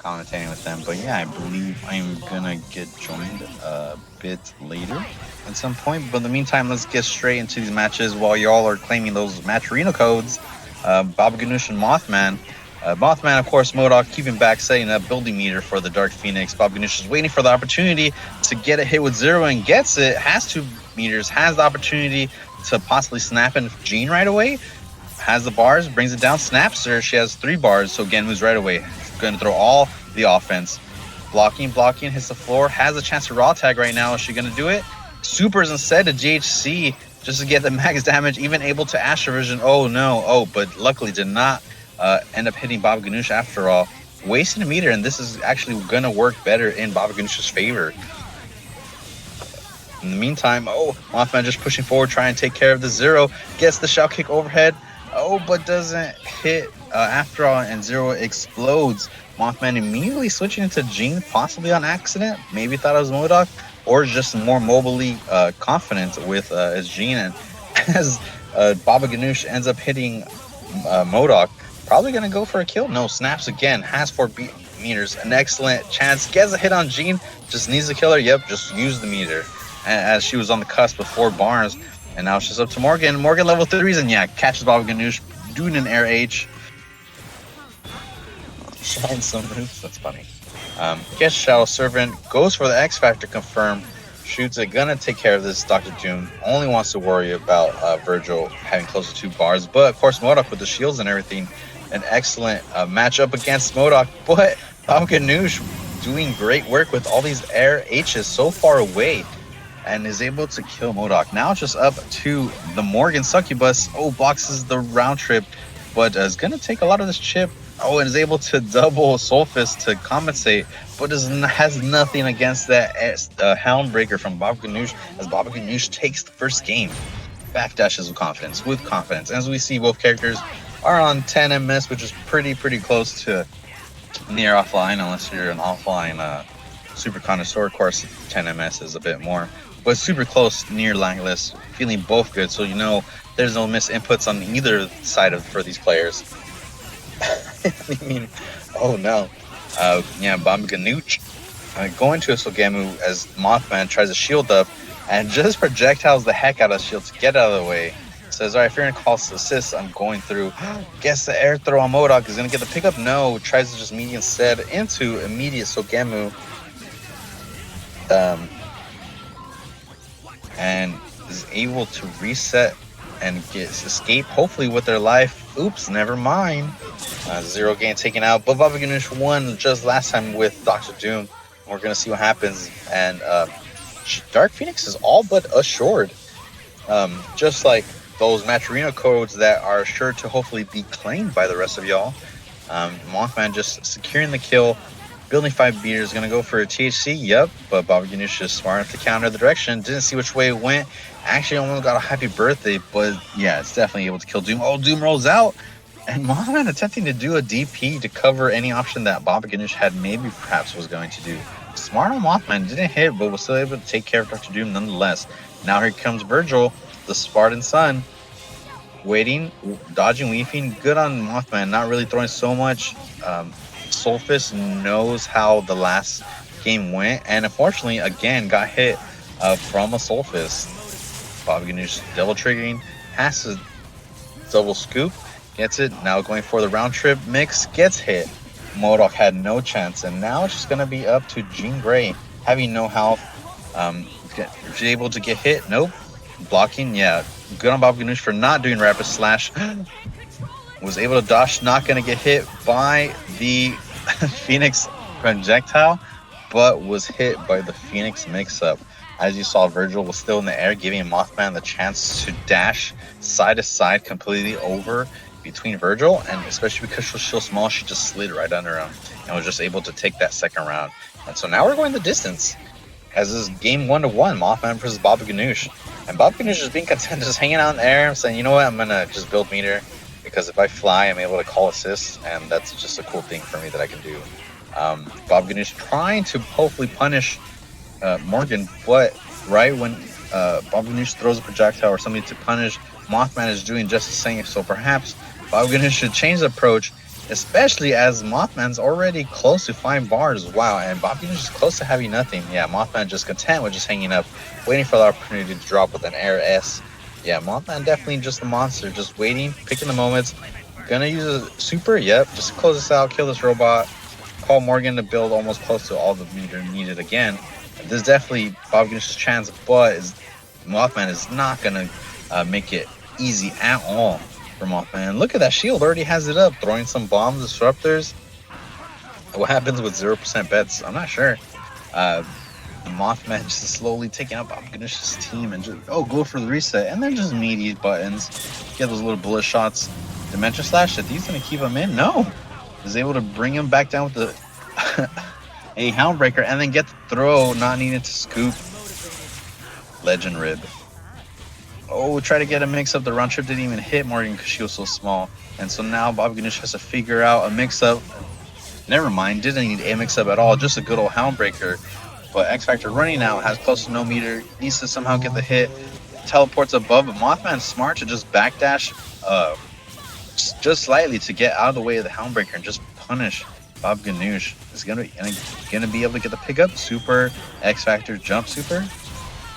commentating with them. But yeah, I believe I'm gonna get joined a bit later at some point. But in the meantime, let's get straight into these matches while y'all are claiming those match arena codes. Babaghanoush and Mothman. Mothman, of course, MODOK keeping back, setting up building meter for the Dark Phoenix. Babaghanoush is waiting for the opportunity to get a hit with 0 and gets it. Has 2 meters, has the opportunity to possibly snap in Jean right away. Has the bars, brings it down, snaps her. She has 3 bars, so again moves right away. Going to throw all the offense. Blocking, hits the floor. Has a chance to raw tag right now. Is she going to do it? Supers instead to GHC just to get the max damage. Even able to Astro Vision. Oh no. Oh, but luckily did not end up hitting Babaghanoush after all. Wasting a meter, and this is actually going to work better in Babaghanoush's favor. In the meantime, Mothman just pushing forward, trying to take care of the 0. Gets the shell kick overhead. Oh, but doesn't hit after all, and 0 explodes. Mothman immediately switching into Jean, possibly on accident. Maybe thought it was MODOK, or just more mobily confident with his Jean. And as Babaghanoush ends up hitting MODOK, probably going to go for a kill. No, snaps again, has 4 meters. An excellent chance, gets a hit on Jean, just needs to kill her. Yep, just use the meter. And as she was on the cusp of 4 bars. And now it's just up to Morrigan. Morrigan level 3s, and yeah, catches Babaghanoush doing an air H. Shines some roofs, that's funny. Gets Shadow Servant, goes for the X Factor confirm, shoots it, gonna take care of this. Dr. Doom only wants to worry about Vergil having close to 2 bars, but of course MODOK with the shields and everything, an excellent matchup against MODOK, but Babaghanoush doing great work with all these air H's so far away, and is able to kill MODOK. Now it's just up to the Morrigan Succubus. Boxes the round trip, but is going to take a lot of this chip. And is able to double Soul Fist to compensate, but has nothing against that Houndbreaker from Babaghanoush, as Babaghanoush takes the first game. Backdashes with confidence. As we see, both characters are on 10 MS, which is pretty close to near offline, unless you're an offline super connoisseur. Of course, 10 MS is a bit more, but super close, near langless, feeling both good. So there's no missed inputs on either side for these players. I mean, oh no. Babaghanoush going to a Sogemu as Mothman tries to shield up and just projectiles the heck out of the shield to get out of the way. Says, alright, if you're gonna call assist, I'm going through. Gets the air throw on MODOK, is gonna get the pickup. No, tries to just medium instead into immediate Sogemu. And is able to reset and escape, hopefully with their life. Oops, never mind. 0 gain taken out, but Babaghanoush won just last time with Dr. Doom. We're gonna see what happens, and Dark Phoenix is all but assured. Just like those match arena codes that are sure to hopefully be claimed by the rest of y'all. Mothman just securing the kill. Building 5 meters, gonna go for a THC, yep, but Babaghanoush is smart enough to counter the direction. Didn't see which way it went. Actually almost got a happy birthday, but yeah, it's definitely able to kill Doom. Doom rolls out, and Mothman attempting to do a DP to cover any option that Babaghanoush had perhaps was going to do. Smart on Mothman, didn't hit, but was still able to take care of Dr. Doom nonetheless. Now here comes Vergil, the Spartan Sun, waiting, dodging, weaving. Good on Mothman, not really throwing so much. Soul Fist knows how the last game went, and unfortunately again got hit from a Soul Fist. Babaghanoush double triggering, has to double scoop, gets it. Now going for the round trip mix, gets hit. MODOK had no chance, and now it's just gonna be up to Jean Grey having no health. She's able to get hit. Nope. Blocking, yeah, good on Babaghanoush for not doing rapid slash. Was able to dodge, not going to get hit by the Phoenix projectile, but was hit by the Phoenix mix-up. As you saw, Vergil was still in the air, giving Mothman the chance to dash side to side completely over between Vergil, and especially because she was so small, she just slid right under him and was just able to take that second round. And so now we're going the distance, as this is game 1-1, Mothman versus Babaghanoush. And Babaghanoush is being content, just hanging out in the air, saying, you know what, I'm going to just build meter. Because if I fly, I'm able to call assists, and that's just a cool thing for me that I can do. Babaghanoush trying to hopefully punish Morrigan, but right when Babaghanoush throws a projectile or something to punish, Mothman is doing just the same. So perhaps Babaghanoush should change the approach, especially as Mothman's already close to 5 bars. Wow, and Babaghanoush is close to having nothing. Yeah, Mothman just content with just hanging up, waiting for the opportunity to drop with an air S. Yeah, Mothman definitely just a monster, just waiting, picking the moments. Gonna use a super, yep, just to close this out, kill this robot, call Morrigan to build almost close to all the meter needed again. This is definitely Babaghanoush's chance, but Mothman is not gonna make it easy at all for Mothman. Look at that shield, already has it up, throwing some bombs, disruptors. What happens with 0% bets? I'm not sure. Mothman just slowly taking out Babaghanoush's team and just go for the reset, and then just meaty buttons, get those little bullet shots. Dimension Slash, if he's gonna keep him in, no, is able to bring him back down with the a Houndbreaker, and then get the throw, not needing to scoop. Legend Rib. Oh, try to get a mix up. The round trip didn't even hit Morrigan because she was so small, and so now Babaghanoush has to figure out a mix up. Never mind, didn't need a mix up at all, just a good old Houndbreaker. But X Factor running out, has close to no meter, needs to somehow get the hit, teleports above, but Mothman's smart to just backdash just slightly to get out of the way of the Houndbreaker and just punish Babaghanoush. Is gonna be able to get the pickup, super, X Factor, jump super.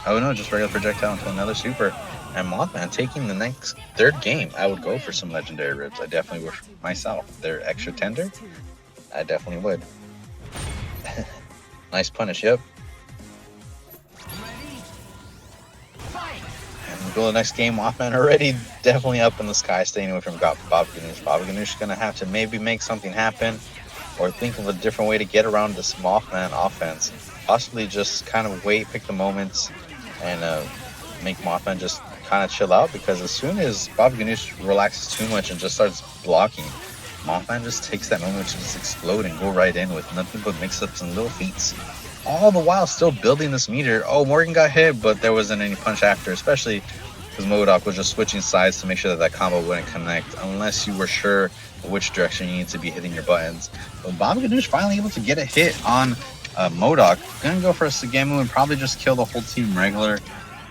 Oh no, just regular projectile into another super. And Mothman taking the next 3rd game. I would go for some legendary ribs. I definitely would myself. They're extra tender. I definitely would. Nice punish, yep. And we go to the next game. Mothman already definitely up in the sky, staying away from Babaghanoush. Babaghanoush gonna have to maybe make something happen, or think of a different way to get around this Mothman offense. Possibly just kind of wait, pick the moments, and make Mothman just kind of chill out, because as soon as Babaghanoush relaxes too much and just starts blocking, Mothman just takes that moment to just explode and go right in with nothing but mix-ups and little feats. All the while still building this meter. Oh, Morrigan got hit, but there wasn't any punch after, especially because MODOK was just switching sides to make sure that combo wouldn't connect, unless you were sure which direction you need to be hitting your buttons. But Babaghanoush finally able to get a hit on MODOK. Gonna go for a Sagemu and probably just kill the whole team regular.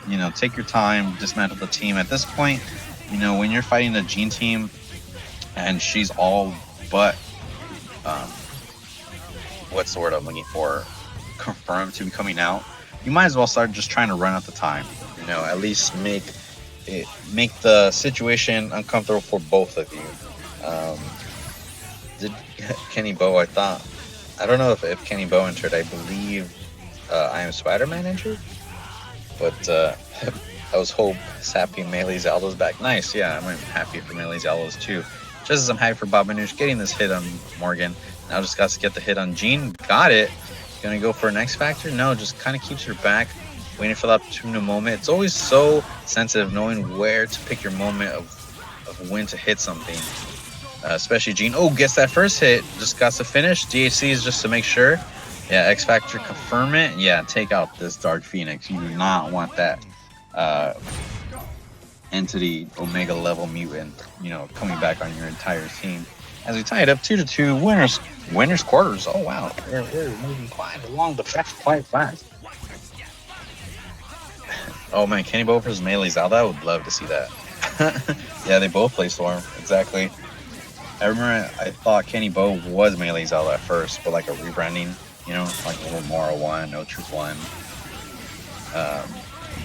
You know, take your time, dismantle the team. At this point, you know, when you're fighting the Jean team and she's all but what's the word I'm looking for, confirmed to be coming out, you might as well start just trying to run out the time. You know, at least make the situation uncomfortable for both of you. Did Kenny Bo, I don't know if Kenny Bo entered. I believe I Am Spider-Man entered, but I was happy Melee Zaldo's back. Nice, yeah, I'm happy for Melee Zaldo's too. Just as I'm happy for Babaghanoush getting this hit on Morrigan. Now just got to get the hit on Jean. Got it. Gonna go for an X Factor? No, just kind of keeps her back, waiting for the opportune moment. It's always so sensitive knowing where to pick your moment of when to hit something. Especially Jean. Oh, gets that first hit. Just got to finish. DHC is just to make sure. Yeah, X Factor, confirm it. Yeah, take out this Dark Phoenix. You do not want that entity Omega level mutant, you know, coming back on your entire team. As we tie it up 2-2, winners quarters. Oh wow, we're moving quite along the track quite fast. Oh man, Kenny Bo versus Melee Zelda, I would love to see that. Yeah, they both play Storm, exactly. I remember I thought Kenny Bo was Melee Zelda at first, but like a rebranding, you know, like a little Mora 1, No Truth 1.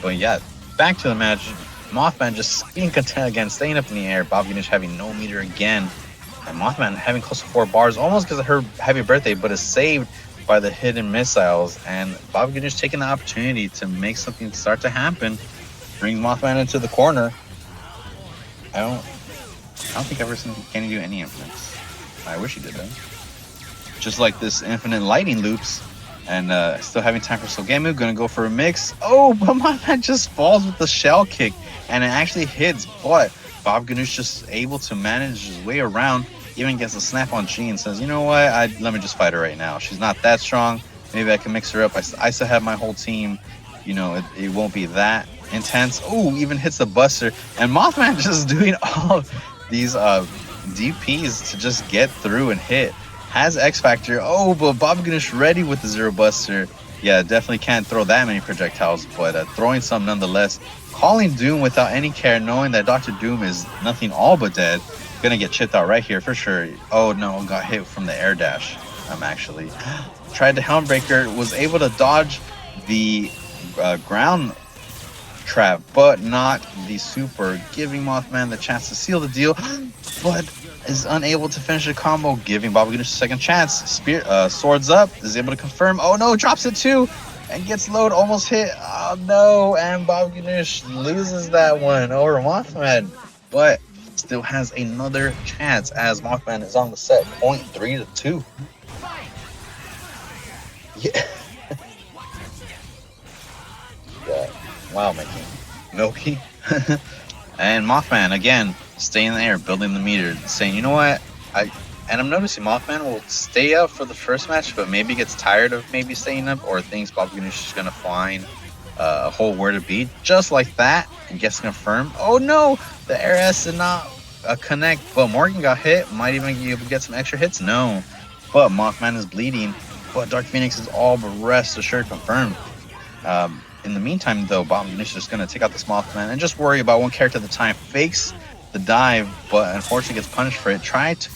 But yeah, back to the match. Mothman just being content again, staying up in the air. Babaghanoush having no meter again. And Mothman having close to 4 bars, almost because of her happy birthday, but is saved by the hidden missiles. And Babaghanoush taking the opportunity to make something start to happen. Brings Mothman into the corner. I don't think I've ever seen Kenny do any influence. I wish he did though. Just like this infinite lighting loops. And still having time for Sogemu, gonna go for a mix. Oh, but Mothman just falls with the shell kick, and it actually hits, but Babaghanoush just able to manage his way around, even gets a snap on Jean and says, you know what, let me just fight her right now. She's not that strong, maybe I can mix her up. I still have my whole team, you know, it won't be that intense. Oh, even hits the buster, and Mothman just doing all these DPs to just get through and hit. Has X Factor. Oh, but Babaghanoush ready with the Zero Buster. Yeah, definitely can't throw that many projectiles, but throwing some nonetheless. Calling Doom without any care, knowing that Dr. Doom is nothing all but dead. Gonna get chipped out right here for sure. Oh no, got hit from the air dash. Actually tried the Helmbreaker, was able to dodge the ground trap, but not the super, giving Mothman the chance to seal the deal, but is unable to finish the combo, giving Babaghanoush a second chance. Spear, swords up, is able to confirm. Oh no, drops it too, and gets load, almost hit. Oh no, and Babaghanoush loses that one over Mothman, but still has another chance as Mothman is on the set, 0.3-2. Yeah. Yeah. Wow, making Milky. And Mothman again staying in the air, building the meter, saying, you know what, I'm noticing Mothman will stay up for the first match, but maybe gets tired of maybe staying up, or thinks Babaghanoush is gonna find a whole where to be, just like that, and gets confirmed. Oh no, the air S did not connect, but Morrigan got hit. Might even be able to get some extra hits. No, but Mothman is bleeding, but Dark Phoenix is all but rest assured confirmed. In the meantime, though, Babaghanoush is just going to take out this Mothman and just worry about one character at a time. Fakes the dive, but unfortunately gets punished for it. Try to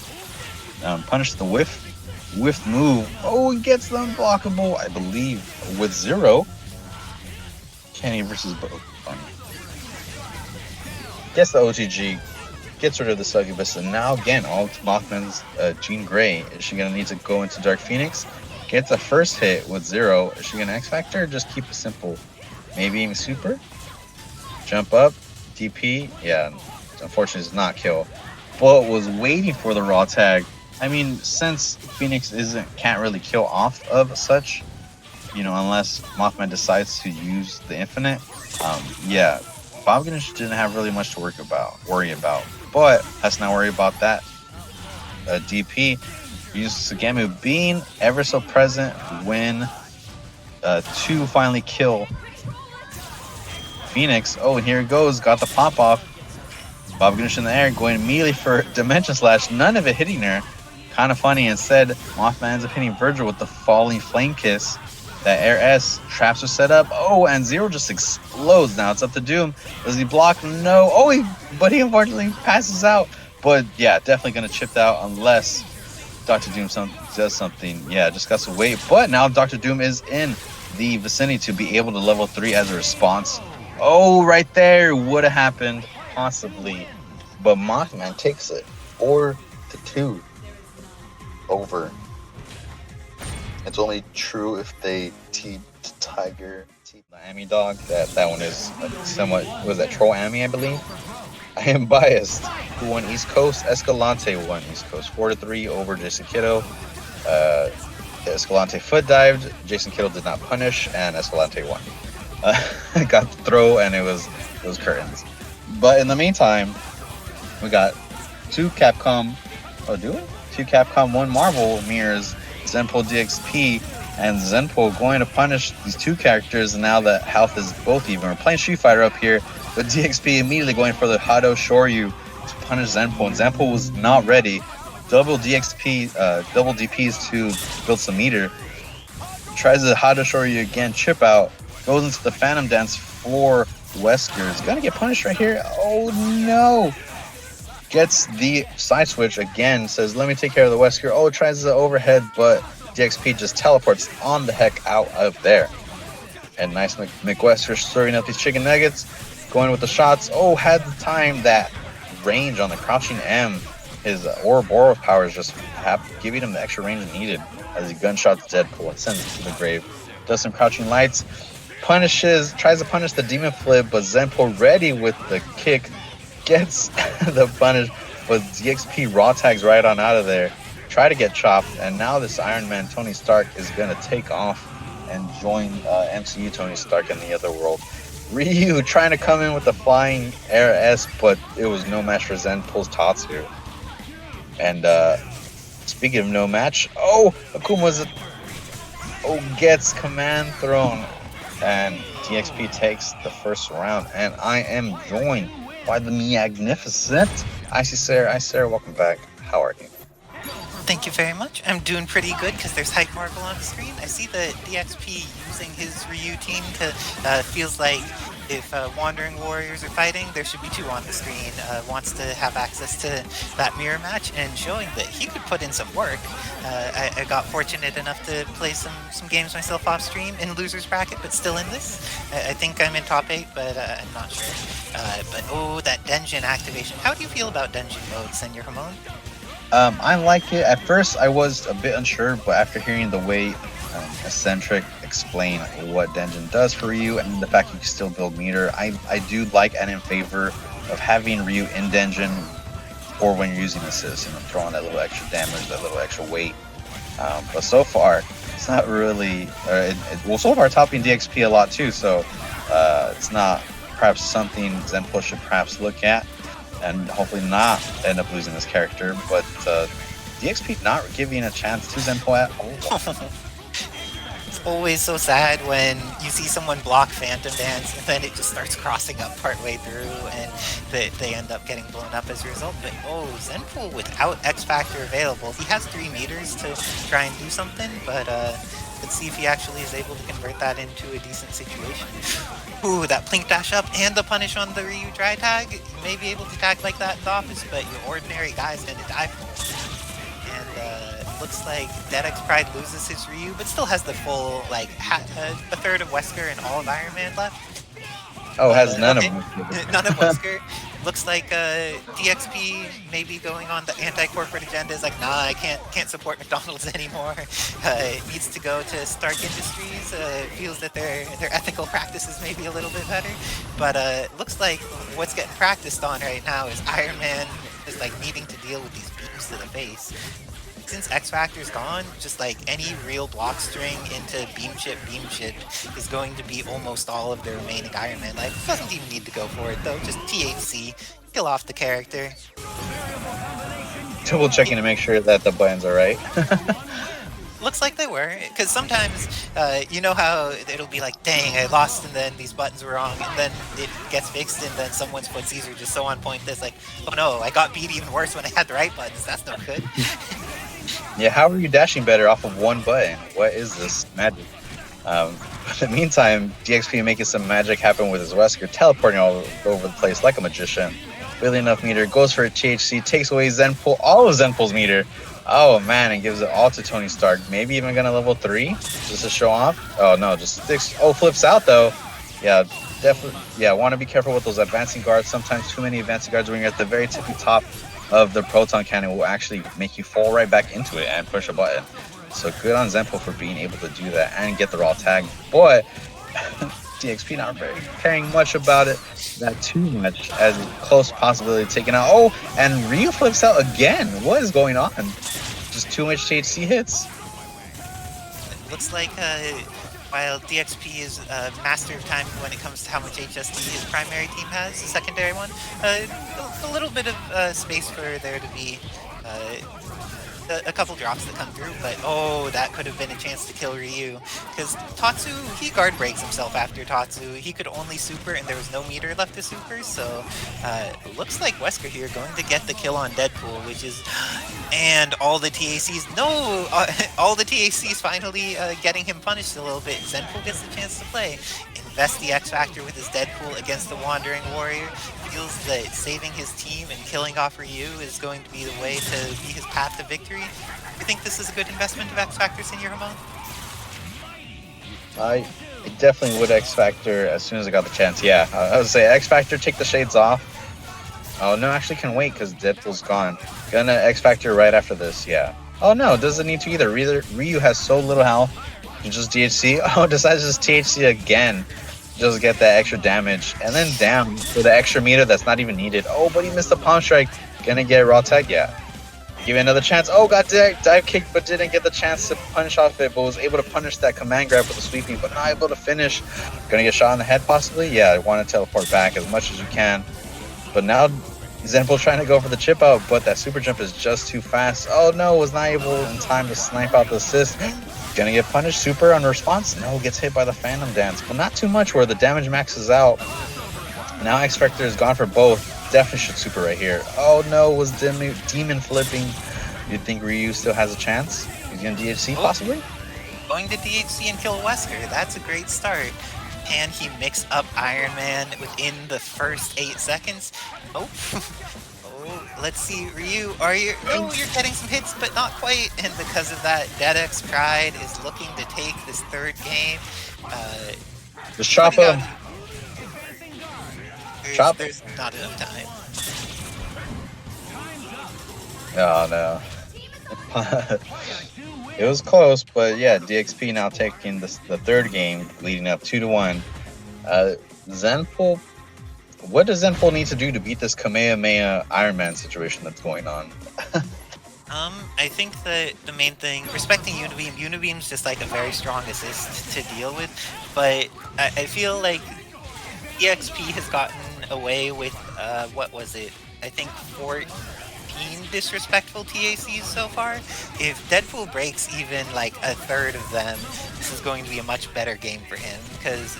punish the whiff move. Oh, he gets the unblockable, I believe, with 0. Kenny versus both. Gets the OTG, gets rid of the Succubus, and now again, all to Mothman's Jean Grey. Is she going to need to go into Dark Phoenix? Gets a first hit with 0. Is she going to X Factor or just keep it simple? Maybe even super? Jump up, DP. Yeah, unfortunately does not kill. But was waiting for the raw tag. I mean, since Phoenix can't really kill off of such, you know, unless Mothman decides to use the infinite. Yeah, Babaghanoush didn't have really much to worry about. But let's not worry about that. DP uses Sugemu being ever so present when 2 finally kill Phoenix. Oh, and here it goes. Got the pop off. Babaghanoush in the air, going immediately for Dimension Slash. None of it hitting her. Kind of funny. Instead, Mothman ends up hitting Vergil with the falling Flame Kiss. That air S. Traps are set up. Oh, and 0 just explodes. Now it's up to Doom. Does he block? No. Oh, but he unfortunately passes out. But yeah, definitely going to chip out unless Dr. Doom does something. Yeah, just got to wait. But now Dr. Doom is in the vicinity to be able to level 3 as a response. Oh, right there would have happened possibly, but Mothman takes it 4-2 over. It's only true if they Tiger Miami dog. That one is somewhat, was that Troll Ami, I believe. I am biased. Who won East Coast? Escalante won East Coast 4-3 over Jason Kitto. Escalante foot dived. Jason Kittle did not punish, and Escalante won. Got the throw, and it was curtains. But in the meantime, we got 2 Capcom. Oh, do it? 2 Capcom, 1 Marvel mirrors. Zenpool DXP and Zenpool going to punish these 2 characters. And now that health is both even. We're playing Street Fighter up here, but DXP immediately going for the Hado Shoryu to punish Zenpool. And Zenpool was not ready. Double DXP, double DPs to build some meter. Tries the Hado Shoryu again, chip out. Goes into the Phantom Dance for Wesker. He's gonna get punished right here. Oh no! Gets the side switch again. Says, let me take care of the Wesker. Oh, tries the overhead, but DXP just teleports on the heck out of there. And nice McWesker serving up these chicken nuggets. Going with the shots. Oh, had the time that range on the crouching M. His Ouroboros powers just giving him the extra range needed as he gunshots Deadpool and sends it to the grave. Does some crouching lights. Tries to punish the demon flip, but Zenpool ready with the kick, gets the punish, but DXP raw tags right on out of there. Try to get chopped, and now this Iron Man Tony Stark is gonna take off and join MCU Tony Stark in the other world. Ryu trying to come in with the flying air S, but it was no match for Zenpool's Tatsu. And speaking of no match, Akuma gets command thrown. And DXP takes the first round, and I am joined by the magnificent Icy Sarah, welcome back. How are you? Thank you very much. I'm doing pretty good because there's Hype Marvel on the screen. I see the DXP using his Ryu team to feels like If Wandering Warriors are fighting, there should be two on the screen. Wants to have access to that mirror match and showing that he could put in some work. I got fortunate enough to play some games myself off stream in loser's bracket, but still in this. I think I'm in top 8, but I'm not sure. But oh, that Dungeon activation. How do you feel about Dungeon mode, Senor Ramon? I like it. At first, I was a bit unsure, but after hearing the way Eccentric explain what Dungeon does for you and the fact you can still build meter, I do like and in favor of having Ryu in Dungeon or when you're using assist, throwing that little extra damage, that little extra weight. But so far, it's not really. Well, so far, topping DXP a lot too, so it's not perhaps something Zenpool should perhaps look at and hopefully not end up losing this character. But DXP not giving a chance to Zenpool at all. It's always so sad when you see someone block Phantom Dance and then it just starts crossing up partway through and they end up getting blown up as a result. But oh, Zenpool without X Factor available, he has 3 meters to try and do something, but let's see if he actually is able to convert that into a decent situation. Ooh, that Plink dash up and the punish on the Ryu dry tag. You may be able to tag like that in the office, but your ordinary guy's gonna die for it. And looks like DEADxPRIDE loses his Ryu, but still has the full, like, a third of Wesker and all of Iron Man left. Oh, has none okay. of them. None of Wesker. Looks like DXP maybe going on the anti-corporate agenda is like, nah, I can't support McDonald's anymore. It needs to go to Stark Industries. Feels that their ethical practices may be a little bit better. But looks like what's getting practiced on right now is Iron Man is like needing to deal with these beams to the face. Since X Factor's gone, just like any real block string into beam chip is going to be almost all of the remaining Iron Man life. Doesn't even need to go for it though, just THC, kill off the character. Double checking to make sure that the buttons are right. Looks like they were, because sometimes you know how it'll be like, dang, I lost and then these buttons were wrong, and then it gets fixed and then someone's footsies are just so on point that's like, oh no, I got beat even worse when I had the right buttons, that's no good. Yeah, how are you dashing better off of one button? What is this magic? But in the meantime, DXP making some magic happen with his Wesker, teleporting all over the place like a magician. Really enough meter, goes for a THC, takes away Zenpool, all of Zenpool's meter. Oh man, and gives it all to Tony Stark. Maybe even gonna level 3 just to show off. Oh no, just sticks. Oh, flips out though. Yeah, definitely. Yeah, want to be careful with those advancing guards. Sometimes too many advancing guards when you're at the very tippy top of the proton cannon will actually make you fall right back into it and push a button. So good on Zenpool for being able to do that and get the raw tag. But DXP not very caring much about it that too much, as close possibility taken out. Oh, and Ryu flips out again. What is going on? Just too much THC hits. It looks like while DXP is master of time when it comes to how much HSD his primary team has, the secondary one, a little bit of space for there to be a couple drops that come through, but oh, that could have been a chance to kill Ryu, because Tatsu, he guard breaks himself after Tatsu. He could only super and there was no meter left to super, so looks like Wesker here going to get the kill on Deadpool, which is, and all the TACs, no, all the TACs finally getting him punished a little bit. Zenpool gets the chance to play. Invest the X Factor with his Deadpool against the Wandering Warrior. Feels that saving his team and killing off Ryu is going to be the way to be his path to victory. You think this is a good investment of X Factor, Senor Ramon? I definitely would X Factor as soon as I got the chance. Yeah, I would say X Factor, take the shades off. Oh no, actually can wait because Deadpool's gone. Gonna X Factor right after this. Yeah. Oh no, doesn't need to either. Ryu has so little health. Just DHC. Oh, decides to just THC again. Just get that extra damage. And then down for the extra meter that's not even needed. Oh, but he missed the palm strike. Gonna get raw tag, yeah. Give it another chance. Oh, got dive kick, but didn't get the chance to punish off it, but was able to punish that command grab with the sweeping, but not able to finish. Gonna get shot in the head possibly? Yeah, I want to teleport back as much as you can. But now Zenpool trying to go for the chip out, but that super jump is just too fast. Oh no, was not able in time to snipe out the assist. Gonna get punished, super on response. No, gets hit by the Phantom Dance, but not too much where the damage maxes out. Now X Factor is gone for both. Definitely should super right here. Oh no, was demon flipping. You think Ryu still has a chance? He's gonna DHC possibly? Going to DHC and kill Wesker, that's a great start. Can he mix up Iron Man within the first 8 seconds? Oh, oh, let's see, Ryu, are you? No, you're getting some hits, but not quite. And because of that, DEADxPRIDE is looking to take this third game. Just chop him. Chop. There's not enough time. Oh no. It was close, but yeah, DXP now taking the third game, leading up 2-1. Zenpool, what does Zenpool need to do to beat this Kamehameha Iron Man situation that's going on? I think that the main thing, respecting Unibeam, Unibeam's just like a very strong assist to deal with, but I feel like DXP has gotten away with, what was it, I think 14 disrespectful TACs so far. If Deadpool breaks even like a third of them, this is going to be a much better game for him, because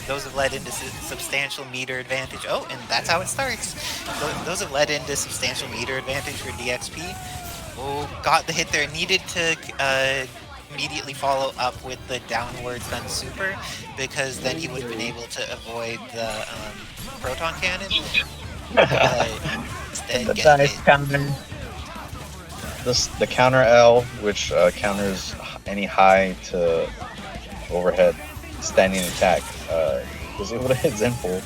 those have led into substantial meter advantage. Oh, and that's how it starts. Those have led into substantial meter advantage for DXP. Oh, got the hit there. Needed to immediately follow up with the downwards gun super, because then he would have been able to avoid the proton cannon. The dice counter. The counter L, which counters any high to overhead standing attack, was able to hit Zenpool.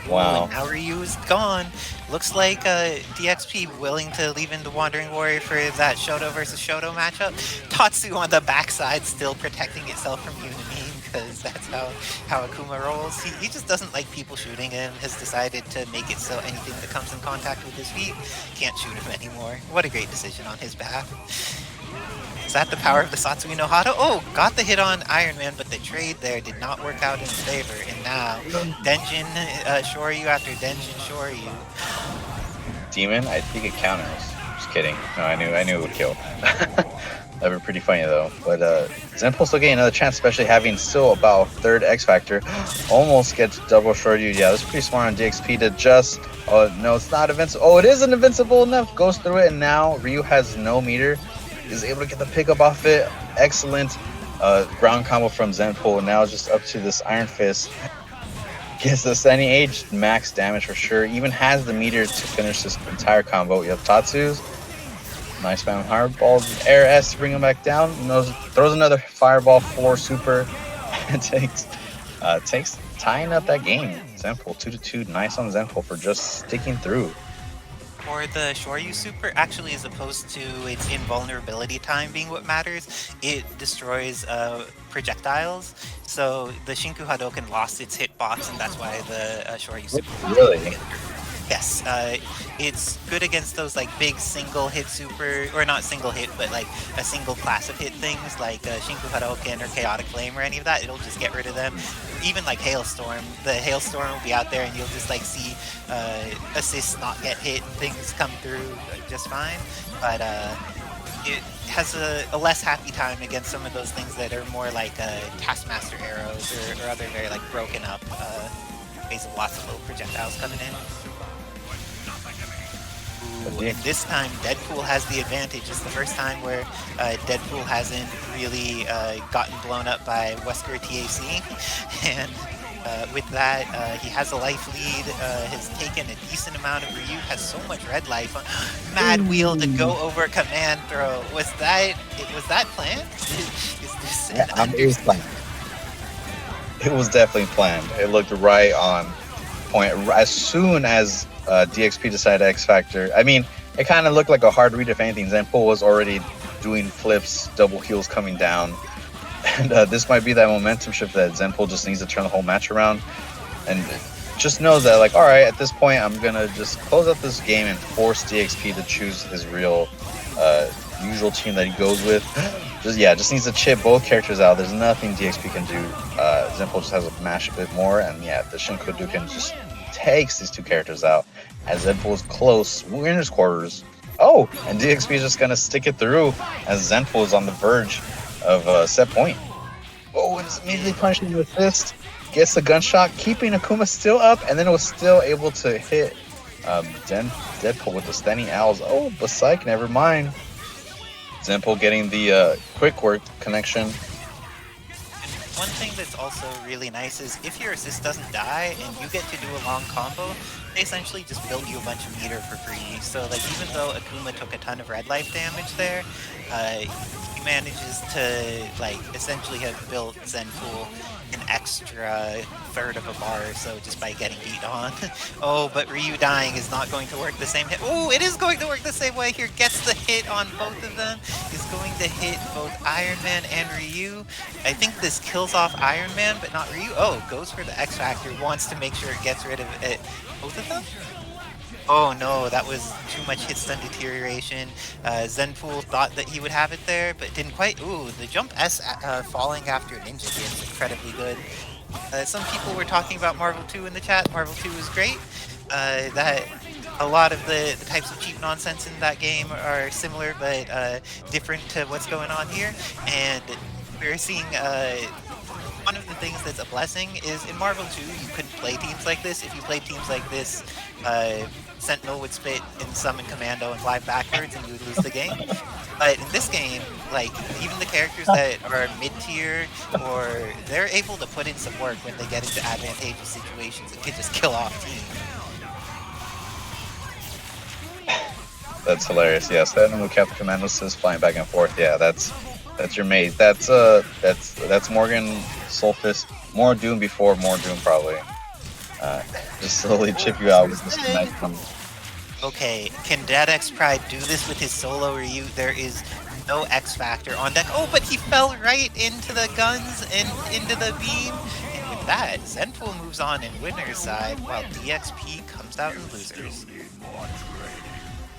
Wow. And now Ryu is gone. Looks like DXP willing to leave in the Wandering Warrior for that Shoto versus Shoto matchup. Tatsu on the backside still protecting itself from Unibeam, because that's how Akuma rolls. He just doesn't like people shooting him, has decided to make it so anything that comes in contact with his feet can't shoot him anymore. What a great decision on his behalf. Is that the power of the Satsui no Hado? Oh, got the hit on Iron Man, but the trade there did not work out in his favor. And now, Denjin Shoryu after Denjin Shoryu. Demon, I think it counters. Just kidding. No, I knew it would kill. That'd be pretty funny though. But Zenpool still getting another chance, especially having still about third X Factor. Almost gets double Shoryu. Yeah, that's pretty smart on DXP to just... Oh, no, it's not invincible. Oh, it is invincible enough. Goes through it, and now Ryu has no meter. Is able to get the pickup off it. Excellent ground combo from Zenpool. Now just up to this Iron Fist. Gets the standing age max damage for sure. Even has the meter to finish this entire combo. You have Tatsu's. Nice spam fireball. Air S to bring him back down. Throws another fireball for super. And takes tying up that game. Zenpool 2-2. Nice on Zenpool for just sticking through. For the Shoryu super, actually, as opposed to its invulnerability time being what matters, it destroys projectiles. So the Shinku Hadoken lost its hitbox, and that's why the Shoryu super. Really? Yes, it's good against those like big single hit super, or not single hit, but like a single class of hit things like Shinku Hadoken or Chaotic Flame or any of that. It'll just get rid of them. Even like Hailstorm, the Hailstorm will be out there and you'll just like see assists not get hit and things come through just fine. But it has a less happy time against some of those things that are more like Taskmaster arrows or other very like broken up base of lots of little projectiles coming in. Ooh, and this time Deadpool has the advantage. It's the first time where Deadpool hasn't really gotten blown up by Wesker TAC, and with that he has a life lead, has taken a decent amount of Ryu, has so much red life. Mad Wheel to go over a command throw. Was that planned? Is this it was planned. It was definitely planned. It looked right on point. As soon as DXP decided X Factor, I mean, it kind of looked like a hard read if anything. Zenpool was already doing flips, double heels coming down. And this might be that momentum shift that Zenpool just needs to turn the whole match around. And just knows that, like, alright, at this point, I'm going to just close out this game and force DXP to choose his real usual team that he goes with. Just needs to chip both characters out. There's nothing DXP can do. Zenpool just has to mash a bit more, and yeah, the Shinku Duken just takes these two characters out as Zenpool is close, winner's quarters. Oh, and DXP is just gonna stick it through as Zenpool is on the verge of set point. Oh, and it's immediately punishing with fist. Gets the gunshot, keeping Akuma still up, and then it was still able to hit Deadpool with the standing owls. Oh, but psych, never mind. Zenpool getting the quick work connection. one thing that's also really nice is if your assist doesn't die and you get to do a long combo, they essentially just build you a bunch of meter for free. So like even though Akuma took a ton of red life damage there, he manages to like essentially have built Zenpool an extra third of a bar or so just by getting beat on. Oh, but Ryu dying is not going to work the same hit. Oh, it is going to work the same way here. Gets the hit on both of them. Is going to hit both Iron Man and Ryu. I think this kills off Iron Man, but not Ryu. Oh, goes for the X Factor. Wants to make sure it gets rid of it. Both of them? Oh no, that was too much hit stun deterioration. Zenpool thought that he would have it there, but didn't quite. Ooh, the jump S falling after Ninja hit is incredibly good. Some people were talking about Marvel 2 in the chat. Marvel 2 is great. That a lot of the types of cheap nonsense in that game are similar, but different to what's going on here. And we're seeing one of the things that's a blessing is in Marvel 2, you couldn't play teams like this. If you played teams like this, Sentinel would spit and summon Commando and fly backwards and you would lose the game. But in this game, like, even the characters that are mid-tier, or they're able to put in some work when they get into advantageous situations and can just kill off teams. That's hilarious. Yeah, Sentinel kept Commando assist flying back and forth. Yeah, that's your mate. That's Morgan, Soulfist, more Doom before more Doom probably. Just slowly chip you out with this nice combo. Okay, can DEADxPRIDE do this with his solo Ryu? There is no X Factor on deck. Oh, but he fell right into the guns and into the beam. And with that, Zenpool moves on in winner's side, while DXP comes out in losers.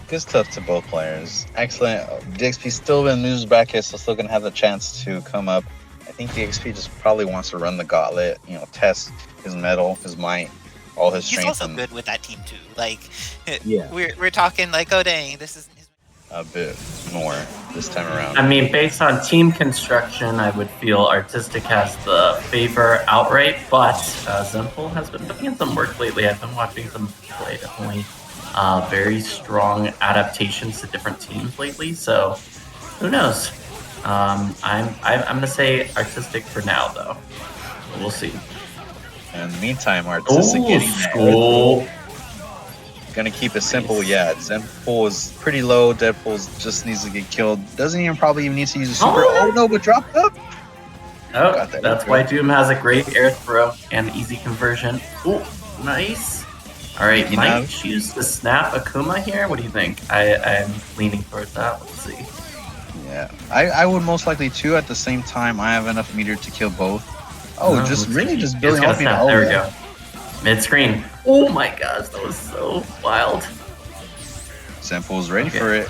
It's tough to both players. Excellent. DXP still in losers bracket, so still gonna have the chance to come up. I think DXP just probably wants to run the gauntlet, you know, test his mettle, his might, all his strength. He's also good with that team too. Like, yeah, we're talking like, oh dang, this is a bit more this time around. I mean, based on team construction, I would feel Artistic has the favor outright, but Zenpool has been putting in some work lately. I've been watching them play definitely very strong adaptations to different teams lately. So who knows? I'm gonna say Artistic for now, though. We'll see. In the meantime, Artistic getting school. Gonna keep it simple. Yeah, Zenpool is pretty low. Deadpool just needs to get killed. Doesn't even probably even need to use a super. Oh no, but dropped up. Oh, that's why Doom has a great air throw and easy conversion. Ooh, nice. All right, might choose to snap Akuma here. What do you think? I'm leaning towards that. Let's see. Yeah, I would most likely too. At the same time, I have enough meter to kill both. Oh, just really just building off. There we go. Mid screen. Oh my gosh, that was so wild. Zenpool's ready for it.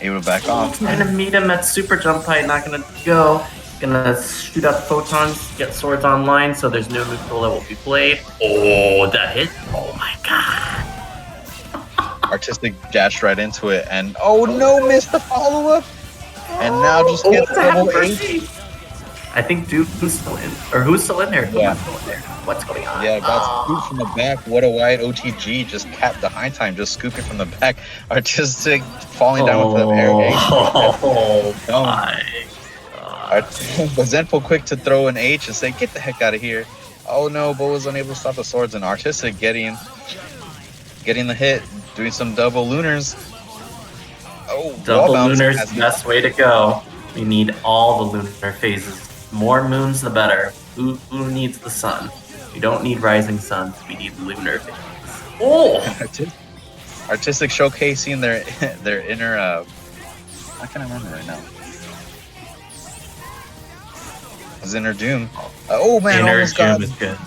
Able to back off. Trying to meet him at super jump height. Not gonna go. Gonna shoot out photons, get swords online, so there's no neutral that will be played. Oh, that hit! Oh my god! Artistic dashed right into it, and oh no, missed the follow up. And now just gets double H. I think Duke who's still in, or who's still in there? Yeah. Still in there. What's going on? Yeah, got scooped from the back. What a wide OTG! Just capped the high time, just scooping from the back. Artistic falling down with the air. Oh my god! But Zenpool quick to throw an H and say, "Get the heck out of here!" Oh no, Bo was unable to stop the swords, and Artistic getting the hit, doing some double lunars. Oh, double lunars is the best way to go. We need all the lunar phases. More moons, the better. Who needs the sun? We don't need rising suns. We need lunar phases. Oh! Artistic showcasing their inner. I can't remember right now. His inner Doom. Oh man, inner almost Doom got is good.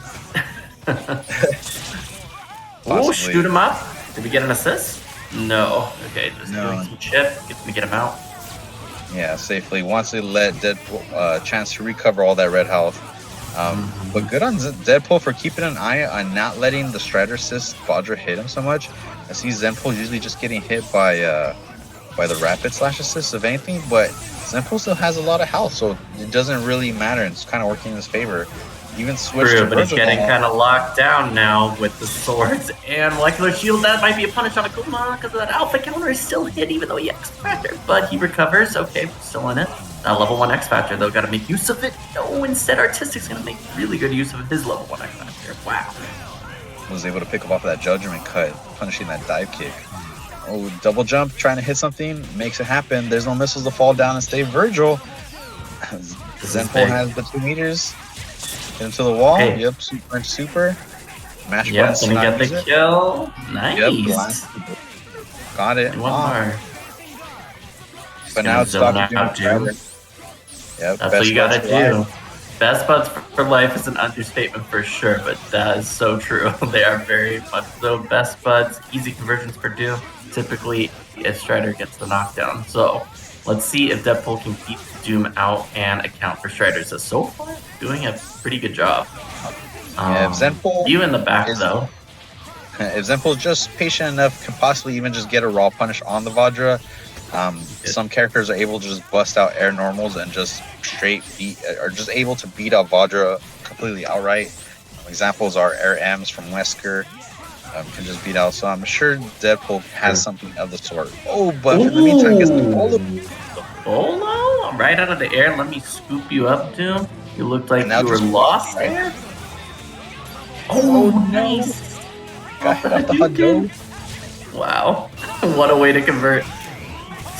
Oh, shoot him up. Did we get an assist? No. Okay, just doing some chip. Get him out. Yeah, safely. Wants to let Deadpool chance to recover all that red health. But good on Deadpool for keeping an eye on not letting the Strider assist Vajra hit him so much. I see Zenpool usually just getting hit by the rapid slash assist of anything, but Zenpool still has a lot of health, so it doesn't really matter. It's kind of working in his favor. Even switched to but he's getting kind of locked down now with the swords and molecular shield. That might be a punish on Akuma because of that alpha counter is still hit even though he X-Factor, but he recovers. Okay, still in it. That level 1 X Factor, though, gotta make use of it. No, instead Artistic's gonna make really good use of his level 1 X Factor. Wow. Was able to pick up off of that judgment cut, punishing that dive kick. Oh, double jump, trying to hit something, makes it happen. There's no missiles to fall down and stay Vergil. Zenpool has the 2 meters. Hit him to the wall. Hey. Yep, super and super. Mash Yep, buttons. gonna get the kill. Nice. Yep, got it. One more. But now it's zone Dr. out, Doom. dude. Yep, That's what you gotta buds for do. life. Best buds for life is an understatement for sure, but that is so true. They are very much so. Best buds, easy conversions for Doom. Typically, if Strider gets the knockdown. So let's see if Deadpool can keep Doom out and account for Strider. So far, doing a pretty good job. Yeah, if Zenpool you in the back is- though. If Zenpool is just patient enough, can possibly even just get a raw punish on the Vajra. Some characters are able to just bust out air normals and just straight beat, are just able to beat out Vajra completely outright. Examples are air M's from Wesker, can just beat out. So I'm sure Deadpool has something of the sort. Oh, but in the meantime, gets the bolo. Bolo? Right out of the air. Let me scoop you up, Doom. You looked like And now you were just- lost there. Oh, nice. Got hit off the hot dough. Wow. What a way to convert.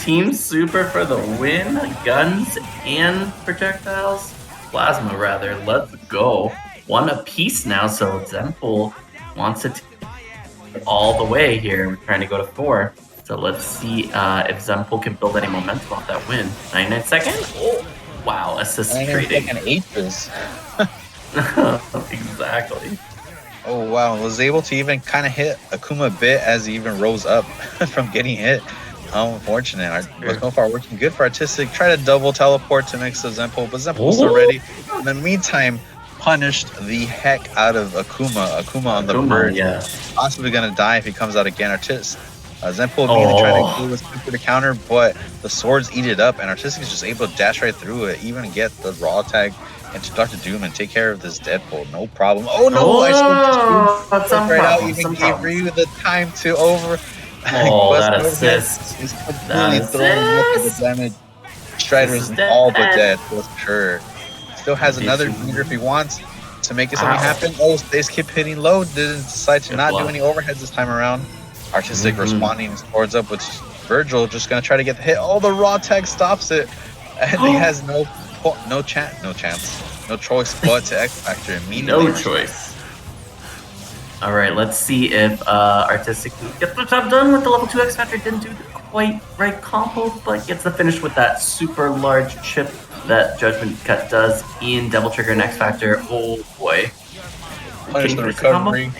Team Super for the win. Guns and projectiles. Plasma, rather. Let's go. 1 apiece now, so Zenpool wants it all the way here. We're trying to go to 4. So let's see if Zenpool can build any momentum off that win. 99 seconds? Oh, wow. Assist trading. Like an aces. Exactly. Oh wow, was able to even kind of hit Akuma a bit as he even rose up from getting hit. Unfortunate. But so far working good for Artistic. Try to double teleport to mix the Zenpool, but Zenpool's already, in the meantime, punished the heck out of Akuma. Akuma on the verge. Yeah. Possibly gonna die if he comes out again. Zenpool immediately trying to do with super to counter, but the swords eat it up, and Artistic is just able to dash right through it, even get the raw tag into Dr. Doom and take care of this Deadpool. No problem. Oh no! I some right out. problems, Even some gave problems. Ryu the time to over. Oh, that Bust overhead. assist. He's That completely throwing up assist. the damage. Strider This is is dead. all but dead, for sure. Still has another meter if he wants to make it something happen. Oh, they keep hitting low. Didn't decide to Good not block. do any overheads this time around. Artistic responding towards up with Vergil, just gonna try to get the hit. Oh, the raw tag stops it, and he has no choice but to X Factor immediately. No choice. All right, let's see if Artistic can get the job done with the level 2 X Factor. Didn't do the quite right combo, but gets the finish with that super large chip that Judgment Cut does in Devil Trigger and X Factor. Oh boy. Punish Can the you finish the combo? recovery.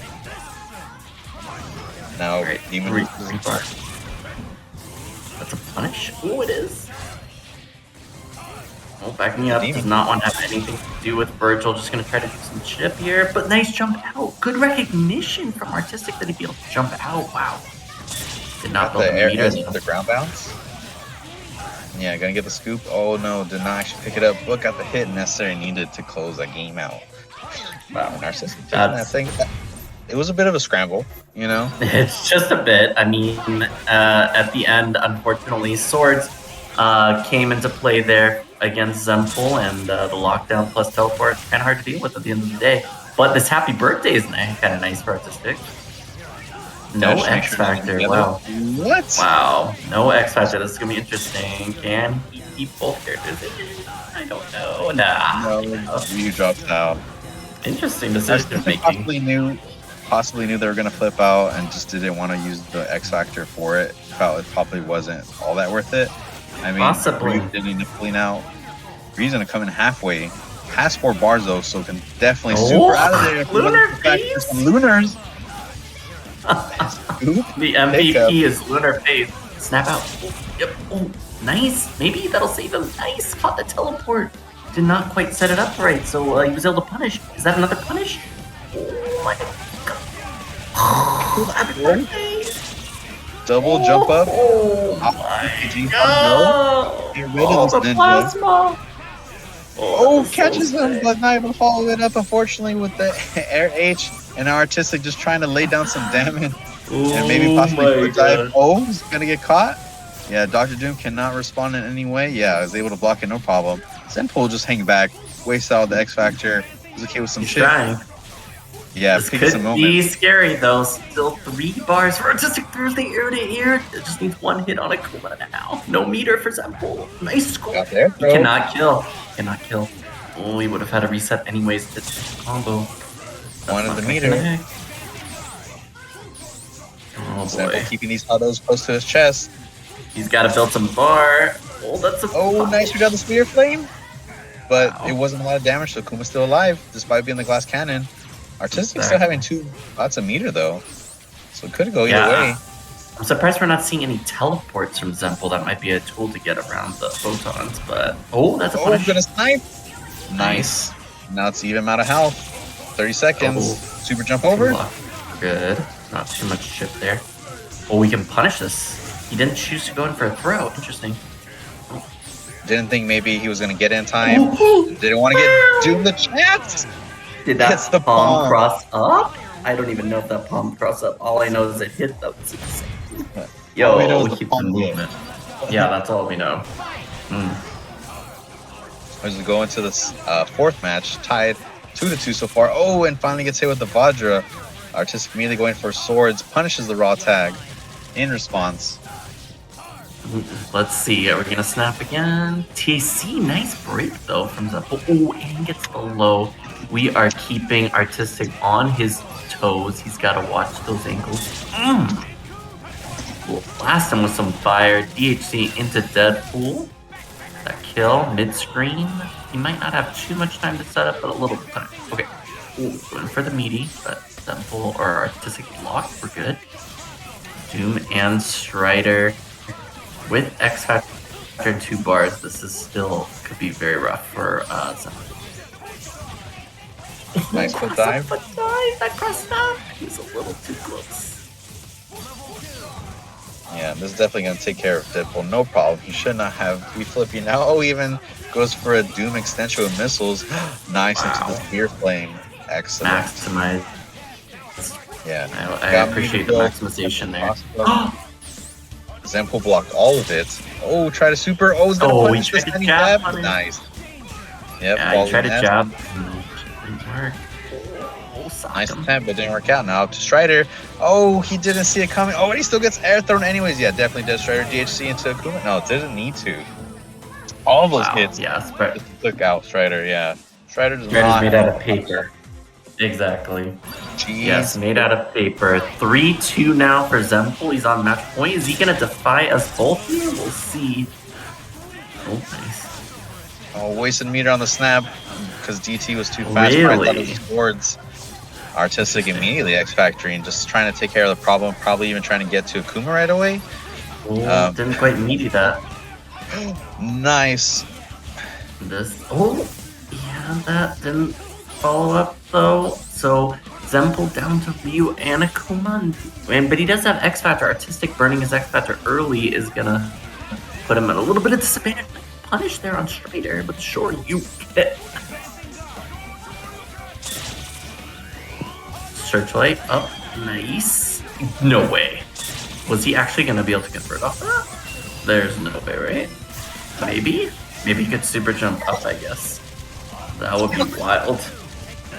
Now, All right, Demon rebar. That's a punish. Oh, it is. Oh, backing up. Does not want to have anything to do with Vergil. Just going to try to do some chip here. But nice jump out. Good recognition from Artistic that he'd be able to jump out. Wow. Did not got build the the air meter. S for the ground bounce. Yeah, gonna get the scoop. Oh no, did not actually pick it up, but got the hit necessary needed to close that game out. Wow, Narcissistic taking that thing. It was a bit of a scramble, you know? It's just a bit. I mean, at the end, unfortunately, swords came into play there against Zenpool, and the lockdown plus teleport kind of hard to deal with at the end of the day. But this happy birthday is kind of nice for Artistic. No X Factor. Wow. What? Wow. No X Factor. This is gonna be interesting. Can he keep both characters in? I don't know. Nah. No, Ryu drops out. Interesting decision making. Possibly knew they were gonna flip out and just didn't want to use the X Factor for it. Felt it probably wasn't all that worth it. I mean, Possibly. Ryu didn't end up pulling out. Ryu's gonna come in halfway. Has 4 bars though, so can definitely super out of there. Lunar Phase? Some lunars. The MVP is Lunar Phase. Snap out. Oh, yep. Oh, nice. Maybe that'll save him. Nice. Caught the teleport. Did not quite set it up right, so he was able to punish. Is that another punish? Oh my god. Happy birthday. Double jump up. Oh my god. Get rid of this the ninja. plasma. Oh, that's catches so him, sick. but not able to follow it up, unfortunately, with the Air H. And Artistic just trying to lay down some damage. And maybe possibly my quick dive. God. Oh, he's gonna get caught. Yeah, Dr. Doom cannot respond in any way. Yeah, I was able to block it, no problem. Zenpool just hang back, waste out the X Factor. He's okay with some He's shit. trying. Yeah, This pick some could moment. be scary though. Still 3 bars for Artistic through the ear to ear. It just needs 1 hit on Akuma now. No meter for Zenpool. Nice score. Got there, He cannot kill. Cannot kill. Oh, he would have had a reset anyways. It's a combo. One of the meter. Oh Zenpool boy. keeping these autos close to his chest. He's got to build some bar. Oh, that's a Nice read out the spear flame. But Wow. it wasn't a lot of damage, so Akuma's still alive, despite being the glass cannon. Artistic still having 2 lots of meter, though. So it could go either way. I'm surprised we're not seeing any teleports from Zenpool. That might be a tool to get around the photons, but... Oh, that's a punish. Gonna snipe. Nice. Now it's even amount of health. 30 seconds. Oh. Super jump over. Good. Not too much chip there. Oh, we can punish this. He didn't choose to go in for a throw. Interesting. Didn't think maybe he was gonna get in time. Didn't want to get Doom the chance. Did that It's the palm palm. cross up? I don't even know if that palm cross up. All I know is it hit. That was insane. Yo, All we know is the keep palm the movement. Yeah, that's all we know. As we go into this 4th match, tied 2-2 so far. Oh, and finally gets hit with the Vajra. Artistic immediately going for swords, punishes the raw tag in response. Let's see. Are we gonna snap again? TC, nice break though from Zenpool. Oh, and gets the low. We are keeping Artistic on his toes. He's got to watch those ankles. We'll blast him with some fire. DHC into Deadpool. That kill mid-screen. He might not have too much time to set up, but a little time. Okay. Ooh, going for the meaty, but Zenpool or Artistic block. We're good. Doom and Strider with X Factor 2 bars. This is still could be very rough for Zenpool. Nice foot dive. That cross dive. He's a little too close. Yeah, this is definitely going to take care of Deadpool. No problem. He should not have reflipping now. Oh, even goes for a Doom extension with missiles. Nice into the spear flame. Excellent. Maximize. Yeah. I appreciate the maximization there. Zenpool blocked all of it. Oh, try to super. Oh, he's going to punish this any jab. Nice. Yep. Yeah, he tried to jab. Didn't work. Nice attempt, but didn't work out. Now up to Strider. Oh, he didn't see it coming. Oh, and he still gets air thrown anyways. Yeah, definitely does Strider DHC into Akuma. No, it didn't need to. All of those hits just took out Strider, yeah. Strider's made out of paper. Exactly. Jeez. Yes, made out of paper. 3-2 now for Zenpool. He's on match point. Is he going to defy us both here? We'll see. Oh, nice. Oh, wasted meter on the snap because DT was too fast. Really? I thought it was boards. Artistic immediately X-Factoring, just trying to take care of the problem, probably even trying to get to Akuma right away. Oh, didn't quite meaty that. Nice. Yeah, that didn't follow up though. So Zenpool down to Ryu and Akuma, but he does have X Factor. Artistic burning his X Factor early is gonna put him at a little bit of disadvantage. Punish there on Strider, but sure you hit. Searchlight up, nice. No way. Was he actually gonna be able to convert off that? There's no way, right? Maybe he could super jump up, I guess. That would be wild.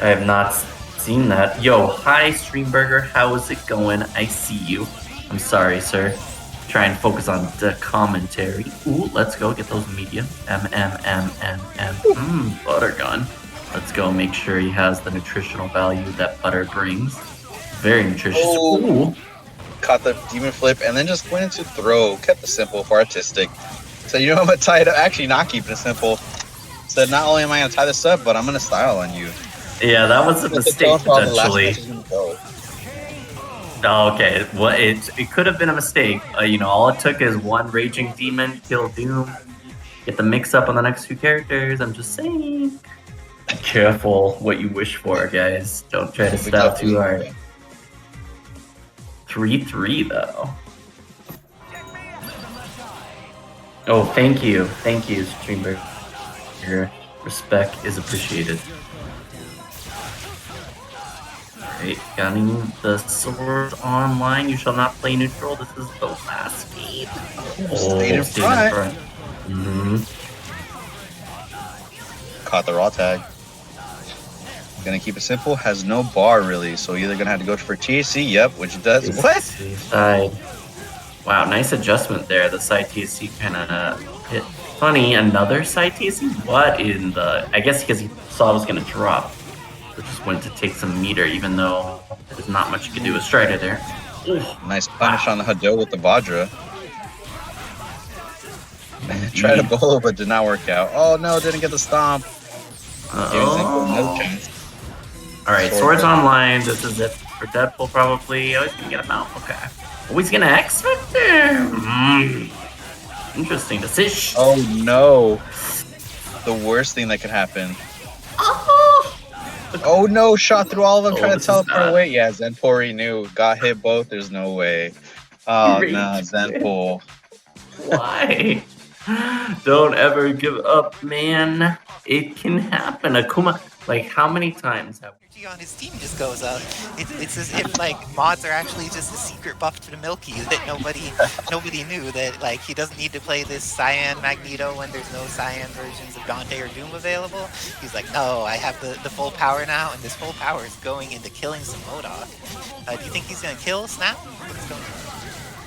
I have not seen that. Yo, hi Streamburger, how is it going? I see you. I'm sorry, sir. Try and focus on the commentary. Ooh, let's go get those medium. Butter gun. Let's go make sure he has the nutritional value that butter brings. Very nutritious. Oh. Caught the demon flip and then just went into throw. Kept it simple for Artistic. So you know I'm gonna tie it up. Actually, not keeping it simple. Said not only am I gonna tie this up, but I'm gonna style on you. Yeah, that was a mistake potentially. Oh, okay, well, it could have been a mistake. All it took is one Raging Demon, kill Doom, get the mix up on the next 2 characters. I'm just saying. Be careful what you wish for, guys. Don't try to style too hard. 3-3 though. Oh, thank you, Streamberg. Your respect is appreciated. Right, getting the sword online. You shall not play neutral. This is the last game. Stayed in stayed in front. front. Caught the raw tag. Gonna keep it simple. Has no bar really, so either gonna have to go for THC. Yep, which it does. What? Side. Wow, nice adjustment there. The side THC kind of hit. Funny, another side THC. What in the? I guess because he saw it was gonna drop, so just went to take some meter, even though there's not much you can do with Strider there. Ooh. Nice punish on the Hado with the Vajra. Tried to bolo, but did not work out. Oh no, didn't get the stomp. No chance. Alright, swords online. This is it for Deadpool, probably. Oh, he's gonna get him out. Okay. Oh, he's gonna expect him. Interesting decision. Oh no. The worst thing that could happen. Oh no, shot through all of them, trying to teleport away. Yeah, Zenpool knew. Got hit both, there's no way. Oh no, Zenpool. Why? Don't ever give up, man. It can happen. Akuma, like, how many times have on his team just goes up. It's as if like mods are actually just a secret buff to the Milky that nobody knew, that like he doesn't need to play this Cyan Magneto when there's no Cyan versions of Dante or Doom available. He's like, no, I have the full power now, and this full power is going into killing some MODOK. Do you think he's gonna kill Snap? What's going on?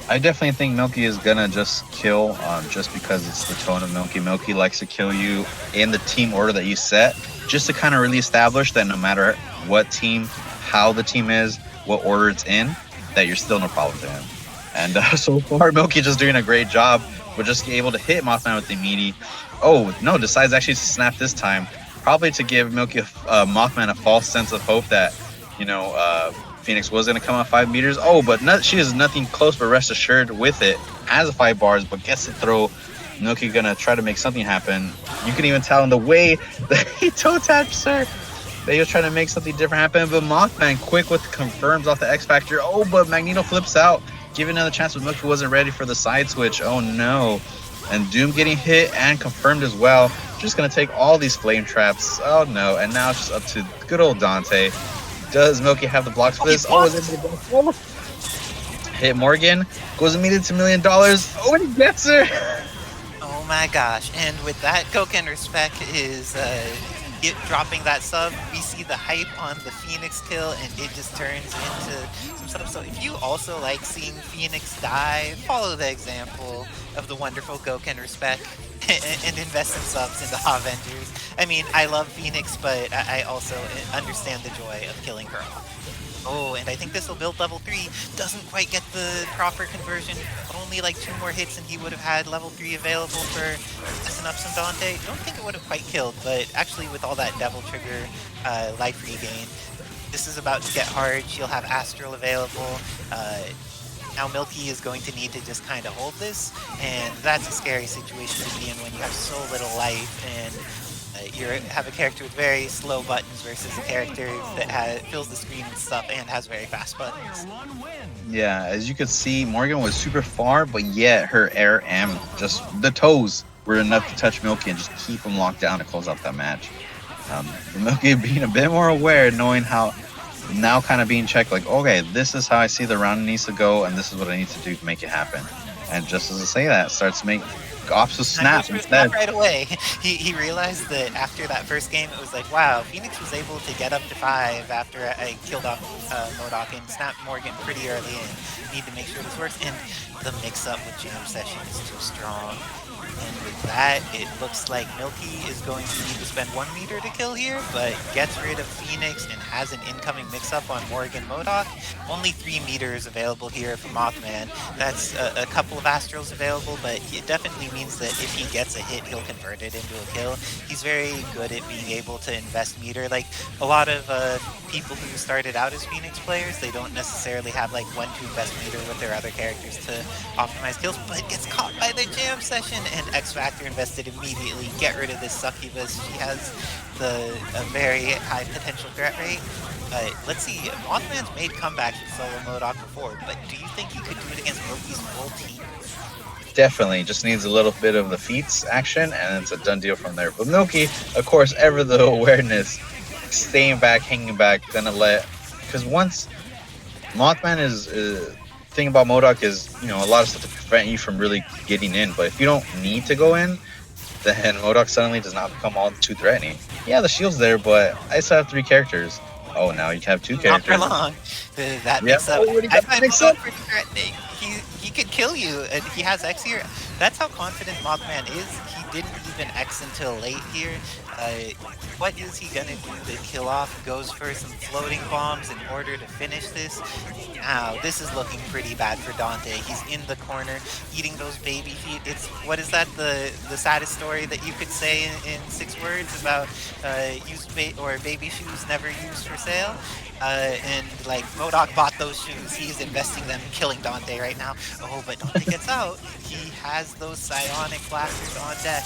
I definitely think Milky is gonna just kill, just because it's the tone of Milky. Milky likes to kill you in the team order that you set, just to kind of really establish that no matter what team, how the team is, what order it's in, that you're still no problem to him. And so far, Milky just doing a great job. We're just able to hit Mothman with the meaty. Oh no, decides actually to snap this time, probably to give Milky Mothman a false sense of hope that, you know, Phoenix was going to come out 5 meters. Oh, but she is nothing close, but rest assured with it. Has 5 bars, but gets the throw. Milky going to try to make something happen. You can even tell in the way that he toe tapped her that he was trying to make something different happen. But Mothman quick with confirms off the X Factor. Oh, but Magneto flips out. Giving another chance, but Milky wasn't ready for the side switch. Oh, no. And Doom getting hit and confirmed as well. Just going to take all these flame traps. Oh, no. And now it's just up to good old Dante. Does Milky have the blocks for this? Oh, is it hit Morrigan? Goes immediately to $1 million. Oh, and he gets her! Oh my gosh. And with that, Goken Respect is dropping that sub. We see the hype on the Phoenix kill, and it just turns into some stuff. So if you also like seeing Phoenix die, follow the example of the wonderful Goken Respect and invest in subs into Avengers. I mean, I love Phoenix, but I also understand the joy of killing her off. Oh, and I think this will build level 3. Doesn't quite get the proper conversion. Only like 2 more hits and he would have had level 3 available for messing up some Dante. Don't think it would have quite killed, but actually with all that Devil Trigger life regain, this is about to get hard. She'll have Astral available. Now Milky is going to need to just kind of hold this, and that's a scary situation to be in when you have so little life and you have a character with very slow buttons versus a character that fills the screen with stuff and has very fast buttons. Yeah, as you can see, Morrigan was super far, but yet her air and just the toes were enough to touch Milky and just keep him locked down to close out that match. Milky being a bit more aware, knowing how now kind of being checked, like, okay, this is how I see the round needs to go, and this is what I need to do to make it happen. And just as I say that, starts to make ops to snap instead. Right away. He realized that after that first game, it was like, wow, Phoenix was able to get up to 5 after I killed off MODOK and snapped Morrigan pretty early in. Need to make sure this works, and the mix-up with Jam Session is too strong. And with that, it looks like Milky is going to need to spend 1 meter to kill here, but gets rid of Phoenix and has an incoming mix-up on Morrigan MODOK. Only 3 meters available here for Mothman. That's a couple of Astrals available, but it definitely means that if he gets a hit, he'll convert it into a kill. He's very good at being able to invest meter. Like, a lot of people who started out as Phoenix players, they don't necessarily have like when to invest meter with their other characters to optimize kills, but gets caught by the Jam Session, and X Factor invested immediately. Get rid of this succubus. She has a very high potential threat rate. Let's see, Mothman's made comebacks with solo MODOK before, but do you think he could do it against Milky's full team? Definitely, just needs a little bit of the feats action, and it's a done deal from there. But Milky, of course, ever the awareness, staying back, hanging back, gonna let because once Mothman is thing about MODOK is, you know, a lot of stuff to prevent you from really getting in. But if you don't need to go in, then MODOK suddenly does not become all too threatening. Yeah, the shield's there, but I still have 3 characters. Oh, now you can have 2 Not for characters. long. That Yeah, makes up. already I got find mixed MODOK up. pretty threatening. He could kill you, and he has X here. That's how confident Mothman is. He didn't even X until late here. What is he gonna do to kill off? Goes for some floating bombs in order to finish this. Now, this is looking pretty bad for Dante. He's in the corner, eating those baby feet. It's, what is that, the saddest story that you could say in 6 words about baby shoes never used for sale? And like MODOK bought those shoes, he's investing them in killing Dante right now. Oh, but Dante gets out. He has those psionic blasters on deck.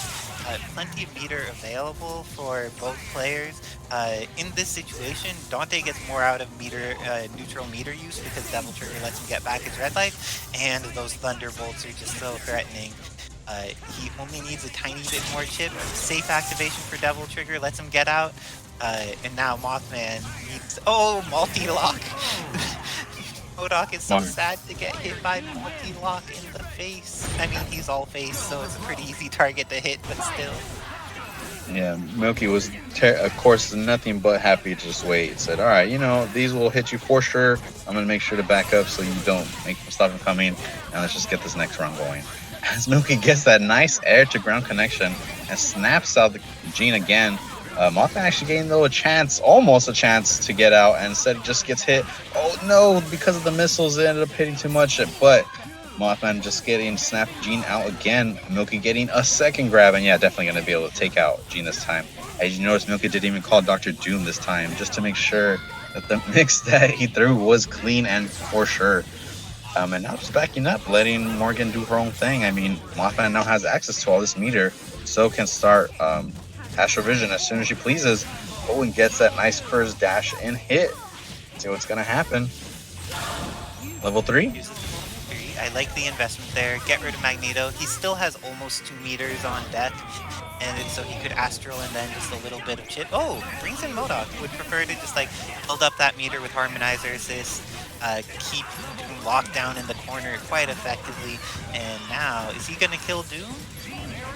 Plenty of meter available for both players. In this situation, Dante gets more out of neutral meter use because Devil Trigger lets him get back his red life, and those Thunderbolts are just so threatening. He only needs a tiny bit more chip. Safe activation for Devil Trigger lets him get out. And now Mothman needs... Oh, multi-lock! MODOK is so sad to get hit by multi-lock in the face. I mean, he's all face, so it's a pretty easy target to hit, but still. Yeah, Milky was, of course, nothing but happy to just wait. Said, all right, you know, these will hit you for sure. I'm going to make sure to back up so you don't stop them coming. And let's just get this next round going. As Milky gets that nice air-to-ground connection and snaps out the Gene again, Mothman actually getting though almost a chance to get out, and instead just gets hit. Oh no, because of the missiles it ended up hitting too much, but Mothman just getting snapped Gene out again. Milky getting a second grab, and yeah, definitely going to be able to take out Gene this time. As you notice, Milky didn't even call Dr. Doom this time, just to make sure that the mix that he threw was clean and for sure. And now just backing up, letting Morrigan do her own thing. I mean, Mothman now has access to all this meter, so can start Astral Vision as soon as she pleases. Oh, and gets that nice first dash and hit. See what's gonna happen. Level 3. I like the investment there. Get rid of Magneto. He still has almost 2 meters on deck, and so he could Astral and then just a little bit of chip. Oh, brings in MODOK. Would prefer to just like build up that meter with Harmonizer Assist, keep Doom locked down in the corner quite effectively. And now, is he gonna kill Doom?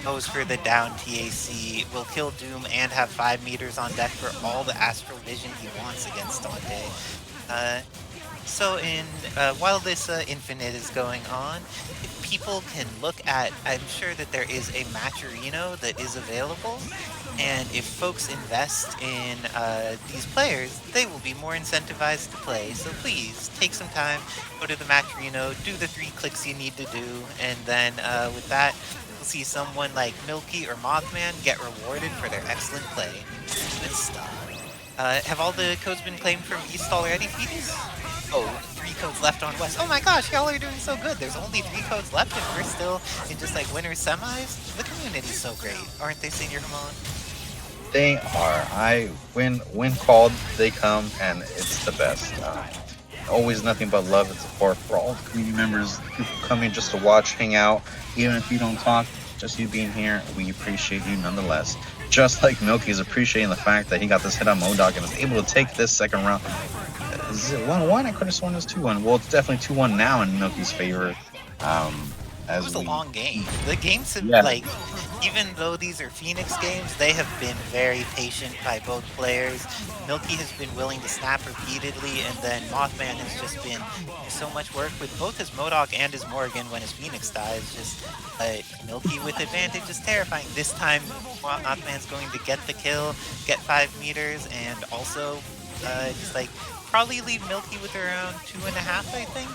Goes for the down TAC, will kill Doom and have 5 meters on deck for all the Astral Vision he wants against Dante. So while this Infinite is going on, if people can look at, I'm sure that there is a Matcherino that is available, and if folks invest in these players, they will be more incentivized to play. So please, take some time, go to the Matcherino, do the 3 clicks you need to do, and then with that, you'll see someone like Milky or Mothman get rewarded for their excellent play. Good stuff. Have all the codes been claimed from East already, Peters? Oh, 3 codes left on West. Oh my gosh, y'all are doing so good. There's only 3 codes left and we're still in just like winner semis. The community's so great, aren't they, Senior Hamon? They are. When called, they come, and it's the best. Always nothing but love and support for all the community members who come in just to watch, hang out. Even if you don't talk, just you being here, we appreciate you nonetheless. Just like Milky is appreciating the fact that he got this hit on MODOK and was able to take this second round. Is it 1-1? I could have sworn it was 2-1. Well, it's definitely 2-1 now in Milky's favor. It was a long game. The games have, like, even though these are Phoenix games, they have been very patient by both players. Milky has been willing to snap repeatedly, and then Mothman has just been so much work with both his MODOK and his Morrigan when his Phoenix dies. Just Milky with advantage is terrifying. This time, Mothman's going to get the kill, get 5 meters, and also just like probably leave Milky with around 2.5, I think,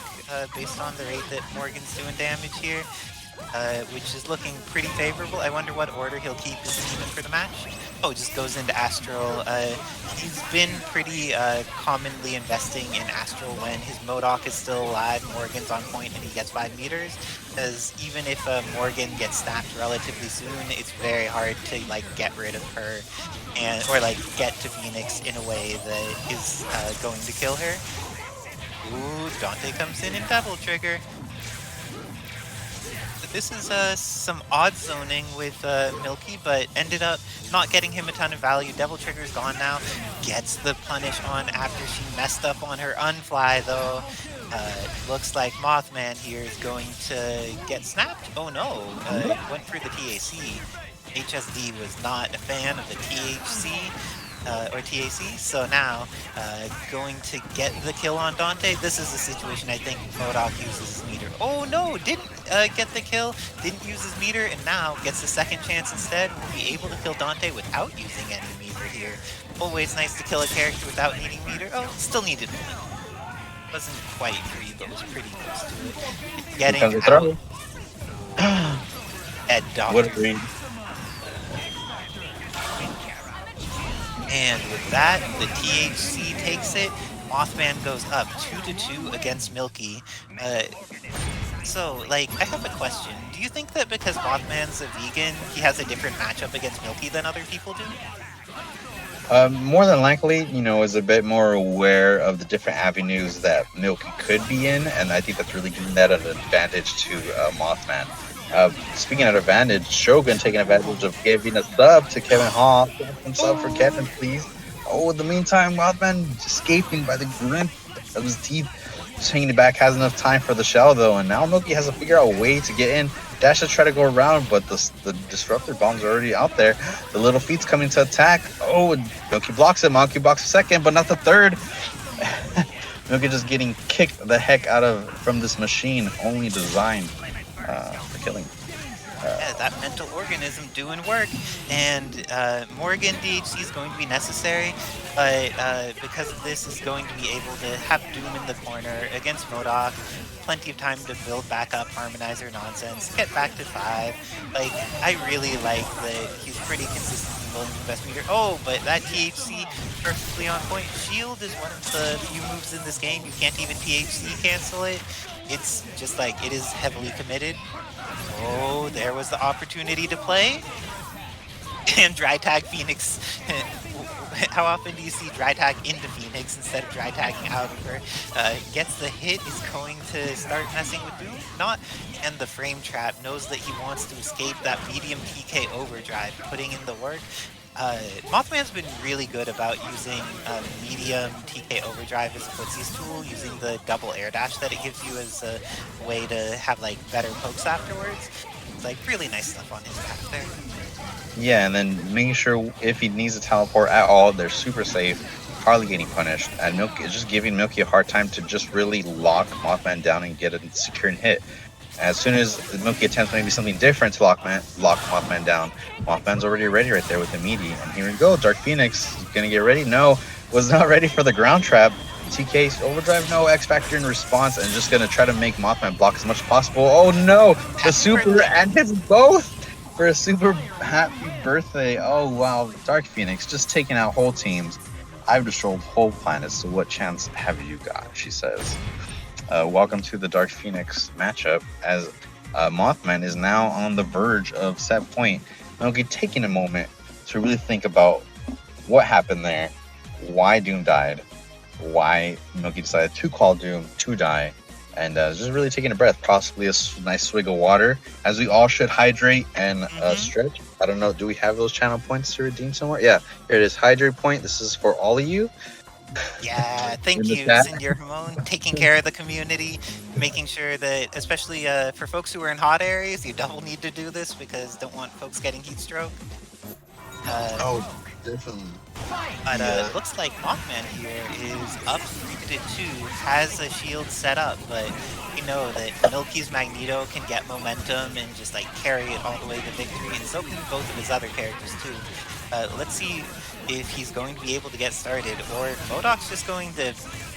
based on the rate that Morrigan's doing damage here, which is looking pretty favorable. I wonder what order he'll keep his team in for the match. Oh, just goes into Astral. He's been pretty commonly investing in Astral when his MODOK is still alive, Morrigan's on point, and he gets 5 meters. Because even if Morrigan gets snapped relatively soon, it's very hard to like get rid of her or like get to Phoenix in a way that is going to kill her. Ooh, Dante comes in and Devil Trigger. this is some odd zoning with Milky, but ended up not getting him a ton of value. Devil Trigger's gone now. Gets the punish on after she messed up on her unfly, though. Looks like Mothman here is going to get snapped. Oh no, went for the TAC. HSD was not a fan of the THC. Or TAC, so now going to get the kill on Dante. This is a situation I think MODOK uses his meter. Oh no, didn't get the kill, didn't use his meter, and now gets the second chance instead. Will be able to kill Dante without using any meter here. Always nice to kill a character without needing meter. Oh, still needed one. Wasn't quite free, but was pretty close to it. Getting out. Ed Doctor. What a green. And with that, the THC takes it. Mothman goes up 2-2 against Milky. So, like, I have a question. Do you think that because Mothman's a vegan, he has a different matchup against Milky than other people do? More than likely, you know, is a bit more aware of the different avenues that Milky could be in, and I think that's really giving that an advantage to Mothman. Speaking of advantage, Shogun taking advantage of giving a sub to Kevin Hall. Some sub for Kevin, please. Oh, in the meantime, Mothman escaping by the grip of his teeth. Just hanging it back, has enough time for the shell, though. And now Milky has to figure out a way to get in. Dash to try to go around, but the disruptor bombs are already out there. The little feet's coming to attack. Oh, Milky blocks it. Milky blocks the second, but not the third. Milky just getting kicked the heck out of from this machine, only designed for killing. Yeah, that mental organism doing work, and Morrigan DHC is going to be necessary, but because of this is going to be able to have Doom in the corner against MODOK, plenty of time to build back up Harmonizer nonsense, get back to 5. Like, I really like that he's pretty consistent in building the best meter. Oh, but that THC perfectly on point. Shield is one of the few moves in this game. You can't even THC cancel it. It's just like, it is heavily committed. Oh, there was the opportunity to play. And dry tag Phoenix. How often do you see dry tag into Phoenix instead of dry tagging out of her? Gets the hit, is going to start messing with Doom. Not, and the frame trap knows that he wants to escape that medium TK overdrive, putting in the work. Mothman's been really good about using medium TK overdrive as a footsies tool, using the double air dash that it gives you as a way to have like better pokes afterwards. It's like really nice stuff on his path there. Yeah, and then making sure if he needs to teleport at all, they're super safe, hardly getting punished, and Milky is just giving Milky a hard time to just really lock Mothman down and get a secure hit. As soon as Milky attempts maybe something different to lock Mothman down, Mothman's already ready right there with the meaty. And here we go, Dark Phoenix is gonna get ready. No, was not ready for the ground trap. TK overdrive, no X Factor in response, and just gonna try to make Mothman block as much as possible. Oh no, the super and it's both for a super happy birthday. Oh wow, Dark Phoenix just taking out whole teams. I've destroyed whole planets, so what chance have you got? She says. Welcome to the Dark Phoenix matchup, as Mothman is now on the verge of set point. Milky taking a moment to really think about what happened there, why Doom died, why Milky decided to call Doom to die, and just really taking a breath, possibly a nice swig of water, as we all should hydrate and stretch. I don't know, do we have those channel points to redeem somewhere? Yeah, here it is, hydrate point. This is for all of you. Yeah, thank you, Senor Ramon, taking care of the community, making sure that, especially for folks who are in hot areas, you double need to do this because don't want folks getting heat stroke. Oh, definitely. But it looks like Mothman here is up 3-2, has a shield set up, but we know that Milky's Magneto can get momentum and just like carry it all the way to victory, and so can both of his other characters too. Let's see if he's going to be able to get started, or if MODOK's just going to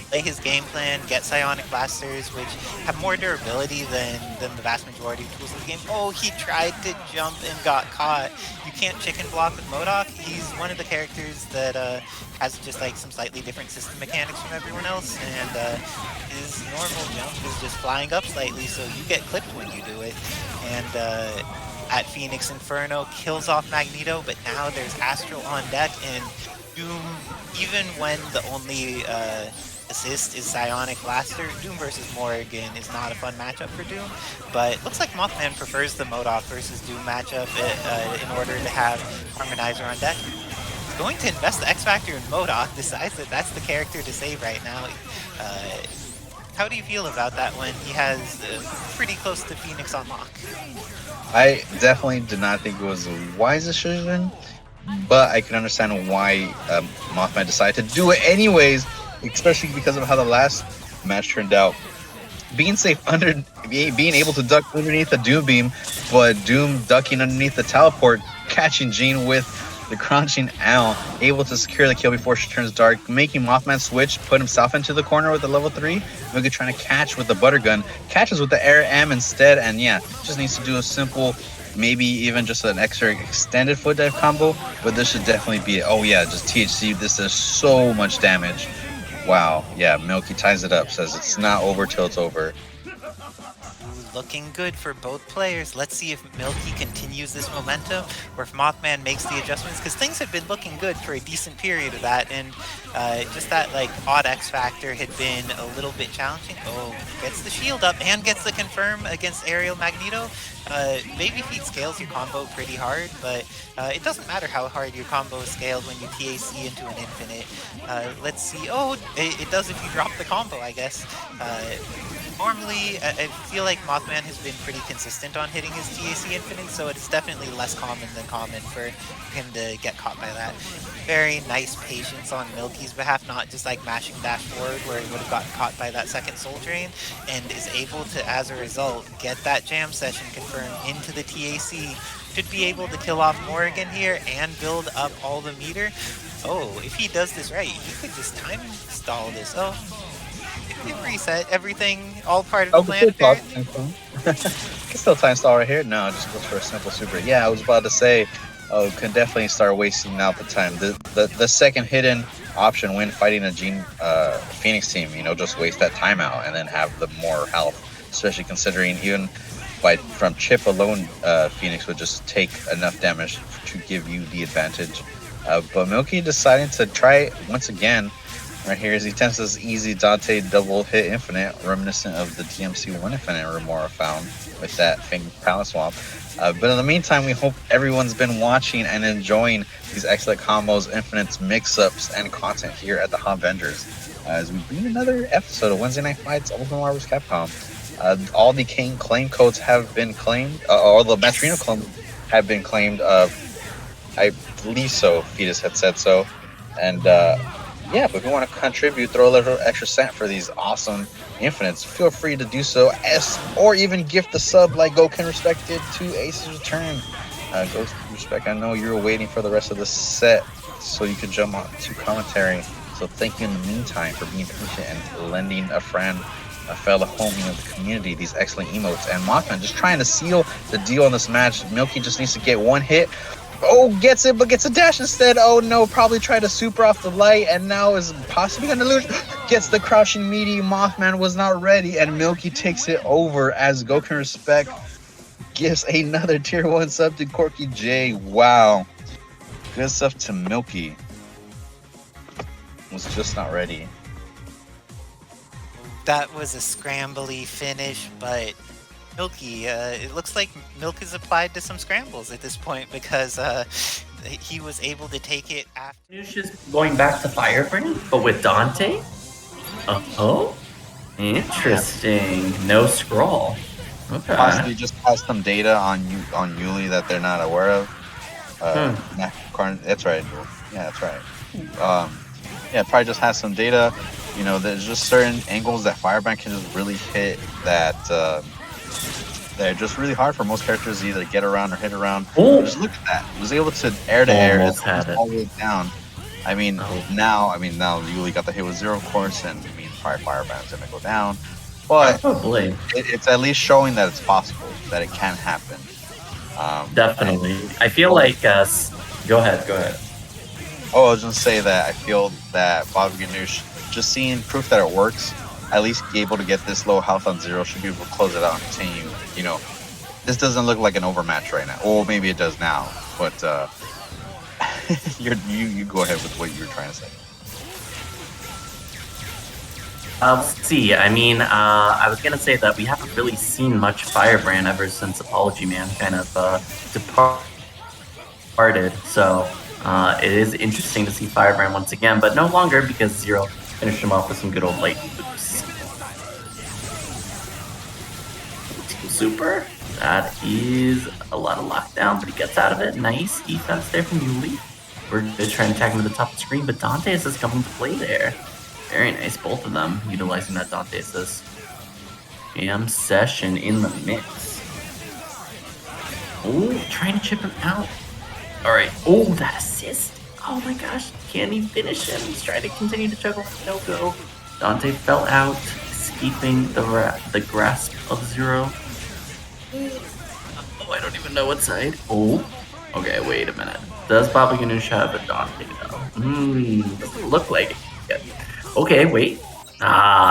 play his game plan, get Psionic Blasters, which have more durability than the vast majority of tools in the game. Oh, he tried to jump and got caught. You can't chicken block with MODOK. He's one of the characters that has just like some slightly different system mechanics from everyone else, and his normal jump is just flying up slightly, so you get clipped when you do it. And at Phoenix Inferno kills off Magneto, but now there's Astral on deck, and Doom, even when the only assist is Psionic Blaster, Doom versus Morrigan is not a fun matchup for Doom, but it looks like Mothman prefers the MODOK versus Doom matchup in order to have Harmonizer on deck. He's going to invest the X Factor in MODOK, decides that that's the character to save right now. How do you feel about that when he has pretty close to Phoenix on lock? I definitely did not think it was a wise decision, but I can understand why Mothman decided to do it anyways, especially because of how the last match turned out. Being safe being able to duck underneath the Doom beam, but Doom ducking underneath the teleport, catching Jean with the crouching owl, able to secure the kill before she turns dark, making Mothman switch, put himself into the corner with the level 3. We're trying to catch with the butter gun, catches with the air M instead, and yeah, just needs to do a simple, maybe even just an extra extended foot dive combo, but this should definitely be it. Oh yeah, just THC, this does so much damage. Wow, yeah, Milky ties it up, says it's not over till it's over. Looking good for both players. Let's see if Milky continues this momentum or if Mothman makes the adjustments, because things have been looking good for a decent period of that, and just that like odd X factor had been a little bit challenging. Oh, gets the shield up and gets the confirm against Aerial Magneto. Baby Feet scales your combo pretty hard, but it doesn't matter how hard your combo is scaled when you TAC into an infinite. Let's see. Oh, it does if you drop the combo, I guess. Normally, I feel like Mothman has been pretty consistent on hitting his TAC infinite, so it's definitely less common than common for him to get caught by that. Very nice patience on Milky's behalf, not just like mashing dash forward where he would have gotten caught by that second Soul Drain, and is able to, as a result, get that jam session confirmed into the TAC. Should be able to kill off Morrigan here and build up all the meter. Oh, if he does this right, he could just time stall this. Oh, it reset everything, all part of the plan. Can still time stall right here. No, just goes for a simple super. Yeah, I was about to say, can definitely start wasting out the time. The second hidden option when fighting a Jean Phoenix team, just waste that timeout and then have the more health. Especially considering even from chip alone, Phoenix would just take enough damage to give you the advantage. But Milky deciding to try once again. Right here is he attempts this easy Dante double hit infinite, reminiscent of the DMC1 infinite Remora found with that famous palette swap. But in the meantime, we hope everyone's been watching and enjoying these excellent combos, infinites, mix-ups, and content here at the Avengers. As we bring another episode of Wednesday Night Fights Ultimate Marvel vs. Capcom. All the claim codes have been claimed, or the Matrino claims have been claimed. I believe so. Fetus had said so. And yeah, but if you want to contribute, throw a little extra cent for these awesome infinites, feel free to do so. Or even gift the sub like Goken Respected to Ace's Return. Ghost Respect, I know you're waiting for the rest of the set so you can jump on to commentary. So thank you in the meantime for being patient and lending a friend, a fellow homie of the community, these excellent emotes. And Mothman just trying to seal the deal on this match. Milky just needs to get one hit. Oh, gets it, but gets a dash instead. Oh no, probably tried to super off the light and now is possibly going to lose. Gets the crouching meaty. Mothman was not ready, and Milky takes it over as Goken Respect gives another tier 1 sub to Corky J. Wow. Good stuff to Milky. Was just not ready. That was a scrambly finish, but Milky, it looks like Milk is applied to some scrambles at this point because he was able to take it after. It's just going back to Fireburn, but with Dante? Oh, interesting. No scroll. Okay. Possibly just has some data on Yuli that they're not aware of. That's right. Yeah, that's right. Yeah, probably just has some data. There's just certain angles that Firebrand can just really hit that. They're just really hard for most characters to either get around or hit around. Just look at that. He was able to air to air all the way down. Now Yuli got the hit with 0, of course, and Firebrand's gonna go down. But it's at least showing that it's possible, that it can happen. Definitely. I feel like go ahead. Oh, I was gonna say that I feel that Babaghanoush, just seeing proof that it works, at least be able to get this low health on 0, should be able to close it out and continue. This doesn't look like an overmatch right now. Or maybe it does now, but you go ahead with what you were trying to say. Let's see. I mean, I was gonna say that we haven't really seen much Firebrand ever since Apology Man kind of departed. So it is interesting to see Firebrand once again, but no longer because Zero finished him off with some good old lightning boosts. Team Super. That is a lot of lockdown, but he gets out of it. Nice defense there from Yuli. We're trying to attack him to the top of the screen, but Dante is coming to play there. Very nice, both of them utilizing that Dante assist. Jam Session in the mix. Oh, trying to chip him out. Alright, oh, that assist. Oh my gosh, can he finish him? He's trying to continue to juggle. No go. Dante fell out, escaping the grasp of Zero. Oh, I don't even know what side. Oh, okay, wait a minute. Does Babaghanoush have a Dante though? Doesn't look like it yet. Okay, wait.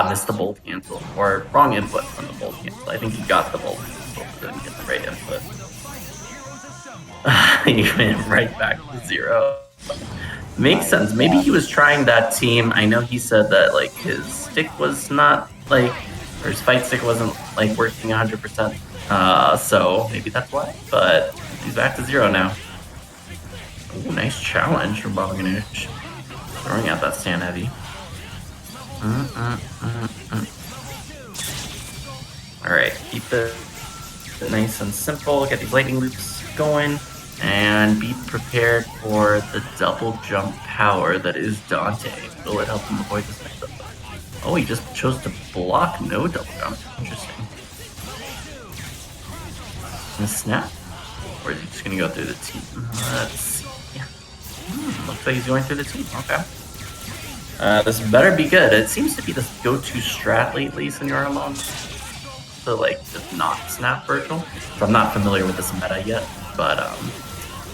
Missed the bolt cancel. Or wrong input from the bolt cancel. I think he got the bolt cancel, but didn't get the right input. He went right back to Zero. Makes sense. Maybe he was trying that team. I know he said that like his stick was not like, or his fight stick wasn't like working 100%. So maybe that's why. But he's back to Zero now. Ooh, nice challenge from Babaghanoush. Throwing out that stand heavy. Alright, keep it nice and simple. Get these lightning loops going. And be prepared for the double jump power that is Dante. Will it help him avoid this next up? Oh, he just chose to block no double jump. Interesting. Gonna snap? Or is he just gonna go through the team? Let's see. Looks like he's going through the team. Okay. This better be good. It seems to be the go-to strat lately, Senor Alone. So, like, just not snap Vergil. So I'm not familiar with this meta yet, but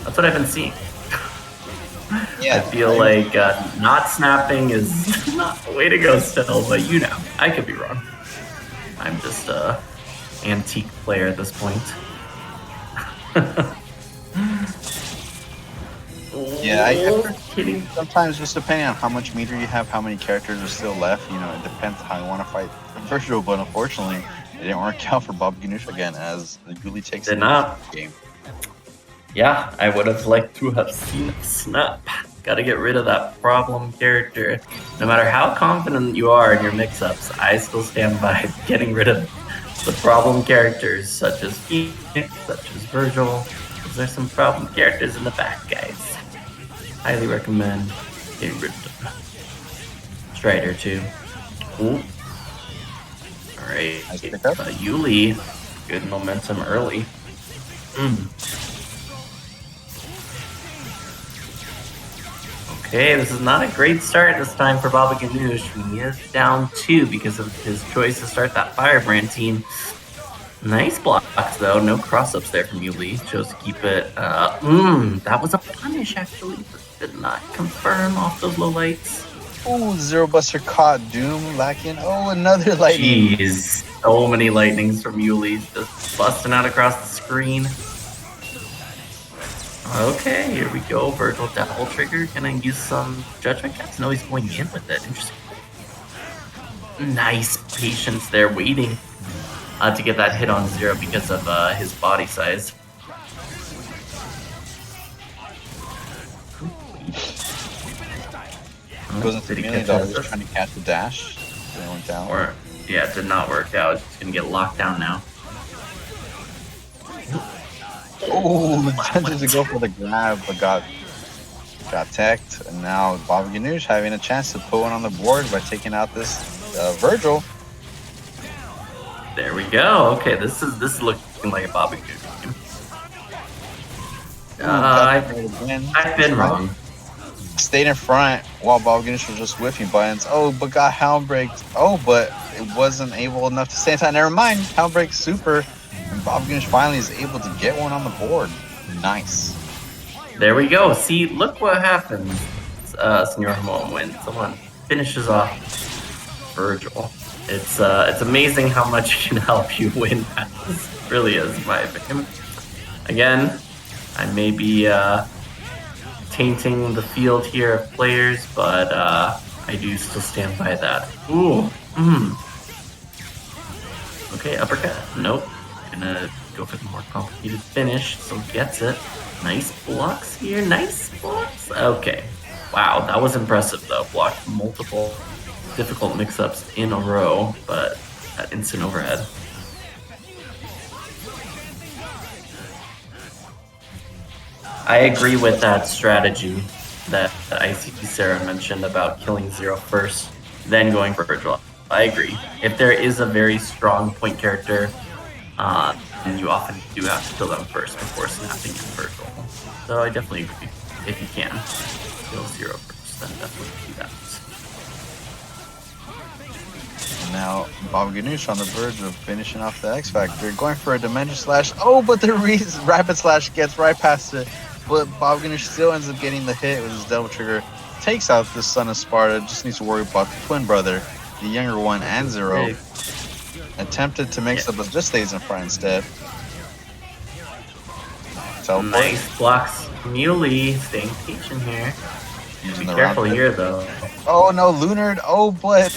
that's what I've been seeing. Yeah, I feel like not snapping is not the way to go still, but you know, I could be wrong. I'm just a antique player at this point. Yeah, I kidding. Sometimes just depending on how much meter you have, how many characters are still left, you know, it depends how you want to fight Vergil, but unfortunately, it didn't work out for Babaghanoush again as Yuli takes the game. Yeah, I would have liked to have seen a snap. Gotta get rid of that problem character. No matter how confident you are in your mix-ups, I still stand by getting rid of the problem characters such as Phoenix, such as Vergil. There's some problem characters in the back, guys. Highly recommend getting rid of them. Strider too. Ooh. Alright. Yuli. Good momentum early. Okay, this is not a great start this time for Babaghanoush. He is down 2 because of his choice to start that Firebrand team. Nice blocks though, no cross-ups there from Yuli. Chose to keep it, that was a punish actually. Did not confirm off those low lights. Oh, Zero Buster caught Doom lacking. Oh, another lightning. Jeez, so many lightnings from Yuli. Just busting out across the screen. Okay, here we go. Vergil double trigger. Gonna use some judgment cats. No, he's going in with it. Interesting. Nice patience there, waiting to get that hit on Zero because of his body size. Goes into the million dollars trying to catch the dash. It went down. Or, yeah, it did not work out. It's gonna get locked down now. Oh, attempted to go for the grab, but got teched. And now Babaghanoush having a chance to put one on the board by taking out this Vergil. There we go. Okay, this is looking like a Babaghanoush game. I've been wrong. Stayed in front while Babaghanoush was just whiffing buttons. Oh, but got Hound Breaked. Oh, but it wasn't able enough to stay in time. Never mind. Hound Break super. And Babaghanoush finally is able to get one on the board. Nice. There we go. See, look what happens, Senor Hamon, when someone finishes off Vergil. It's amazing how much it can help you win matches. It really is, in my opinion. Again, I may be tainting the field here of players, but I do still stand by that. Ooh, Okay, uppercut. Nope. Gonna go for the more complicated finish. Still gets it. Nice blocks here. Nice blocks. Okay. Wow, that was impressive though. Blocked multiple difficult mix-ups in a row, but that instant overhead. I agree with that strategy that ICP Sarah mentioned about killing Zero first, then going for Vergil. I agree. If there is a very strong point character, then you often do have to kill them first before snapping in Vergil. So I definitely agree. If you can kill Zero first, then definitely do that. Now, Babaghanoush on the verge of finishing off the X Factor, going for a Dimension Slash. Oh, but the Rapid Slash gets right past it. But Babaghanoush still ends up getting the hit with his Devil Trigger. Takes out the Son of Sparta. Just needs to worry about the twin brother, the younger one, and Zero. Attempted to mix up, but just stays in front instead. Teleport. Nice blocks. Muley staying patient here. Using Be the careful round here though. Oh no, Lunar. Oh, but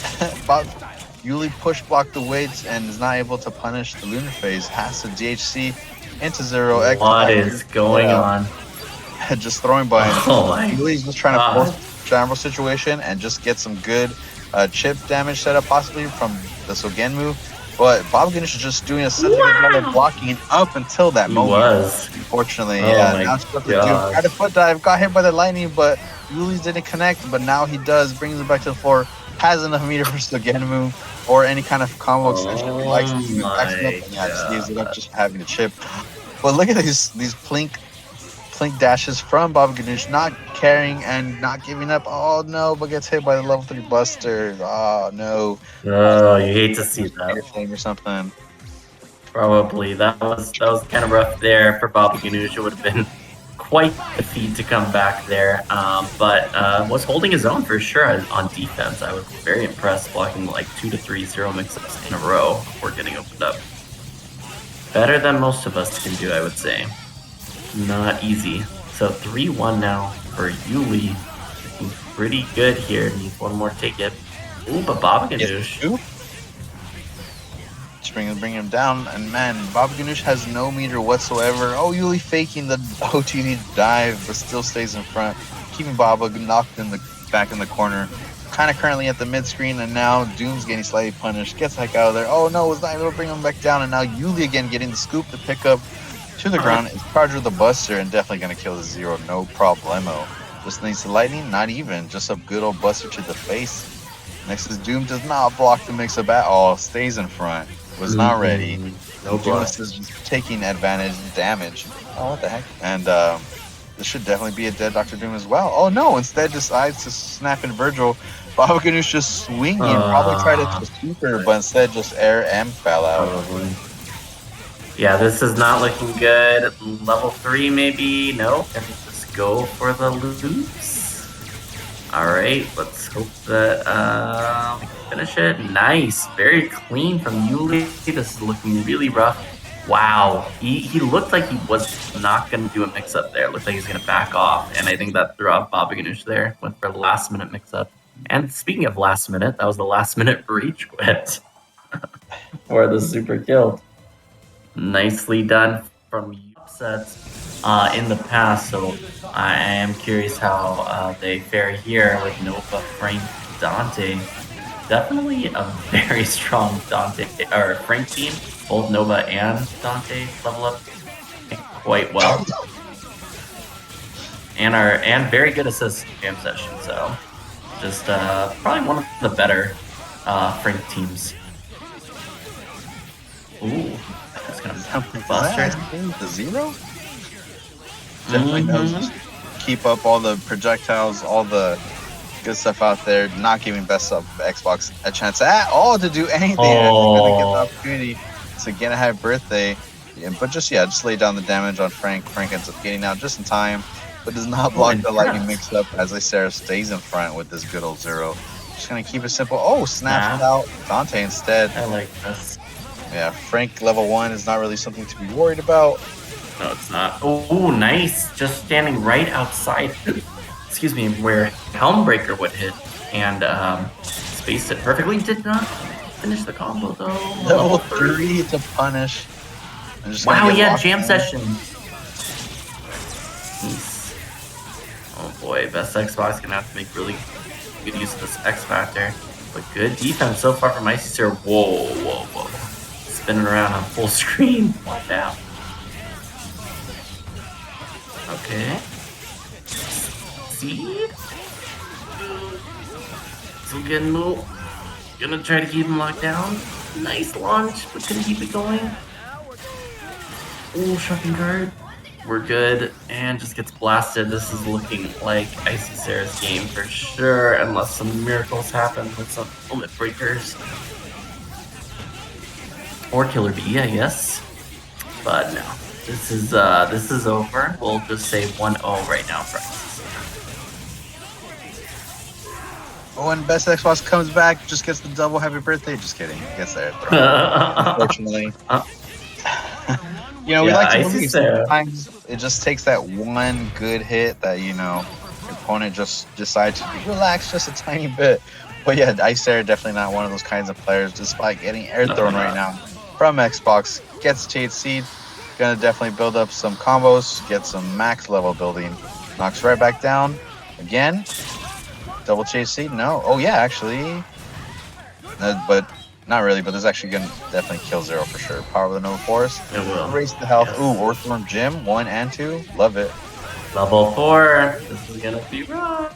Yuli push blocked the weights and is not able to punish the Lunar phase. Has to DHC into Zero. What is going on? Just throwing by him. Oh my Yuli's just trying to force Jambo situation and just get some good chip damage set up possibly from the Sogenmu. But Babaghanoush is just doing such a good job of blocking up until that moment. Was. Unfortunately, Oh yeah. my Now it's what to do. Tried to foot dive, got hit by the lightning, but Yuli's didn't connect. But now he does, brings it back to the floor, has enough meter for Sogenmu or any kind of combo extension he likes. Yeah, just leaves it up just having to chip. But look at these plink dashes from Babaghanoush, not caring and not giving up. Oh no, but gets hit by the level 3 Buster. Oh no. Oh, you hate to see that. Or something. Probably that was kind of rough there for Babaghanoush. It would have been quite the feat to come back there, but was holding his own for sure on defense. I was very impressed, blocking like 2 to 3 Zero mix-ups in a row before getting opened up. Better than most of us can do, I would say. Not easy. So 3-1 now for Yuli. Looking pretty good here. Needs one more ticket. Ooh, but Babaghanoush. Just bring him down, and man, Babaghanoush has no meter whatsoever. Oh, Yuli faking the OTD dive, but still stays in front, keeping Baba knocked back in the corner. Kind of currently at the mid screen, and now Doom's getting slightly punished. Gets the heck out of there. Oh no, was not able to bring him back down, and now Yuli again getting the scoop to pick up to the ground. Is charged with the Buster and definitely gonna kill the Zero, no problemo. Just needs the lightning, not even, just a good old Buster to the face. Next is Doom, does not block the mix-up at all, stays in front, was not ready. No Doom is just taking advantage and damage. Oh, what the heck? And this should definitely be a dead Dr. Doom as well. Oh no, instead decides to snap in Vergil. Babaghanoush just swinging, probably tried to super, but instead just air and fell out. Yeah, this is not looking good. Level 3 maybe? No. Can we just go for the loops? Alright, let's hope that we can finish it. Nice. Very clean from Yuli. This is looking really rough. Wow. He looked like he was not going to do a mix-up there. Looked like he's going to back off. And I think that threw off Babaghanoush there. Went for a last-minute mix-up. And speaking of last minute, that was the last-minute breach quit for the super kill. Nicely done from upsets in the past, so I am curious how they fare here with Nova, Frank, Dante. Definitely a very strong Dante or Frank team. Both Nova and Dante level up quite well, and very good assist jam session. So just probably one of the better Frank teams. Ooh. Buster. The Zero? Definitely knows to keep up all the projectiles, all the good stuff out there, not giving best of Xbox a chance at all to do anything. Oh. Gonna get the opportunity to get a happy birthday. Yeah, but just lay down the damage on Frank. Frank ends up getting out just in time, but does not block the lightning mix up as Sarah stays in front with this good old Zero. Just gonna keep it simple. Oh, snaps out Dante instead. I like this. Yeah, Frank level 1 is not really something to be worried about. No, it's not. Oh, nice. Just standing right outside, excuse me, where Helmbreaker would hit and spaced it perfectly. Did not finish the combo though. Level 3 to punish. Wow, yeah, jam session. Nice. Oh boy, best Xbox gonna have to make really good use of this X Factor. But good defense so far from Icy Sarah. Whoa, whoa, whoa. Spinning around on full screen. Watch out. Okay. Seed. So gonna try to keep him locked down. Nice launch, but gonna keep it going. Oh, shocking guard. We're good, and just gets blasted. This is looking like Icy Sarah's game for sure, unless some miracles happen with some limit breakers. Or Killer Bee, I guess. But no, this is over. We'll just say 1-0 right now for Icy Sarah. Oh, and Best Xbox comes back, just gets the double happy birthday. Just kidding, gets there. Unfortunately. You know, we like to believe sometimes it just takes that one good hit that, you know, your opponent just decides to relax just a tiny bit. But yeah, Ice Sarah definitely not one of those kinds of players, despite getting air thrown right now from Xbox. Gets Jade Seed, gonna definitely build up some combos, get some max level building. Knocks right back down. Again, double Chase Seed, no. Oh yeah, actually. But not really, but this is actually going to definitely kill Zero for sure. Power of the Nova Force. It will. Raise the health. Yes. Ooh, Orthworm Gym, 1 and 2. Love it. Level 4. This is going to be rough.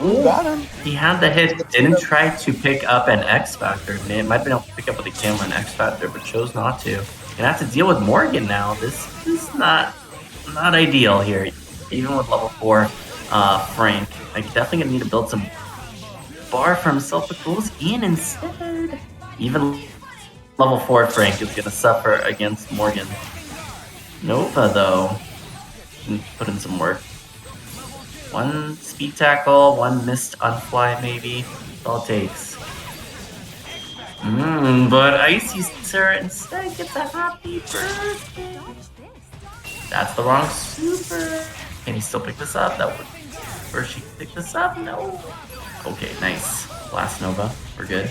Ooh, got him. He had the hit, didn't try to pick up an X Factor. It might have been able to pick up with the camera an X Factor, but chose not to. Gonna have to deal with Morrigan now. This is not ideal here. Even with level 4 Frank. Like, definitely going to need to build some bar for himself, but goes in instead. Even level 4 Frank is going to suffer against Morrigan. Nova, though, can put in some work. 1 speed tackle, 1 missed unfly, maybe. That's all it takes. But Icy Sarah instead gets a happy birthday. That's the wrong super. Can he still pick this up? That would. Or she pick this up? No. Okay, nice. Blast Nova. We're good.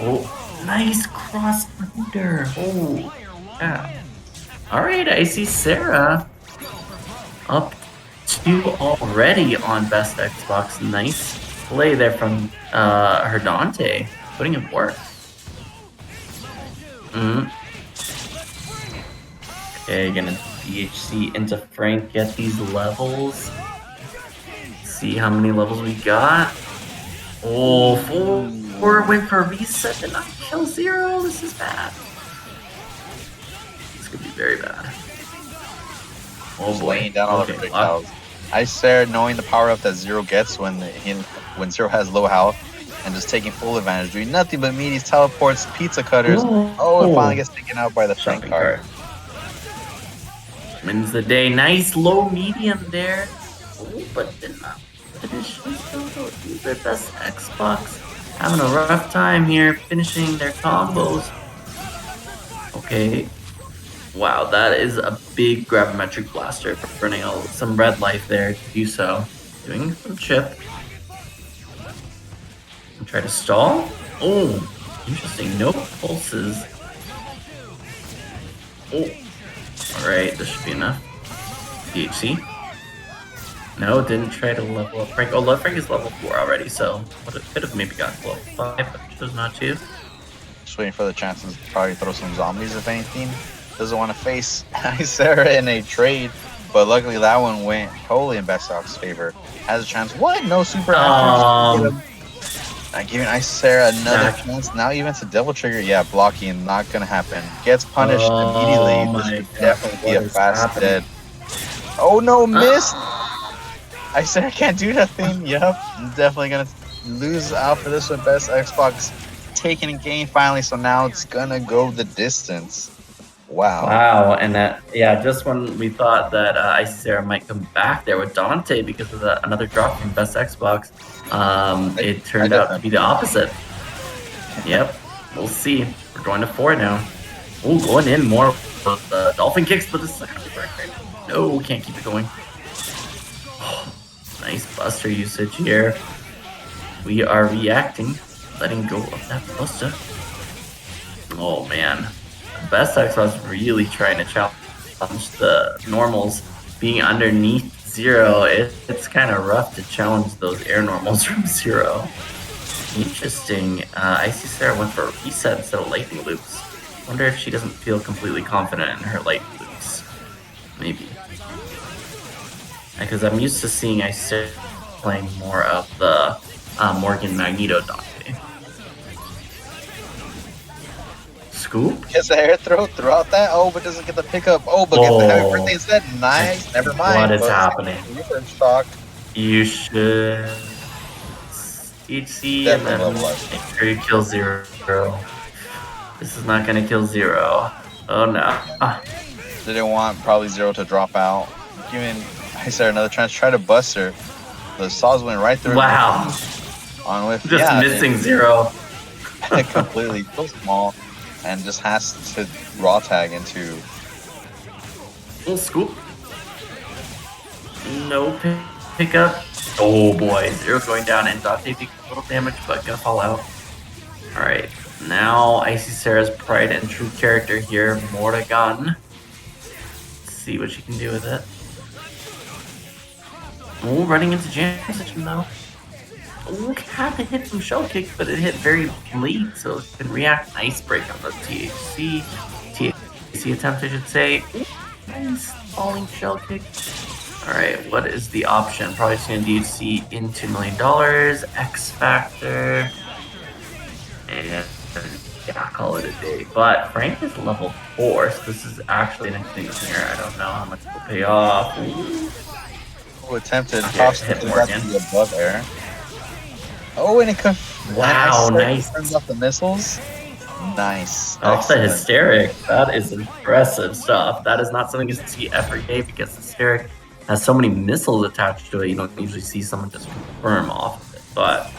Oh, nice cross under. Oh, yeah. Alright, Icy Sarah. Up 2 already on Best Xbox. Nice play there from her Dante. Putting in work. Okay, gonna DHC into Frank. Get these levels. See how many levels we got. Oh, 4 went for a reset, did not kill Zero. This is bad. This could be very bad. Oh boy. Laying down all the projectiles. Ice Sarah knowing the power up that Zero gets when Zero has low health and just taking full advantage, doing nothing but meaties, teleports, pizza cutters. Oh, it finally gets taken out by the Frank card. Wins the day. Nice low medium there. Oh, but did not finish. Their best Xbox. Having a rough time here finishing their combos. Okay. Wow, that is a big gravimetric blaster for burning some red life there to do so. Doing some chip. And try to stall. Oh, interesting. No pulses. Oh. Alright, this should be enough. DHC. No, didn't try to level up Frank. Oh, Frank is level 4 already, so could have maybe got to level 5, but chose not to. Just waiting for the chances to probably throw some zombies if anything. Doesn't want to face Ice Sarah in a trade, but luckily that one went totally in Best Xbox's favor. Has a chance. What? No super after. Not giving Ice Sarah another chance. Now even to double trigger. Yeah, blocking. Not going to happen. Gets punished immediately. This could definitely be a fast dead. Oh no, missed! Ice Sarah can't do nothing. Yep. Definitely going to lose out for this one. Best Xbox taking a game finally. So now it's going to go the distance. Wow. Wow, and that, yeah, just when we thought that Icy Sarah might come back there with Dante because of another drop from Best Xbox, it turned out to be the opposite. Yep, we'll see. We're going to 4 now. Oh, going in more with the dolphin kicks, but this is no, can't keep it going. Oh, nice buster usage here. We are reacting, letting go of that buster. Oh man, Best X was really trying to challenge the normals being underneath 0. It's kind of rough to challenge those air normals from 0. Interesting. Icy Sarah went for a reset instead of lightning loops. Wonder if she doesn't feel completely confident in her lightning loops. Maybe. Because I'm used to seeing Icy Sarah playing more of the Morrigan Magneto Dante. Scoop? Gets a hair throw throughout that. Oh, but doesn't get the pickup. Oh, but gets the happy birthday instead. Nice. Never mind. What is happening? Shock. You should HC and then make sure you kill 0. This is not gonna kill 0. Oh no. Didn't want probably 0 to drop out. Giving Icer another chance. Try to bust her. The saws went right through. Wow. On with just missing 0. Completely so small, and just has to raw tag into. Little scoop. No pickup. Oh boy, 0's going down, and Dante taking a little damage, but gonna fall out. Alright, now Icy Sarah's pride and true character here, Morrigan. Let's see what she can do with it. Oh, running into jam position though. Oh, had to hit some shell kicks, but it hit very late, so it can react. Nice break on the THC. THC attempt, I should say. Ooh, nice falling shell kick. Alright, what is the option? Probably just gonna DHC into $1 million, X Factor, and yeah, call it a day. But Frank is level 4, so this is actually an interesting here. I don't know how much will pay off. Oh, attempted. Okay, hit Morrigan. Above air. Oh, and it comes. Wow, nice. Turns off the missiles. Nice. Off the Hysteric. That is impressive stuff. That is not something you see every day because Hysteric has so many missiles attached to it. You don't usually see someone just confirm off of it. But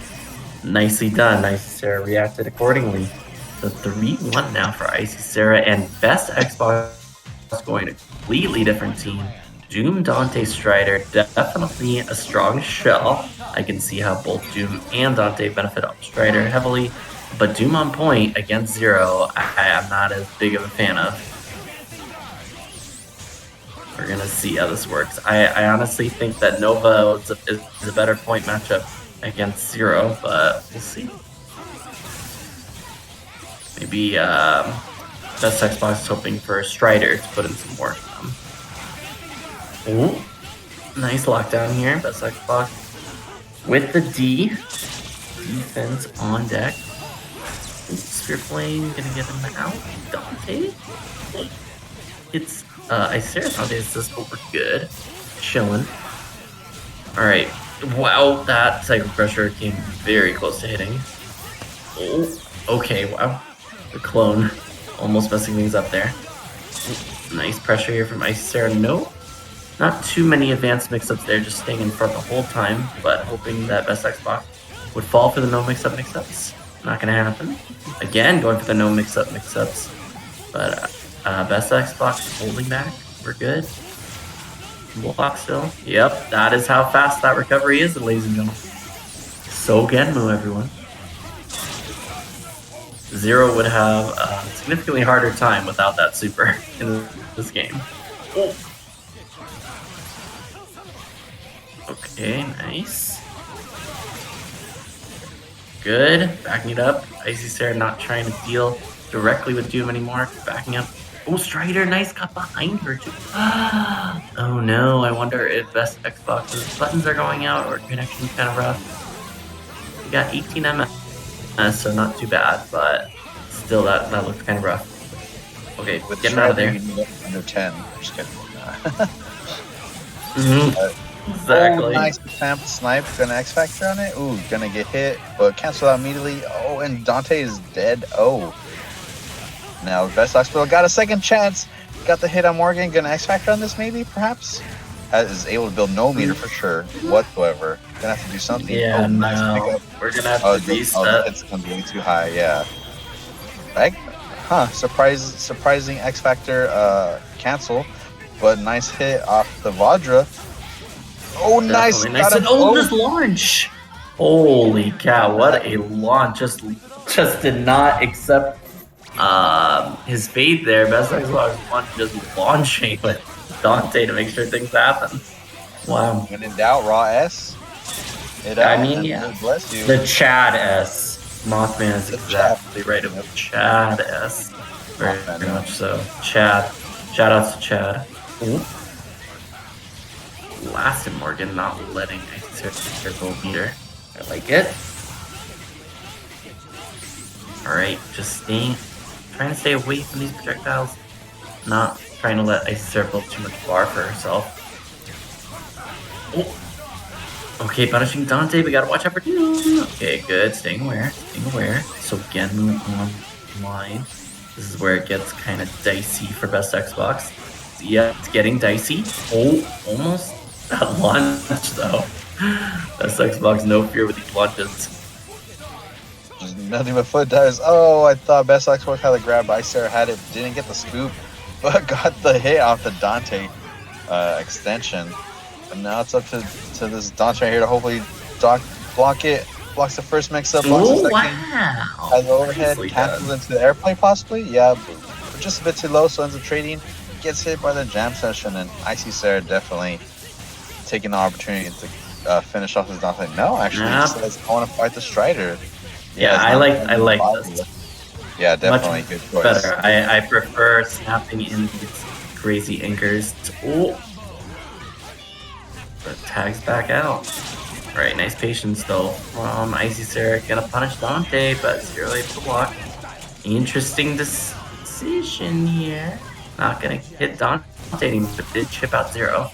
nicely done. Nice Sarah reacted accordingly. So 3-1 now for Icy Sarah, and Best Xbox is going to a completely different team. Doom, Dante, Strider, definitely a strong shell. I can see how both Doom and Dante benefit off Strider heavily, but Doom on point against 0, I am not as big of a fan of. We're gonna see how this works. I honestly think that Nova is a better point matchup against 0, but we'll see. Maybe Best Xbox is hoping for Strider to put in some work. Ooh, nice lockdown here. Best Xbox with the D. Defense on deck. Spear Flame gonna get him out. Dante. It's Iceris Dante's assist, but we're good. Chilling. Alright. Wow, that Psycho Pressure came very close to hitting. Oh, okay, wow. The clone almost messing things up there. Ooh, nice pressure here from Iceris. No. Not too many advanced mix-ups there, just staying in front the whole time, but hoping that Best Xbox would fall for the no mix-ups. Not gonna happen. Again, going for the no mix-ups. But Best Xbox is holding back. We're good. Block still. Yep, that is how fast that recovery is, ladies and gentlemen. So Genmu, everyone. 0 would have a significantly harder time without that super in this game. Oh. Okay, nice. Good. Backing it up. Icy Sarah not trying to deal directly with Doom anymore. Backing up. Oh, Strider, nice cut behind her too. Oh no, I wonder if Best Xbox's buttons are going out or connection's kind of rough. We got 18 MS, so not too bad, but still that looks kind of rough. Okay, with getting out of there. Under 10. Just kidding. Exactly. Oh, nice snipe. Gonna X Factor on it. Ooh, gonna get hit, but cancel out immediately. Oh, and Dante is dead. Oh. Now Best Hospital got a second chance. Got the hit on Morrigan. Gonna X Factor on this, maybe, perhaps? Is able to build no meter for sure, whatsoever. Gonna have to do something. Yeah, oh, nice no. We're gonna have to reset. It's gonna be way too high, yeah. surprising X Factor cancel, but nice hit off the Vajra. Oh, nice! Nice. Oh, this launch! Holy cow! What a launch! Just did not accept his fate there. Best Xbox One just launching with Dante to make sure things happen. Wow. When in doubt, raw S. I mean, yeah. Bless you. The Chad S. Mothman is exactly right about Chad S. Very much so. Chad. Shout outs to Chad. Ooh. Blasted Morgan, not letting a circle meter. I like it. Alright, just trying to stay away from these projectiles. Not trying to let Ice Circle too much bar for herself. Oh. Okay, punishing Dante, we gotta watch out for Doom. Okay, good, staying aware. So again, moving online. This is where it gets kind of dicey for best Xbox. Yeah, it's getting dicey. Oh, almost. That launch though. Best Xbox, no fear with these launches. Just nothing but foot dives. Oh, I thought Best Xbox had the grab. Icera had it, didn't get the scoop, but got the hit off the Dante extension. And now it's up to this Dante right here to hopefully block it. Blocks the first mix-up, blocks the second. Wow. Has overhead, cancels into the airplane possibly. Yeah, but just a bit too low, so ends up trading. Gets hit by the jam session, and Icy Sarah definitely taking the opportunity to finish off his Dante. No, actually, he says, I want to fight the Strider. Yeah, I like this. Yeah, definitely Much good choice. better. I prefer snapping in these crazy anchors. Oh, but tags back out. All right, nice patience though from Icy Sarah. Gonna punish Dante, but Zero able to block. Interesting decision here. Not gonna hit Dante, but did chip out Zero.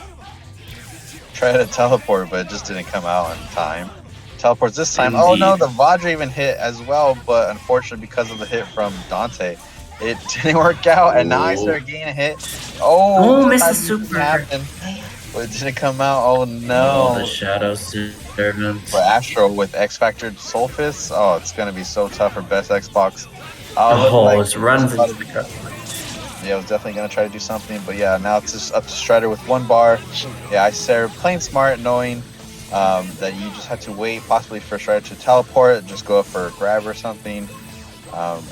Tried to teleport, but it just didn't come out in time. Teleports this time. Indeed. Oh no, the Vajra even hit as well, but unfortunately because of the hit from Dante, it didn't work out, and now I start getting a hit. Oh, missed the super. Happened, but it didn't come out. Oh no. The Shadow Servant. For Astro with X Factor Soul Fist, oh, it's gonna be so tough for best Xbox. It runs into the customer. Yeah, I was definitely going to try to do something, but yeah, now it's just up to Strider with one bar. Yeah, I said playing smart, knowing that you just have to wait possibly for Strider to teleport, just go up for a grab or something.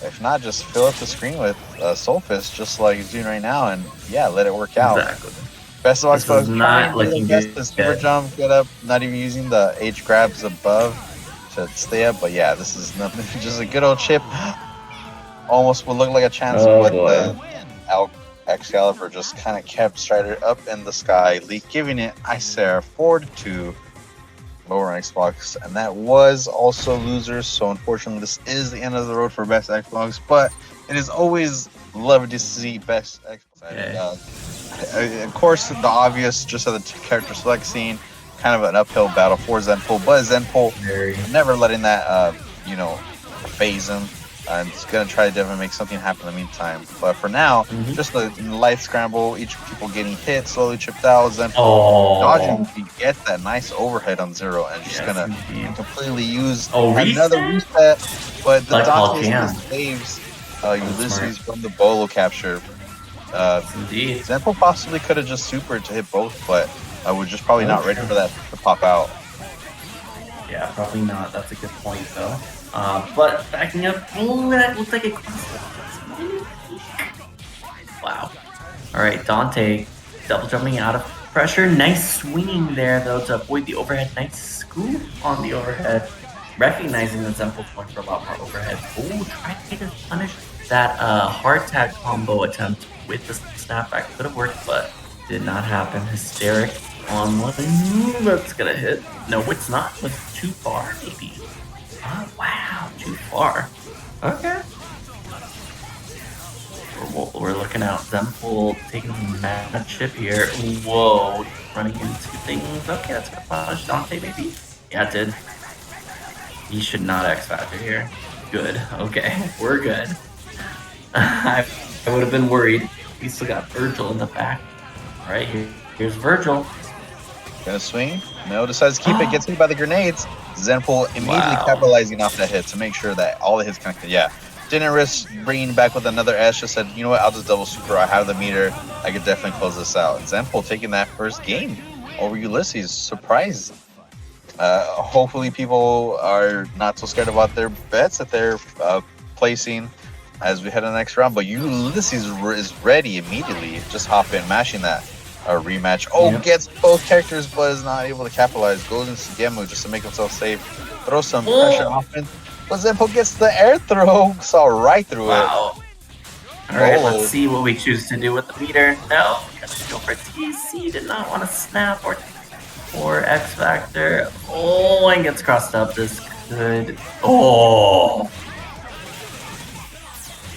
If not, just fill up the screen with Soul Fist, just like he's doing right now, and yeah, let it work out. Exactly. Best of Xbox not looking good. The super jump, get up, not even using the H grabs above to stay up, but yeah, this is nothing, just a good old chip. Almost would look like a chance with the Excalibur just kind of kept Strider up in the sky, giving it Icera 4-2 over on Xbox, and that was also losers. So unfortunately, this is the end of the road for best Xbox, but it is always lovely to see best Xbox. Of course, the obvious, just at the character select scene, kind of an uphill battle for Zenpool, but Zenpool never letting that phase him. And it's going to try to definitely make something happen in the meantime. But for now, just the light scramble, each people getting hit, slowly chipped out. Zenpool dodging, he gets that nice overhead on Zero, and just going to completely use another reset. But the Dante saves Ulysses from the Bolo capture. Indeed. Zenpool possibly could have just supered to hit both, but I was just probably not ready for that to pop out. Yeah, probably not. That's a good point, though. But backing up, that looks like a cross. Wow. Alright, Dante double jumping out of pressure. Nice swinging there, though, to avoid the overhead. Nice scoop on the overhead. Recognizing that Zenpool's going for a lot more overhead. Oh, trying to punish that hard tag combo attempt with the snapback. Could have worked, but did not happen. Hysteric on one. That's gonna hit. No, it's not. It's too far, maybe. Oh, wow, too far. Okay. We're looking out. Zenpool taking some mad chip here. Whoa, running into things. Okay, that's gonna punish Dante, maybe. Yeah, it did. He should not X Factor here. Good. Okay, we're good. I would have been worried. We still got Vergil in the back. All right, here's Vergil. Gonna swing. No, decides to keep it. Gets hit by the grenades. Zenpool immediately capitalizing off that hit to make sure that all the hits connected. Yeah, Didn't risk bringing back with another S. Just said, you know what? I'll just double super. I have the meter. I could definitely close this out. Zenpool taking that first game over Ulysses. Surprise. Hopefully people are not so scared about their bets that they're placing as we head to the next round. But Ulysses is ready immediately. Just hop in, mashing that rematch. Oh, yep. Gets both characters, but is not able to capitalize. Goes into Gemu just to make himself safe. Throw some pressure off it. But Zenpool gets the air throw. Saw right through it. All right, let's see what we choose to do with the meter. No, gotta go for TC. Did not want to snap or X Factor. Oh, and gets crossed up. This could. Oh.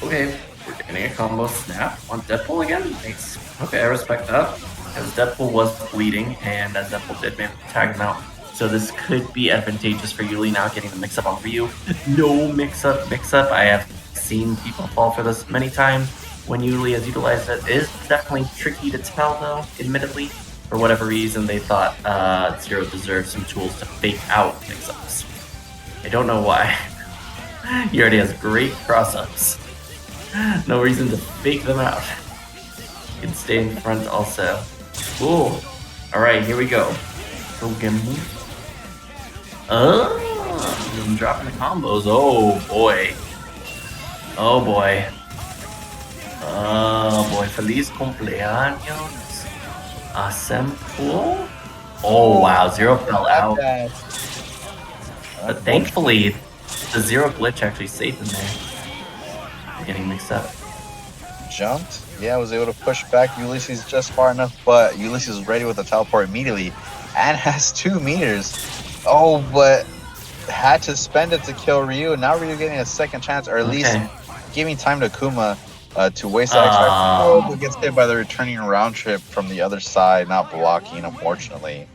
Okay, we're getting a combo snap on Deadpool again. Nice. Okay, I respect that. Because Deadpool was bleeding, and as Deadpool did tag him out. So this could be advantageous for Yuli now, getting the mix-up on Ryu. No mix-up. I have seen people fall for this many times when Yuli has utilized it. It is definitely tricky to tell, though, admittedly. For whatever reason, they thought Zero deserved some tools to fake out mix-ups. I don't know why. He already has great cross-ups. No reason to fake them out. He can stay in front also. Ooh. Alright, here we go. Go Gimli. I'm dropping the combos. Oh boy. Oh boy. Oh boy. Feliz cumpleaños. Zenpool. Oh wow. Zero fell out. But thankfully, the Zero glitch actually saved him there. I'm getting mixed up. Jumped. Yeah, was able to push back Ulysses just far enough, but Ulysses is ready with the teleport immediately and has 2 meters. Oh, but had to spend it to kill Ryu. Now Ryu getting a second chance, or at least giving time to Akuma to waste the X-Factor. Oh, but gets hit by the returning round trip from the other side, not blocking, unfortunately.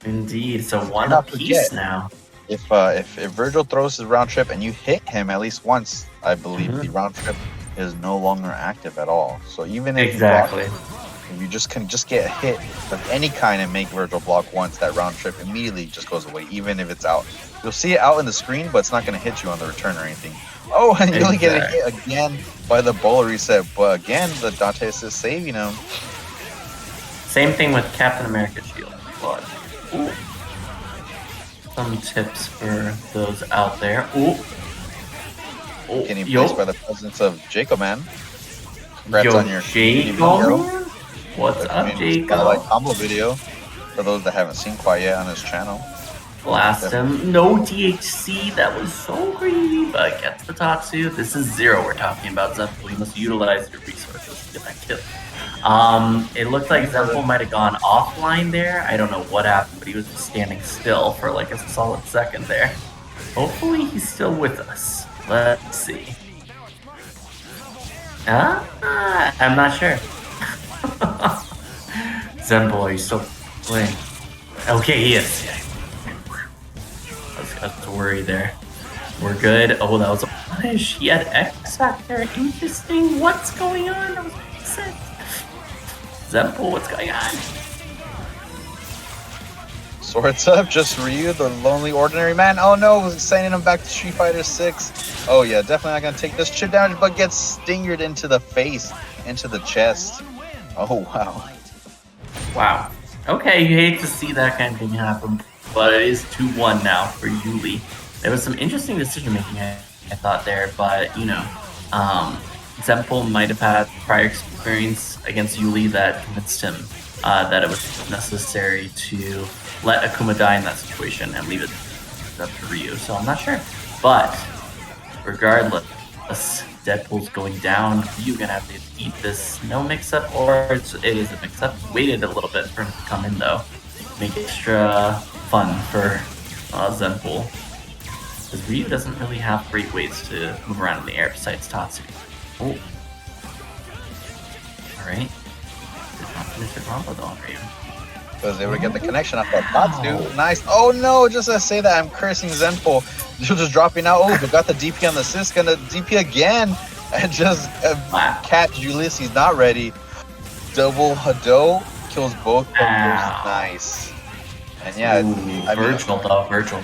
Indeed, so one apiece now. If Vergil throws his round trip and you hit him at least once, I believe the round trip is no longer active at all. So even if if you just can just get a hit of any kind and make Vergil block once, that round trip immediately just goes away, even if it's out. You'll see it out in the screen, but it's not going to hit you on the return or anything. Oh, and you only get a hit again by the bowler reset, but again, the Dante is saving him. Same thing with Captain America Shield. But, some tips for those out there. Getting placed by the presence of Jacob, man. Congrats on your Jacob. What's up, Jacob? Like combo video for those that haven't seen quite yet on his channel. Blast him. No THC. That was so greedy, but gets the Tatsu. This is Zero we're talking about. Zenpool, you must utilize your resources to get that kill. It looked like Zenpool might have gone offline there. I don't know what happened, but he was just standing still for like a solid second there. Hopefully he's still with us. Let's see. I'm not sure. Zenpool, are you still playing? Okay, he is. Yeah. I was worried there. We're good. Oh, that was a punish. He had X Factor. Interesting. What's going on? That was sick. Zenpool, what's going on? Swords up, just Ryu, the lonely ordinary man. Oh no, sending him back to Street Fighter 6. Oh yeah, definitely not gonna take this chip damage, but gets stingered into the face, into the chest. Oh wow. Wow. Okay, you hate to see that kind of thing happen, but it is 2-1 now for Yuli. There was some interesting decision making I thought there, but you know, Zenpool might have had prior experience against Yuli that convinced him that it was necessary to let Akuma die in that situation and leave it up to Ryu. So I'm not sure. But regardless, Deadpool's going down. You're gonna have to eat this. No mix-up, or it is a mix-up. Waited a little bit for him to come in though. Make it extra fun for Zenpool. Because Ryu doesn't really have great ways to move around in the air besides Tatsu. Oh. Alright. Did not finish the combo though on Ryu. Was able to get the connection off that Tatsu. Nice. Oh no, just to say that I'm cursing Zenpool. Just dropping out. Oh, but got the DP on the assist. Gonna DP again. And just catch Ulysses not ready. Double Hado kills both players. Nice. And yeah, Vergil though, Vergil.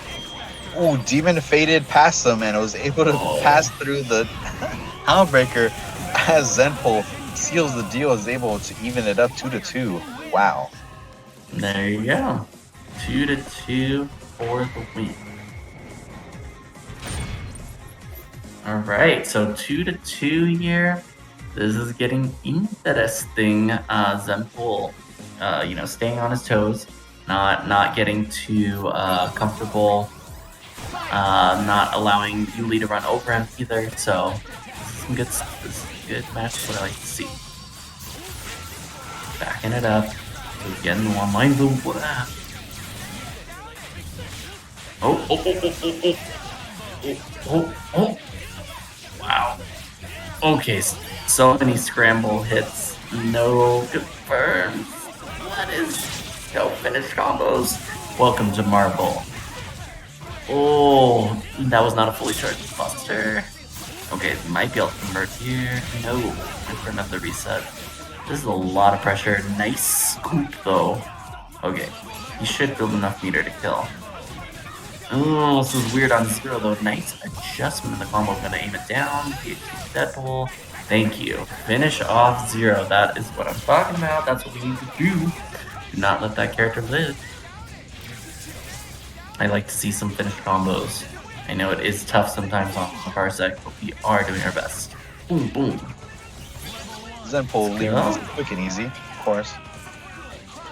Oh, Demon faded past them and was able to pass through the Houndbreaker as Zenpool seals the deal, is able to even it up 2-2. Wow. There you go. 2-2 for the win. All right, so 2-2 here. This is getting interesting. Zenpool, staying on his toes, not getting too comfortable, not allowing Yuli to run over him either. So this is a good match. What I like to see. Backing it up. Getting one line boom for that. Oh. Wow. Okay, so many scramble hits. No confirms. What is no finish combos? Welcome to Marvel. Oh, that was not a fully charged Buster. Okay, might be able to convert here. No, wait for another reset. This is a lot of pressure. Nice scoop though. Okay, he should build enough meter to kill. Oh, this is weird on Zero though. Nice adjustment in the combo. Gonna aim it down. Deadpool. Thank you. Finish off Zero. That is what I'm talking about. That's what we need to do. Do not let that character live. I like to see some finished combos. I know it is tough sometimes on Parsec, but we are doing our best. Boom, boom. Zenpool leaving quick and easy, of course.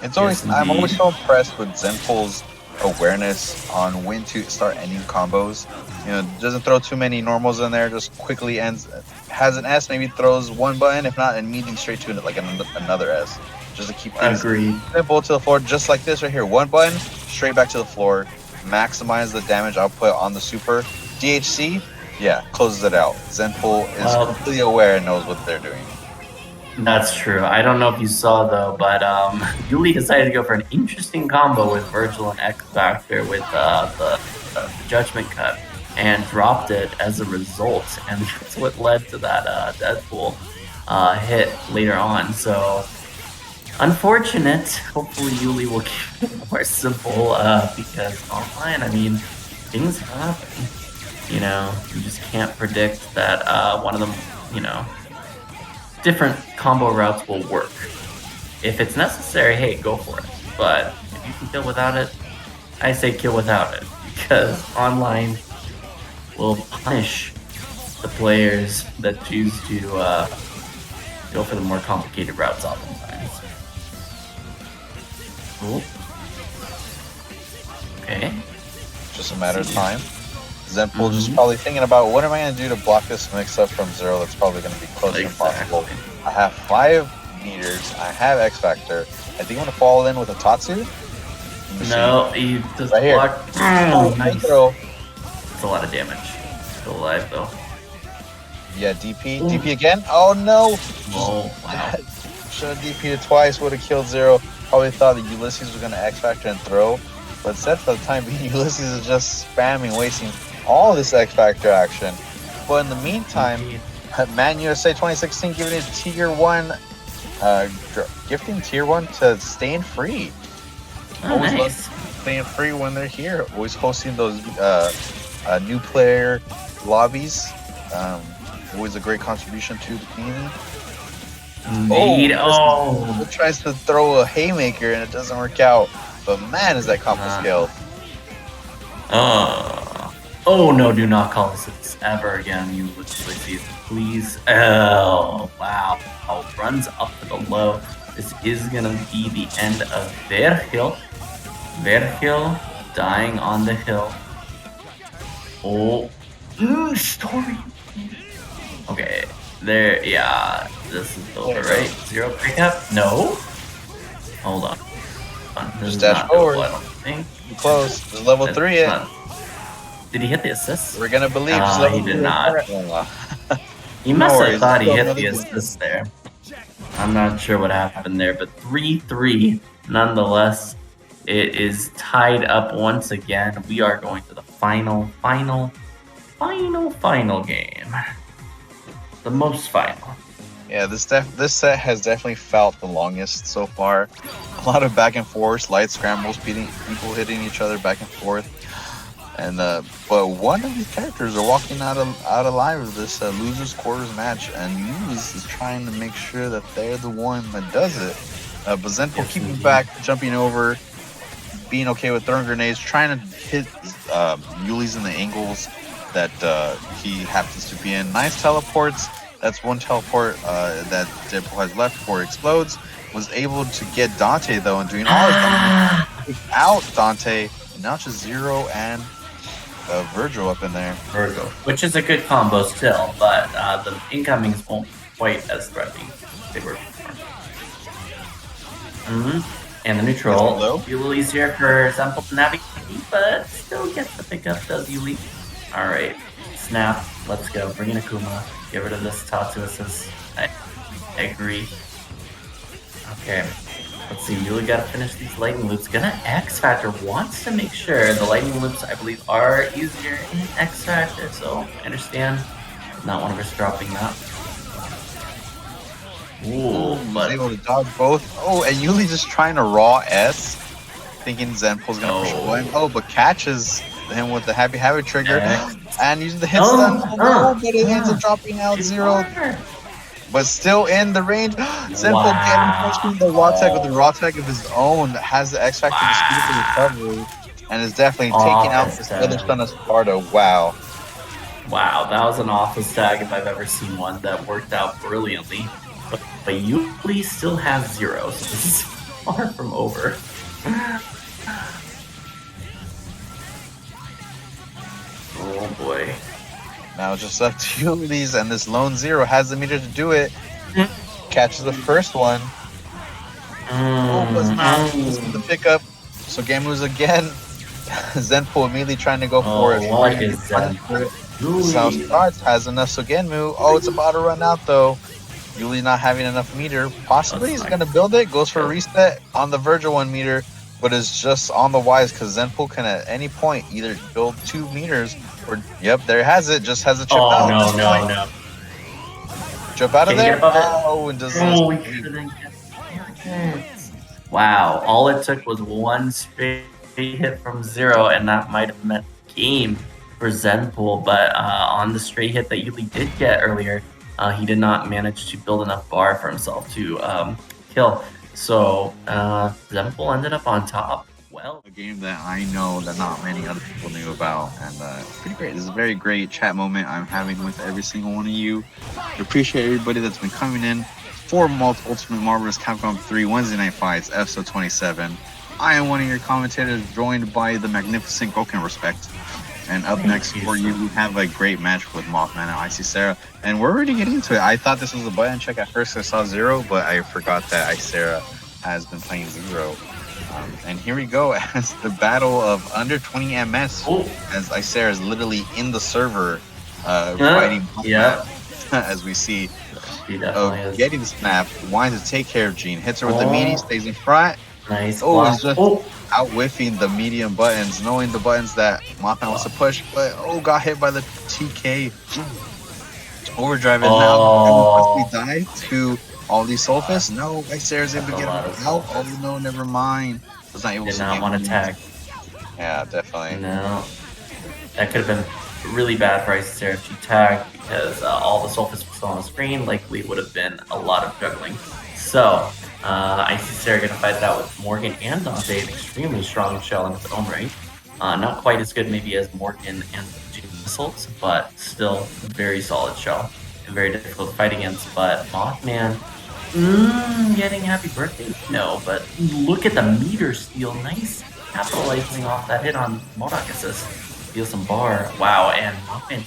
It's always I'm always so impressed with Zenpool's awareness on when to start ending combos. Doesn't throw too many normals in there, just quickly ends, has an S, maybe throws one button, if not, and meeting straight to it like another S. Just to keep things simple to the floor, just like this right here. One button, straight back to the floor, maximize the damage output on the super. DHC, yeah, closes it out. Zenpool is completely aware and knows what they're doing. That's true. I don't know if you saw though, but Yuli decided to go for an interesting combo with Vergil and X Factor with the Judgment Cut and dropped it as a result, and that's what led to that Deadpool hit later on. So unfortunate. Hopefully Yuli will keep it more simple because online, I mean, things happen. You just can't predict that one of them, different combo routes will work. If it's necessary, hey, go for it. But if you can kill without it, I say kill without it, because online will punish the players that choose to go for the more complicated routes oftentimes. Cool. Okay. Just a matter of time. Zenpool just probably thinking about, what am I going to do to block this mix-up from Zero that's probably going to be close to impossible. I have 5 meters, I have X-Factor. I think I'm going to fall in with a Tatsu. No, he just right blocked. Oh, nice. It's a lot of damage. Still alive though. Yeah, DP. DP again? Oh no! Oh, wow. Should have DP'd twice, would have killed Zero. Probably thought that Ulysses was going to X-Factor and throw. But instead, for the time being, Ulysses is just spamming, wasting all this X-Factor action. But in the meantime, Man USA 2016 giving it Tier 1, gifting Tier 1 to Staying Free. Oh, always nice. Staying Free when they're here. Always hosting those new player lobbies. Always a great contribution to the community. Indeed. Oh, Tries to throw a haymaker and it doesn't work out. But man, is that combo skilled. Oh no, do not call this ever again, you Ulysses, please. Oh, wow. Runs up to the low. This is gonna be the end of Vergil. Vergil dying on the hill. Oh, story. Okay, there, yeah, this is over, right? Zero pickup? No? Hold on. Just dash forward. I don't think. Close. There's level 3 in. Did he hit the assist? We're gonna believe. He did not. He must have thought he hit the assist there. I'm not sure what happened there, but 3-3 nonetheless. It is tied up once again. We are going to the final game. The most final. Yeah, this set has definitely felt the longest so far. A lot of back and forth, light scrambles, people hitting each other back and forth. And but one of these characters are walking out alive of this losers quarters match, and Yuli's is trying to make sure that they're the one that does it. But Zenpool keeping back, jumping over, being okay with throwing grenades, trying to hit Yuli's in the angles that he happens to be in. Nice teleports. That's one teleport that Deadpool has left before it explodes. Was able to get Dante though, and doing all his damage without Dante. And now just Zero and Vergil up in there. Vergil, which is a good combo still, but the incomings won't quite as threatening as they were before. And the neutral, Yuli easier for Zenpool to navigate, but still gets the pickup, does Yuli. Alright, snap, let's go, bring in Akuma, get rid of this Tatsu assist. I agree. Okay, let's see, Yuli gotta finish these lightning loops. Gonna X Factor, wants to make sure the lightning loops, I believe, are easier in X Factor, so I understand. Not one of us dropping that. Ooh, but able to dodge both. Oh, and Yuli just trying to raw S, thinking Zenpool's gonna push away. Oh, but catches him with the Happy Habit trigger and using the hit stun. But it ends up dropping out Zero. But still in the range. Zenpool getting the raw tag with the raw tag of his own. Has the X Factor to speed up the recovery. And is definitely taking out this other stun of Sparta. Wow. Wow, that was an office tag if I've ever seen one that worked out brilliantly. But Yuli still has Zero, so this is far from over. Oh boy. Now just left to Yuli's, and this lone Zero has the meter to do it. Catches the first one. Was not using the pickup. So game moves again. Zenpool immediately trying to go for it. What is that? South starts, has enough Sogenmu. Oh, it's about to run out though. Yuli not having enough meter. Possibly he's gonna build it. Goes for a reset on the Vergil 1 meter, but is just on the wise because Zenpool can at any point either build 2 meters or yep, there has it. Just has a chip out. No. Jump out of there. Oh, and does wow, all it took was one straight hit from Zero, and that might have meant game for Zenpool. But on the straight hit that Yuli did get earlier, he did not manage to build enough bar for himself to kill. So Zenpool ended up on top. Well, a game that I know that not many other people knew about, and pretty great. This is a very great chat moment I'm having with every single one of you. I appreciate everybody that's been coming in for Ultimate Marvel vs. Capcom 3 Wednesday Night Fights, episode 27. I am one of your commentators, joined by the magnificent Goken Respect. And up next for you, we have a great match with Mothman and Icera. And we're already getting into it. I thought this was a button check at first. I saw Zero, but I forgot that Icera has been playing Zero. And here we go as the battle of under 20 MS. As Icera is literally in the server fighting Mothman, as we see. Getting the snap, wanting to take care of Jean. Hits her with the meaty, stays in front. Nice. It's just out whiffing the medium buttons, knowing the buttons that Mothman wants to push, but got hit by the TK. Overdrive it now. Must be died to all these Soulfists. No, Icera's able to get him out. Oh no, never mind. Was not able to not want to tag. Yeah, definitely. No. That could have been really bad for Icera if she tagged, because all the Soulfists were still on the screen. Likely would have been a lot of juggling. So Icera gonna fight it out with Morrigan and Dante, an extremely strong shell in its own right. Not quite as good maybe as Morrigan and Jean missiles, but still very solid shell and very difficult to fight against. But Mothman, getting happy birthday? No, but look at the meter steal. Nice capitalizing off that hit on MODOK assist. Steal some bar. Wow, and Mothman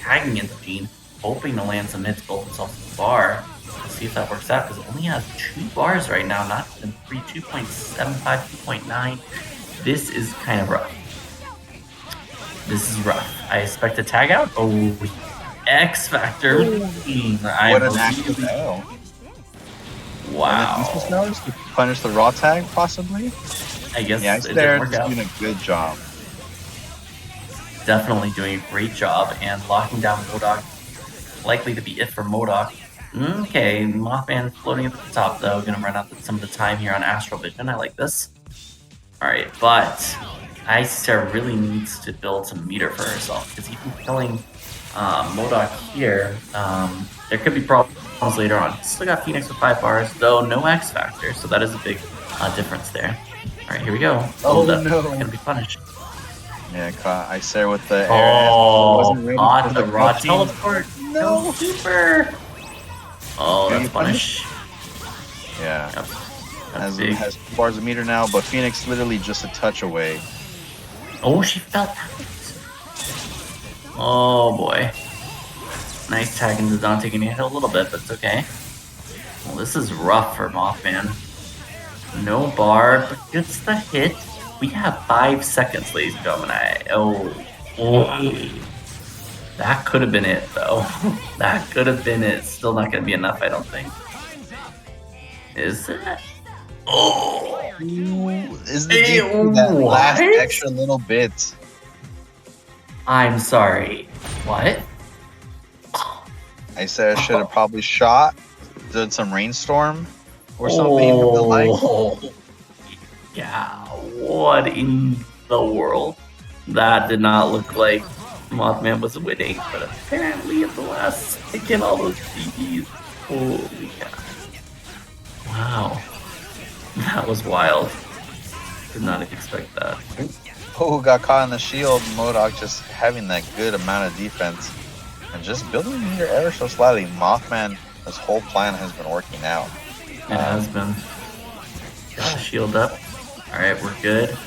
tagging into Jean, hoping to land some hits, build himself some bar. Let's see if that works out, because it only has 2 bars right now, not even 3, 2.75, 2.9. This is kind of rough. This is rough. I expect a tag out. Oh, X Factor. What an active L. Wow. To punish the raw tag, possibly? I guess it didn't work out. Doing a good job. Definitely doing a great job, and locking down MODOK. Likely to be it for MODOK. Okay, Mothman floating at the top though. Gonna run out some of the time here on Astral Vision. I like this. Alright, but Icer really needs to build some meter for herself, because even killing MODOK here, there could be problems later on. Still got Phoenix with 5 bars, though no X Factor, so that is a big difference there. Alright, here we go. Oh, that's no. gonna be punished. Yeah, caught Icer with the air. Oh, Wasn't ready caught for the raw cutting. teleport. No, super. Oh, Do that's you punish. Yeah. Yep. Has Big. 2 bars of meter now, but Phoenix literally just a touch away. Oh, she fell out. Oh boy. Nice tag into Dante, getting hit a little bit, but it's okay. Well, this is rough for Mothman. No bar, but gets the hit. We have 5 seconds, ladies and gentlemen. That could have been it, though. That could have been it. Still not going to be enough, I don't think. Is it? Oh! Is the DP that last extra little bit? I'm sorry. What? I said I should have probably shot, did some rainstorm or something of the like. Yeah, what in the world? That did not look like Mothman was winning, but apparently at the last second, all those DPs. Holy cow. Wow. That was wild. Did not expect that. Oh, got caught in the shield. MODOK just having that good amount of defense and just building meter ever so slightly. Mothman, his whole plan has been working out. It has been. Got the shield up. Alright, we're good.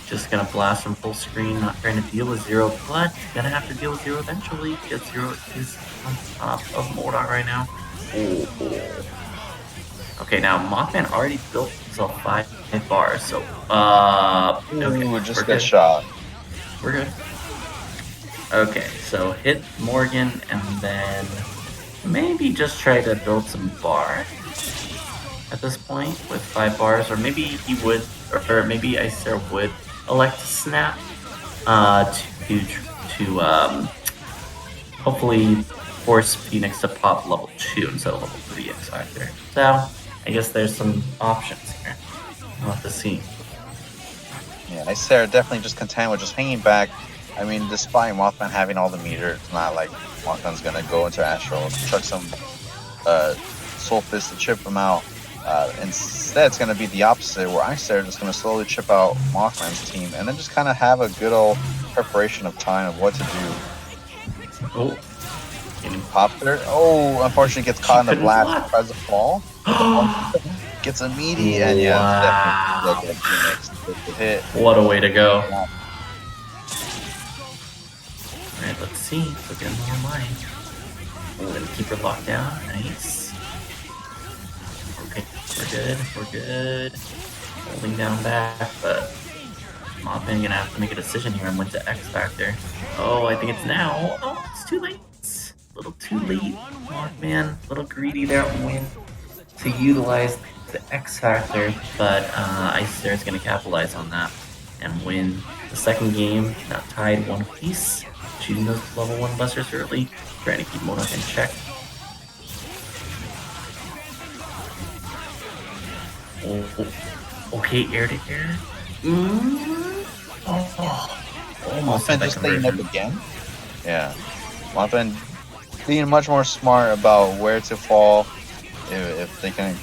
Just gonna blast from full screen, not trying to deal with Zero, but gonna have to deal with Zero eventually, because Zero is on top of MODOK right now. Oh. Okay, now Mothman already built himself 5 bars, so okay, Just got shot. We're good. Okay, so hit Morrigan and then maybe just try to build some bars at this point with 5 bars, or maybe he would, or maybe Icer would elect to snap to hopefully force Phoenix to pop level 2 instead of level 3 X Factor. So I guess there's some options here. We'll have to see. Yeah, Icer definitely just content with just hanging back. I mean, despite Mothman having all the meter, it's not like Mothman's gonna go into Astral, chuck some Soul Fist to chip him out. Instead, it's gonna be the opposite, where Icer just gonna slowly chip out Mothman's team, and then just kind of have a good old preparation of time of what to do. Oh, Getting popped there. Oh, unfortunately gets caught in the blast, tries to fall. Gets a meaty, and yeah, it's definitely Phoenix with the hit. What a way to go. Alright, let's see. So get more line. We're gonna keep her locked down. Nice. Okay, we're good. Holding down back, but Mothman gonna have to make a decision here and went to X Factor. Oh, I think it's now. Oh, it's too late. A little too late. Mothman, a little greedy there on win to utilize the X Factor, but Icer is gonna capitalize on that and win the second game. Now tied 1 piece. Shooting those level 1 busters early, trying to keep MODOK in check. Oh, okay, air to air. Almost Mothman just staying up again. Yeah, Mothman being much more smart about where to fall, if they can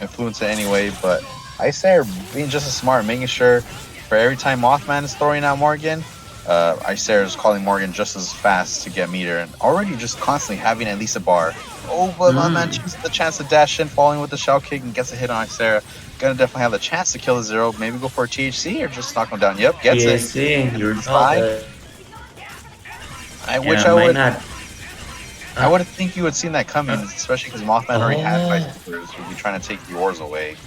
influence it anyway. But Icer being just as smart, making sure for every time Mothman is throwing out Morrigan, Icer is calling Morrigan just as fast to get meter, and already just constantly having at least a bar. Oh, but Mothman chooses the chance to dash in, falling with the shell kick, and gets a hit on Icer. Gonna definitely have the chance to kill the Zero. Maybe go for a THC or just knock him down. Yep, gets it. You're I would think you would seen that coming, especially because Mothman already had Vice Troopers who'd be trying to take the ores away.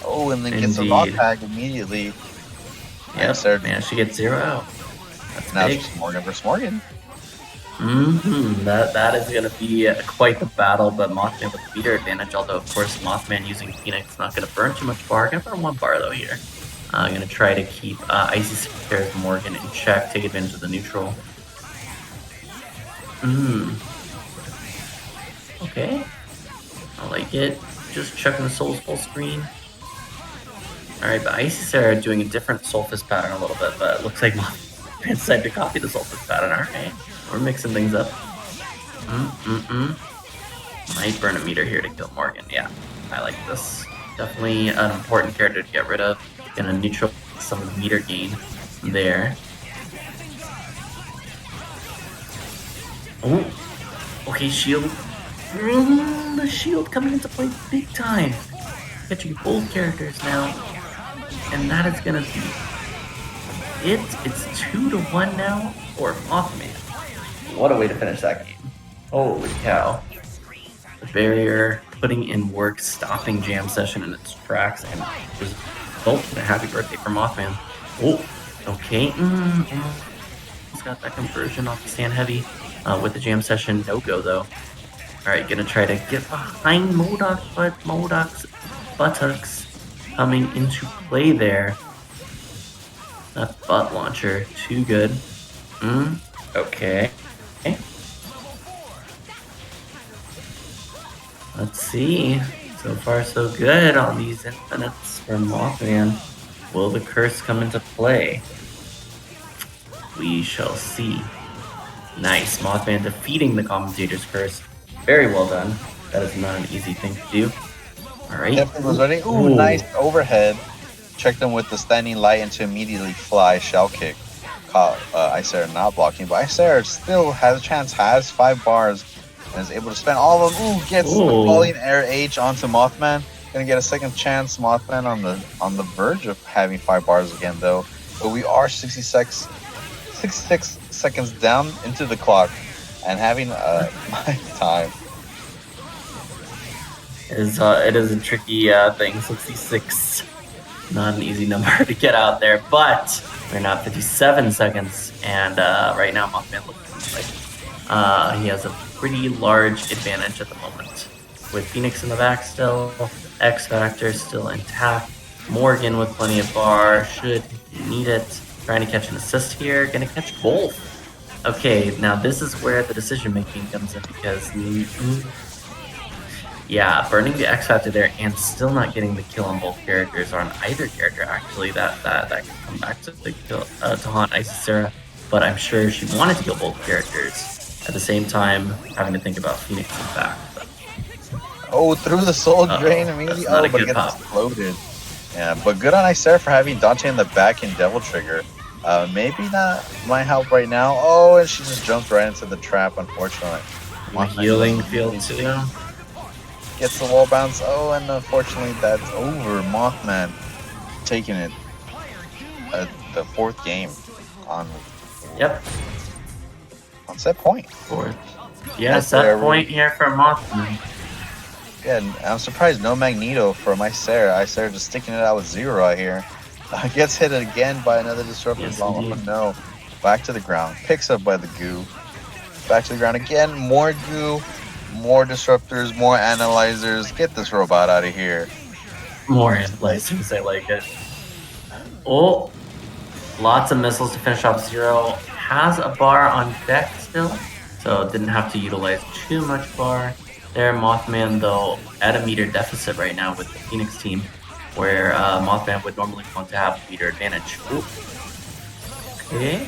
Oh, and then gets a raw tag immediately. Yep, man, she gets 0 out. That's now big. It's just Morrigan versus Morrigan. That is going to be quite the battle, but Mothman with meter advantage, although of course Mothman using Phoenix not going to burn too much bar. Going to burn 1 bar though here. Going to try to keep Icy Scares Morrigan in check, take advantage of the neutral. Okay. I like it. Just checking the souls full screen. Alright, but Icy Sarah doing a different Solstice pattern a little bit, but it looks like Mothman decided to copy the Solstice pattern. Alright, we're mixing things up. Might burn a meter here to kill Morrigan. Yeah, I like this. Definitely an important character to get rid of. Gonna neutralize some of the meter gain there. Oh, okay, shield. The shield coming into play big time. Catching both characters now. And that is gonna be it. It's 2-1 now for Mothman. What a way to finish that game. Holy cow. The barrier putting in work, stopping Jam Session in its tracks, and resulting in a happy birthday for Mothman. Oh, okay. He's got that conversion off the Stand Heavy with the Jam Session. No go though. Alright, gonna try to get behind MODOK, but MODOK's buttocks coming into play there. That butt launcher, too good. Okay. Let's see. So far, so good on these infinites for Mothman. Will the curse come into play? We shall see. Nice. Mothman defeating the commentator's curse. Very well done. That is not an easy thing to do. Alright. Definitely was ready. Ooh, nice overhead. Checked him with the standing light into immediately fly shell kick. Caught Icera not blocking, but Icera still has a chance, has 5 bars, and is able to spend all of them. Ooh, gets the falling air H onto Mothman. Gonna get a second chance. Mothman on the verge of having 5 bars again though. But we are 66 seconds down into the clock and having my time. It is a tricky thing. 66. Not an easy number to get out there, but we're now 57 seconds, and right now Mothman looks like he has a pretty large advantage at the moment. With Phoenix in the back still, X Factor still intact, Morrigan with plenty of bar, should need it, trying to catch an assist here, gonna catch both. Okay, now this is where the decision making comes in, because yeah, burning the X Factor there and still not getting the kill on both characters, or on either character actually, that can come back to the kill, to haunt Icera, but I'm sure she wanted to kill both characters. At the same time, having to think about Phoenix in back. Oh, through the soul drain immediately. Oh, but it gets exploded. Yeah, but good on Icera for having Dante in the back and Devil Trigger. Maybe that might help right now. Oh, and she just jumped right into the trap, unfortunately. Healing field too. Gets the wall bounce. Oh, and unfortunately that's over. Mothman taking it the 4th game on. Yep. On set point. 4th. Yeah, set point here for Mothman. Yeah, and I'm surprised no Magneto from Icera. Icera just sticking it out with 0 out here. Gets hit again by another disruptor bomb. Oh no. Back to the ground. Picks up by the goo. Back to the ground again. More goo. More disruptors. More analyzers. Get this robot out of here. More analyzers. I like it. Oh. Lots of missiles to finish off 0. Has a bar on deck still, so didn't have to utilize too much bar there. Mothman though at a meter deficit right now with the Phoenix team, where Mothman would normally want to have a meter advantage. Ooh. Okay,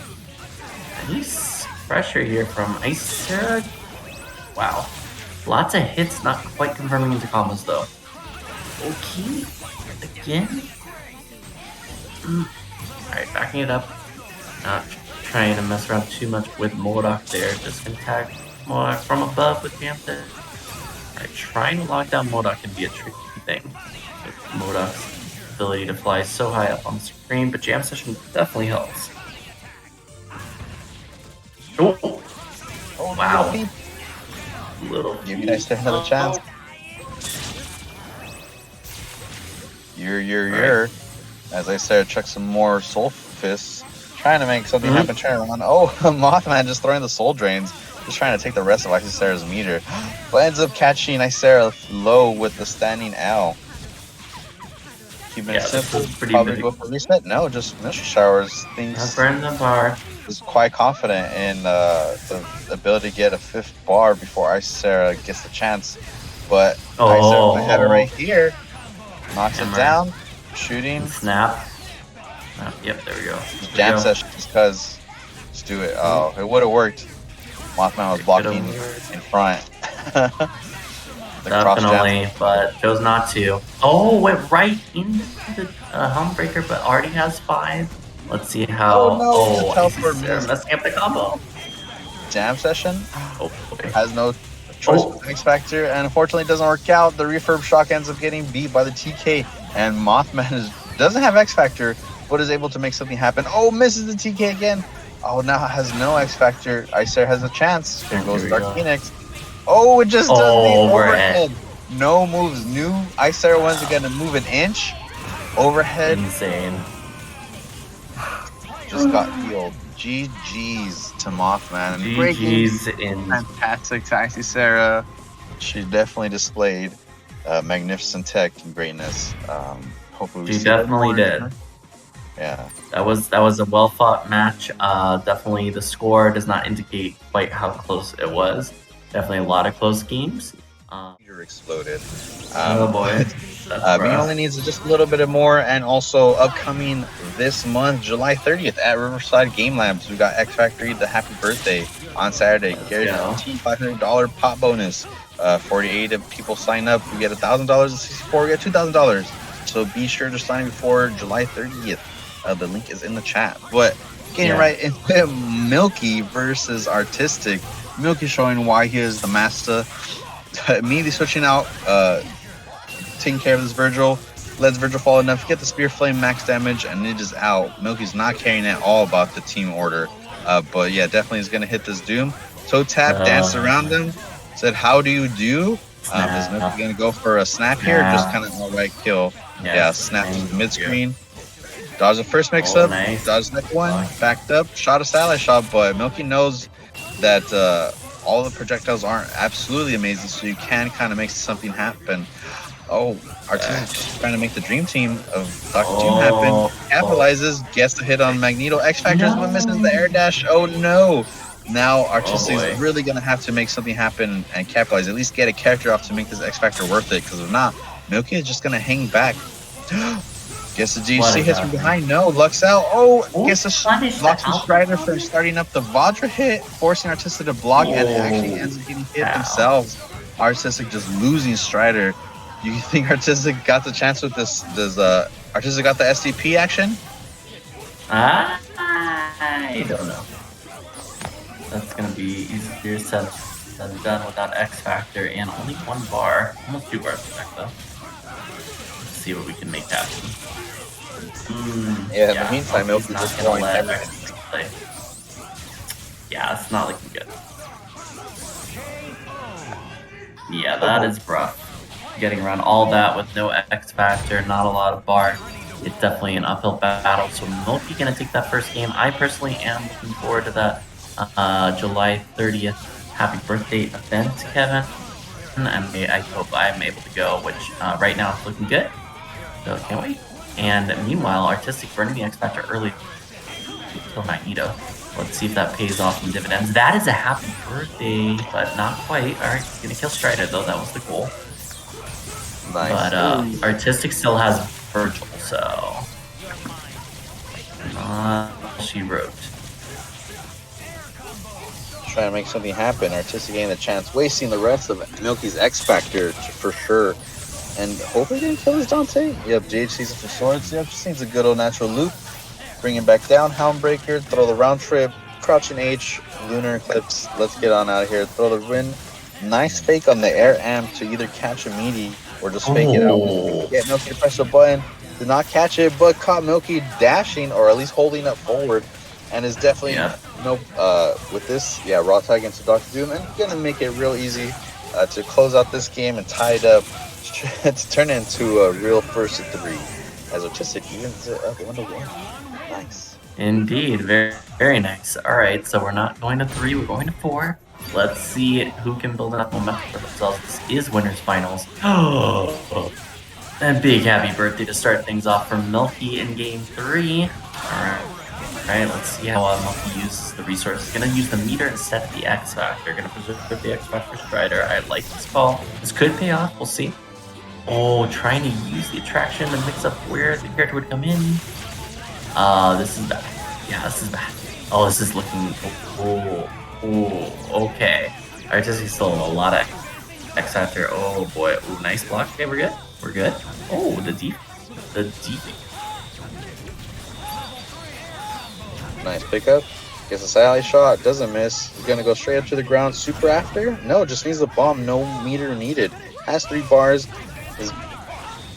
nice pressure here from Icera. Wow, lots of hits, not quite confirming into combos though. Okay, again. Alright, backing it up. Not trying to mess around too much with MODOK there, just gonna tag more from above with Panther. Alright, trying to lock down MODOK can be a tricky thing with MODOK's ability to fly so high up on the screen, but Jam Session definitely helps. Oh wow. Little give you guys another chance. You're. As I said, check some more Soul Fists. Trying to make something happen, turn around. Oh, Mothman just throwing the soul drains. Just trying to take the rest of Icera's meter. But ends up catching Icera low with the standing L. Keeping it simple. Probably go for reset. No, just Missile Showers. Things burn the bar. Is quite confident in the ability to get a 5th bar before Icera gets the chance. But Icera might have it right here. Knocks it down. Shooting. Snap. Yep, there we go. Jam session just because. Let's do it. Oh, it would have worked. Mothman was blocking in front. Definitely, but chose not to. Oh, went right into the helm breaker, but already has 5. Let's see how. Oh, no, they're messing up the combo. Jam session. Oh, boy. Has no choice with X Factor, and unfortunately, it doesn't work out. The refurb shock ends up getting beat by the TK, and Mothman doesn't have X Factor, but is able to make something happen. Oh, misses the TK again. Oh, now has no X Factor. Icer has a chance. Here goes Dark Phoenix. Oh, it just does the overhead. No moves. New Icer one's going to move an inch. Overhead. Insane. Just got healed. GG's to Mothman. GG's in. Fantastic Taxi Sarah. She definitely displayed magnificent tech and greatness. Hopefully we She definitely did. Yeah. That was a well fought match. Definitely the score does not indicate quite how close it was. Definitely a lot of close games. Exploded. Oh boy. B only needs just a little bit more, and also upcoming this month, July 30th at Riverside Game Labs, we got X Factory the Happy Birthday on Saturday. Guaranteed $500 pop bonus. 48 of people sign up, we get $1,000, and 64 we get $2,000. So be sure to sign before July 30th. The link is in the chat. But getting right into Milky versus Artistic. Milky showing why he is the master. Immediately switching out, taking care of this Vergil. Lets Vergil fall enough to get the Spear Flame max damage, and it is out. Milky's not caring at all about the team order. But yeah, definitely is going to hit this Doom. Toe tap, danced around him. Said, how do you do? Is Milky going to go for a snap here? Just kind of outright kill. Yeah, snap to mid screen. Dodge the first mix up, dodge the next one, backed up, shot a satellite shot, but Milky knows that all the projectiles aren't absolutely amazing, so you can kind of make something happen. Oh, Artistic trying to make the dream team of Dr. Doom happen. Capitalizes, gets the hit on Magneto. X Factors, but misses the air dash. Oh no! Now Artistic is really going to have to make something happen and capitalize, at least get a character off to make this X Factor worth it, because if not, Milky is just going to hang back. Gets the GC hits from behind. No, Lux out. Oh, gets a blocks the Strider for starting up the Vajra hit, forcing Artistic to block, and it actually ends up getting hit themselves. Artistic just losing Strider. You think Artistic got the chance with this? Does Artistic got the SDP action? I don't know. That's gonna be easier said than done without X Factor and only 1 bar. Almost 2 bars back though. Let's see what we can make happen. In the meantime, Milky's just going everything. Yeah, it's not looking good. Yeah, that is rough. Getting around all that with no X Factor, not a lot of bar. It's definitely an uphill battle. So Milky gonna take that first game. I personally am looking forward to that July 30th happy birthday event, Kevin. And I hope I'm able to go, which right now it's looking good. So can't wait. And meanwhile, Artistic burning the X Factor early to kill Magneto. Let's see if that pays off in dividends. That is a happy birthday, but not quite. Alright, he's gonna kill Strider though, that was the goal. Nice. But Artistic still has Vergil, so she wrote. Trying to make something happen. Artistic getting the chance, wasting the rest of Milky's X Factor for sure. And hopefully didn't kill his Dante. Yep, JHC's for swords. Yep, just needs a good old natural loop. Bring him back down, Houndbreaker, throw the round trip, crouching H, Lunar Eclipse. Let's get on out of here. Throw the Rin. Nice fake on the air amp to either catch a meaty or just fake it out. Get Milky to press a button. Did not catch it, but caught Milky dashing or at least holding up forward. And is definitely with this, raw tag into Dr. Doom, and gonna make it real easy to close out this game and tie it up to turn it into a real first to 3. As Artistic evens it up 1-1. Nice. Indeed, very, very nice. Alright, so we're not going to 3, we're going to 4. Let's see who can build enough momentum for themselves. This is winners finals. Oh, and big happy birthday to start things off for Milky in game 3. Alright, let's see how Milky uses the resources. Gonna use the meter instead of the X Factor. Gonna preserve the X Factor Strider. I like this call. This could pay off, we'll see. Oh, trying to use the attraction to mix up where the character would come in. This is bad. Yeah, this is bad. Oh, this is looking... Oh, okay. Artistic still a lot of X Factor. Oh, boy. Ooh, nice block. Okay, we're good. We're good. Oh, the deep. Nice pickup. Gets a side shot. Doesn't miss. He's going to go straight up to the ground. Super after? No, just needs the bomb. No meter needed. Has 3 bars. Is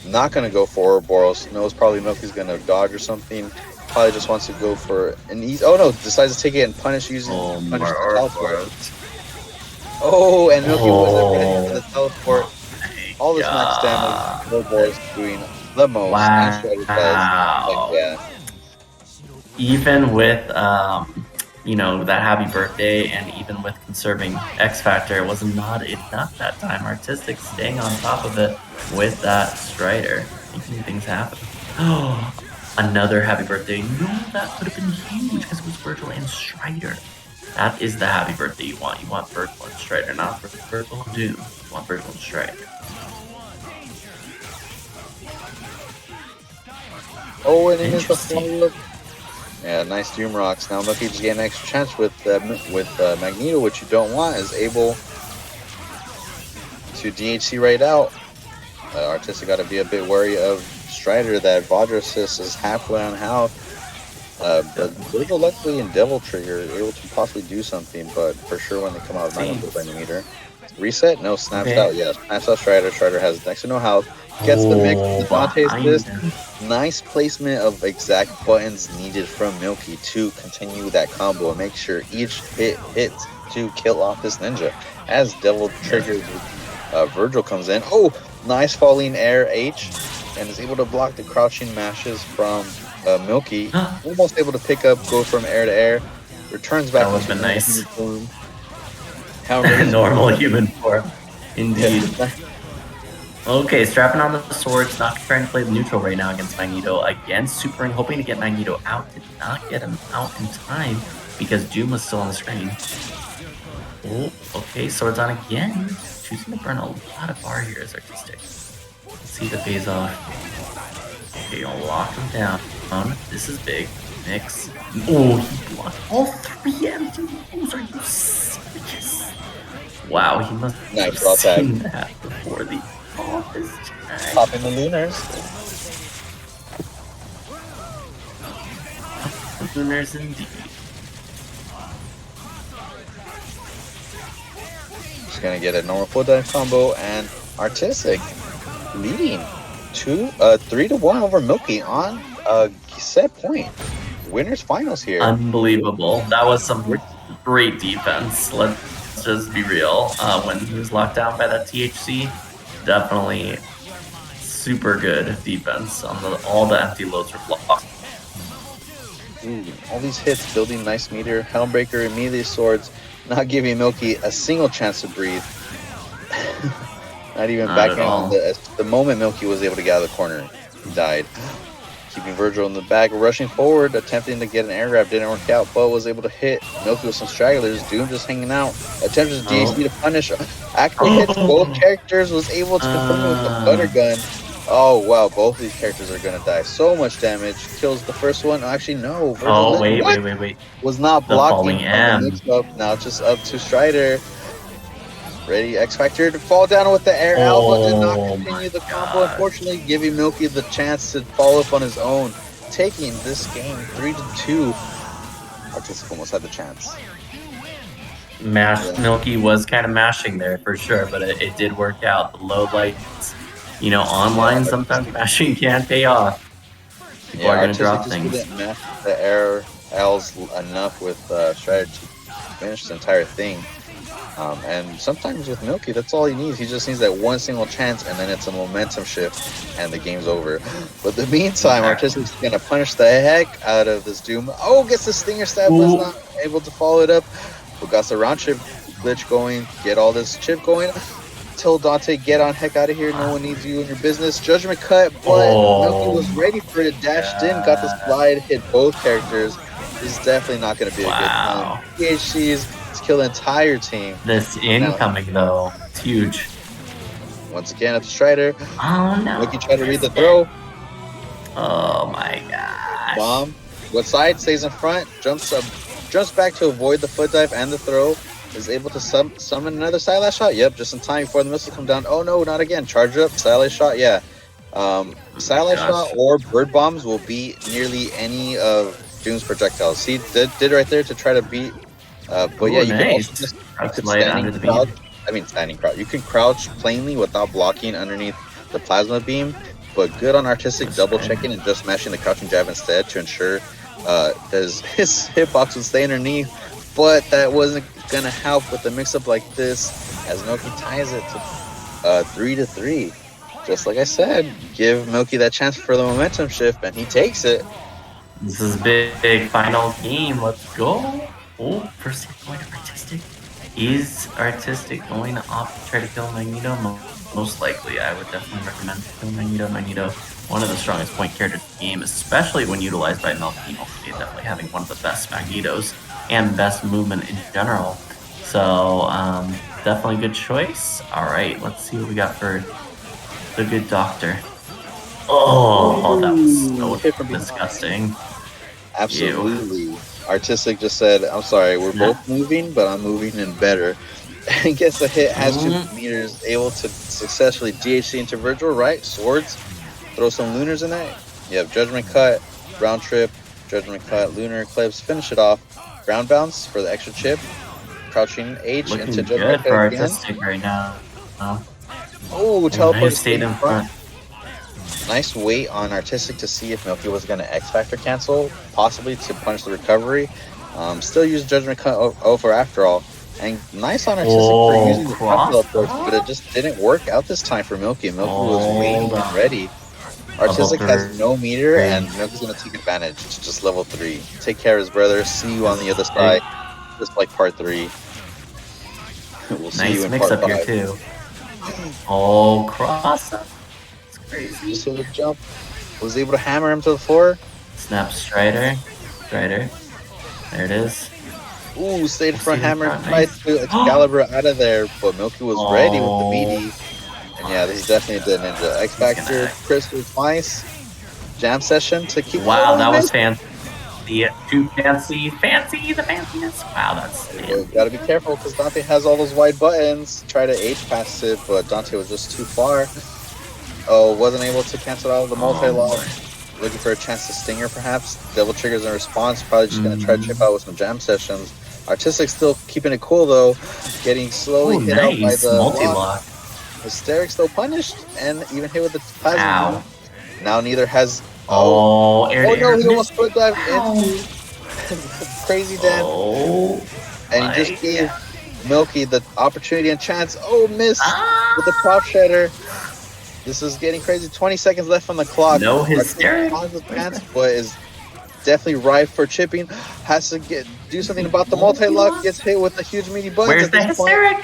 not going to go for Boros. Knows probably Milky's going to dodge or something. Probably just wants to go for an easy. Oh no! Decides to take it and punish using punish the teleport. Oh, and Milky was ready for the teleport. All this max damage. No Boros doing the most. Wow. Yeah. Even with you know, that happy birthday, and even with conserving X Factor, it was not enough that time. Artistic staying on top of it with that Strider, making things happen. Oh, another happy birthday. No, that could have been huge because it was Vergil and Strider. That is the happy birthday you want. You want Vergil and Strider, not Vergil and Doom. You want Vergil and Strider. Oh, and it is the follow-up. Yeah, nice Doom Rocks. Now Milky just getting an extra chance with Magneto, which you don't want, is able to DHC right out. Artistic got to be a bit wary of Strider. That Vajra assist is halfway on health. But Vergil luckily and Devil Trigger able to possibly do something, but for sure when they come out of 9 meter. Reset? No, snaps out. Yeah, snaps out Strider. Strider has next to no health. Gets the mix with Dante's assist. Nice placement of exact buttons needed from Milky to continue that combo and make sure each hit hits to kill off this ninja. As Devil Trigger Vergil comes in. Oh, nice falling air H, and is able to block the crouching mashes from Milky. Almost able to pick up, go from air to air. Returns back. That would have been nice. However, normal human form. Indeed. Okay, strapping on the swords, not trying to play the neutral right now against Magneto. Again, supering, hoping to get Magneto out. Did not get him out in time because Doom was still on the screen. Oh, okay, swords on again. Choosing to burn a lot of bar here is Artistic. Let's see the phase off. Okay, gonna lock him down. This is big. Mix. Oh, he blocked all 3 empty moves. Are you serious? Wow, he must have seen that before the office. Popping the Lunars. Lunars indeed. Just gonna get a normal full dive combo, and Artistic leading 3-1 over Milky on a set point. Winners finals here. Unbelievable. That was some great defense. Let's just be real. When he was locked down by that THC, definitely super good defense on all the empty loads were blocked. All these hits building nice meter. Helmbreaker immediately swords, not giving Milky a single chance to breathe. Not even backing on the moment Milky was able to get out of the corner, he died. Keeping Vergil in the back, rushing forward, attempting to get an air grab, didn't work out, but was able to hit Milky with some stragglers. Doom just hanging out, attempted to DHC to punish. Actually hits both characters, was able to confirm it with the butter gun. Oh wow, both of these characters are gonna die. So much damage. Kills the first one. Actually, no. Vergil wait. Was not blocking. Now just up to Strider. Ready, X Factor to fall down with the air out, but did not continue the combo. Unfortunately, giving Milky the chance to follow up on his own, taking this game 3-2. Artistic almost had the chance. Milky was kind of mashing there for sure, but it did work out. The low lights, you know, online sometimes mashing can pay off. People are going to drop things. Didn't mash the air L's enough with Strider to finish the entire thing. And sometimes with Milky, that's all he needs. He just needs that one single chance, and then it's a momentum shift, and the game's over. But in the meantime, Artistic's going to punish the heck out of this Doom. Oh, gets the Stinger Stab, but is not able to follow it up. But got the round trip glitch going, get all this chip going. Tell Dante, get on heck out of here. No one needs you in your business. Judgment cut, but Milky was ready for it. Dashed in, got the slide, hit both characters. This is definitely not going to be a good time. PHC's kill the entire team. This incoming though, it's huge. Once again at the Strider. Oh no. Milky tried to read the throw. Oh my gosh. Bomb. What side? Stays in front. Jumps back to avoid the foot dive and the throw. Is able to summon another Silent Shot. Yep, just in time before the missile come down. Oh no, not again. Charge up. Silent Shot. Yeah. Silent Shot or Bird Bombs will beat nearly any of Doom's projectiles. See, did right there to try to beat. But yeah, you can also just standing crouch. You can crouch plainly without blocking underneath the plasma beam. But good on artistic double checking and just smashing the crouching jab instead to ensure his hitbox would stay underneath. But that wasn't gonna help with a mix-up like this, as Milky ties it to 3-3. Just like I said, give Milky that chance for the momentum shift, and he takes it. This is big final game. Let's go. Oh, first hit point of artistic. Is artistic going off to try to kill Magneto? Most likely, I would definitely recommend kill Magneto. Magneto, one of the strongest point characters in the game, especially when utilized by Milky. Milky definitely having one of the best Magnetos and best movement in general. So, definitely good choice. All right, let's see what we got for the good doctor. Oh, that was so disgusting. Absolutely. Ew. Artistic just said, I'm sorry, we're both moving, but I'm moving in better. And gets a hit, has 2 meters, able to successfully DHC into Vergil, right? Swords, throw some Lunars in there. You have Judgment Cut, Round Trip, Judgment Cut, Lunar Eclipse, finish it off. Ground Bounce for the extra chip. Crouching H looking into Judgment good Cut for again. artistic right now. Oh, teleport nice stayed in front. Nice wait on artistic to see if Milky was going to X Factor cancel, possibly to punish the recovery. Still use Judgment Cut over after all. And nice on artistic for using the top teleport, but it just didn't work out this time for Milky. Milky was waiting and ready. Artistic has no meter, and Milky's going to take advantage to just level 3. Take care of his brother. See you on the other side, just like part 3. We'll see you in mix part up 5. here too. Oh, cross up. It's crazy. Just sort of jump. Was able to hammer him to the floor. Snap Strider. There it is. Ooh, stayed in front, hammer, tried to Excalibur out of there, but Milky was ready with the BD. And yeah, this is definitely the Ninja. X Factor, Crystal twice. Jam session to keep. Wow, that was fancy. Too fancy. The fanciness. Wow, that's fancy. Gotta be careful because Dante has all those wide buttons. Try to H pass it, but Dante was just too far. Oh, wasn't able to cancel out the multi-lock. Looking for a chance to stinger, perhaps. Devil triggers in response. Probably just gonna try to chip out with some jam sessions. Artistic still keeping it cool though, getting slowly hit out by the multi-lock. Hysteric still punished and even hit with the plasma. Now neither has. Oh no! He almost foot dive into crazy Dan, and he just gave Milky the opportunity and chance. Oh, miss with the prop shredder. This is getting crazy. 20 seconds left on the clock. No hysteric, but is definitely ripe for chipping. Has to do something about the multi-lock. Gets hit with a huge meaty button. Where's the hysteric?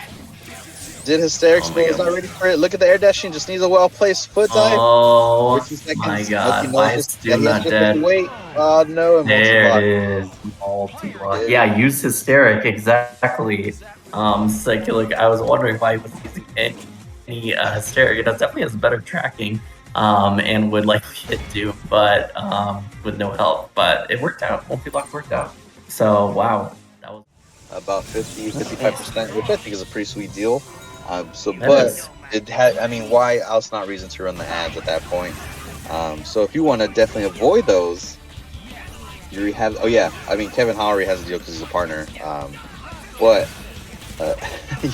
Did hysterics, but was not ready for it. Look at the air dashing. Just needs a well-placed foot dive. Oh my god! Why is still not dead? Wait. Oh no! There it is. Multi-lock. Yeah, use hysteric exactly. Look, I was wondering why he was using any hysteric. It definitely has better tracking. And would likely hit Doom, but with no help. But it worked out. Multi-lock worked out. So wow, that was about 55%, which I think is a pretty sweet deal. It had. I mean, why else not reason to run the ads at that point? So if you want to definitely avoid those, you have. Oh yeah, I mean Kevin Howery has a deal because he's a partner.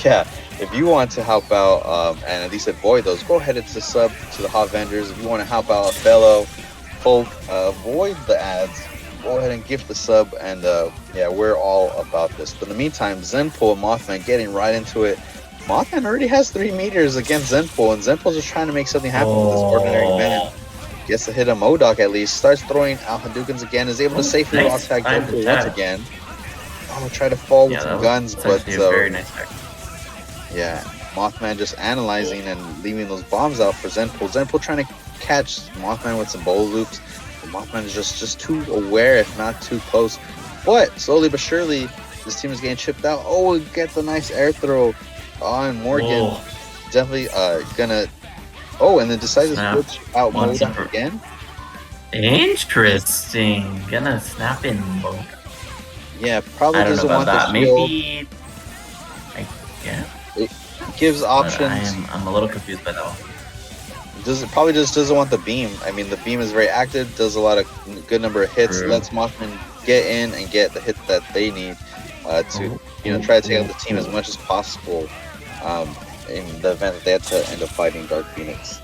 Yeah. If you want to help out and at least avoid those, go ahead and sub to the hot vendors. If you want to help out a fellow folk, avoid the ads, go ahead and gift the sub. And yeah, we're all about this. But in the meantime, Zenpool and Mothman getting right into it. Mothman already has 3 meters against Zenpool, and Zenpool's just trying to make something happen with this ordinary man. Gets to hit a MODOK at least. Starts throwing out Hadoukens again. Is able to safely raw tag Zenpool once again. Oh, try to fall with some guns, but very nice act. Yeah, Mothman just analyzing and leaving those bombs out for Zenpool. Zenpool trying to catch Mothman with some bowl loops. But Mothman is just too aware, if not too close. But slowly but surely, this team is getting chipped out. Oh, it gets a nice air throw on Morrigan. definitely gonna. Oh, and then decides to Snap. switch out Once MODOK for- again. Interesting. Gonna snap in both. Yeah, probably I don't know doesn't about want that. the shield. Maybe. Yeah. It gives But options. I'm a little confused by that one. Probably just doesn't want the beam. I mean, the beam is very active, does a lot of good number of hits, True. lets Mothman get in and get the hits that they need to try to take out the team as much as possible. In the event that they had to end up fighting Dark Phoenix.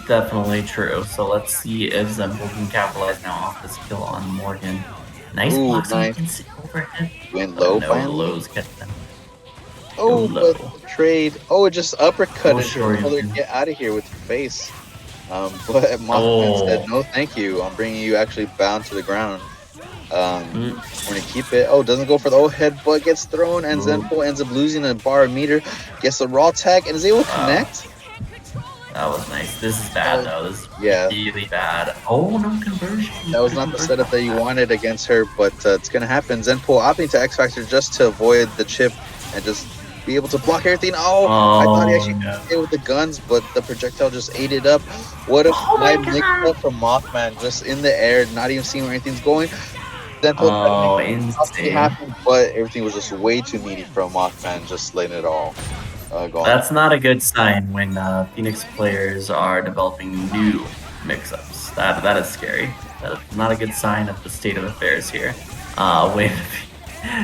Definitely true. So let's see if Zenpool can capitalize now off this kill on Morgan. Nice Ooh, block, so he nice. can sit overhead. Went But low no, finally. lows catch them. Oh, low. but the trade. Oh, it just uppercutted. Oh, sure, Told her you to can. get out of here with your face. But Mothman said, no, thank you. I'm bringing you actually bound to the ground. We're gonna keep it. Oh, doesn't go for the headbutt, gets thrown, and Zenpool ends up losing a bar of meter, gets a raw tag, and is able to connect. That was nice. This is bad though. This is really bad. Oh, no conversion. That was not the setup that you wanted against her, but it's gonna happen. Zenpool opting to X Factor just to avoid the chip and just be able to block everything. I thought he actually hit with the guns, but the projectile just ate it up. What a fly mix up from Mothman, just in the air, not even seeing where anything's going. Zenpool insane. happened, but everything was just way too needy from Mothman, just letting it all go. That's not a good sign when Phoenix players are developing new mix-ups. That is scary. That is not a good sign of the state of affairs here. When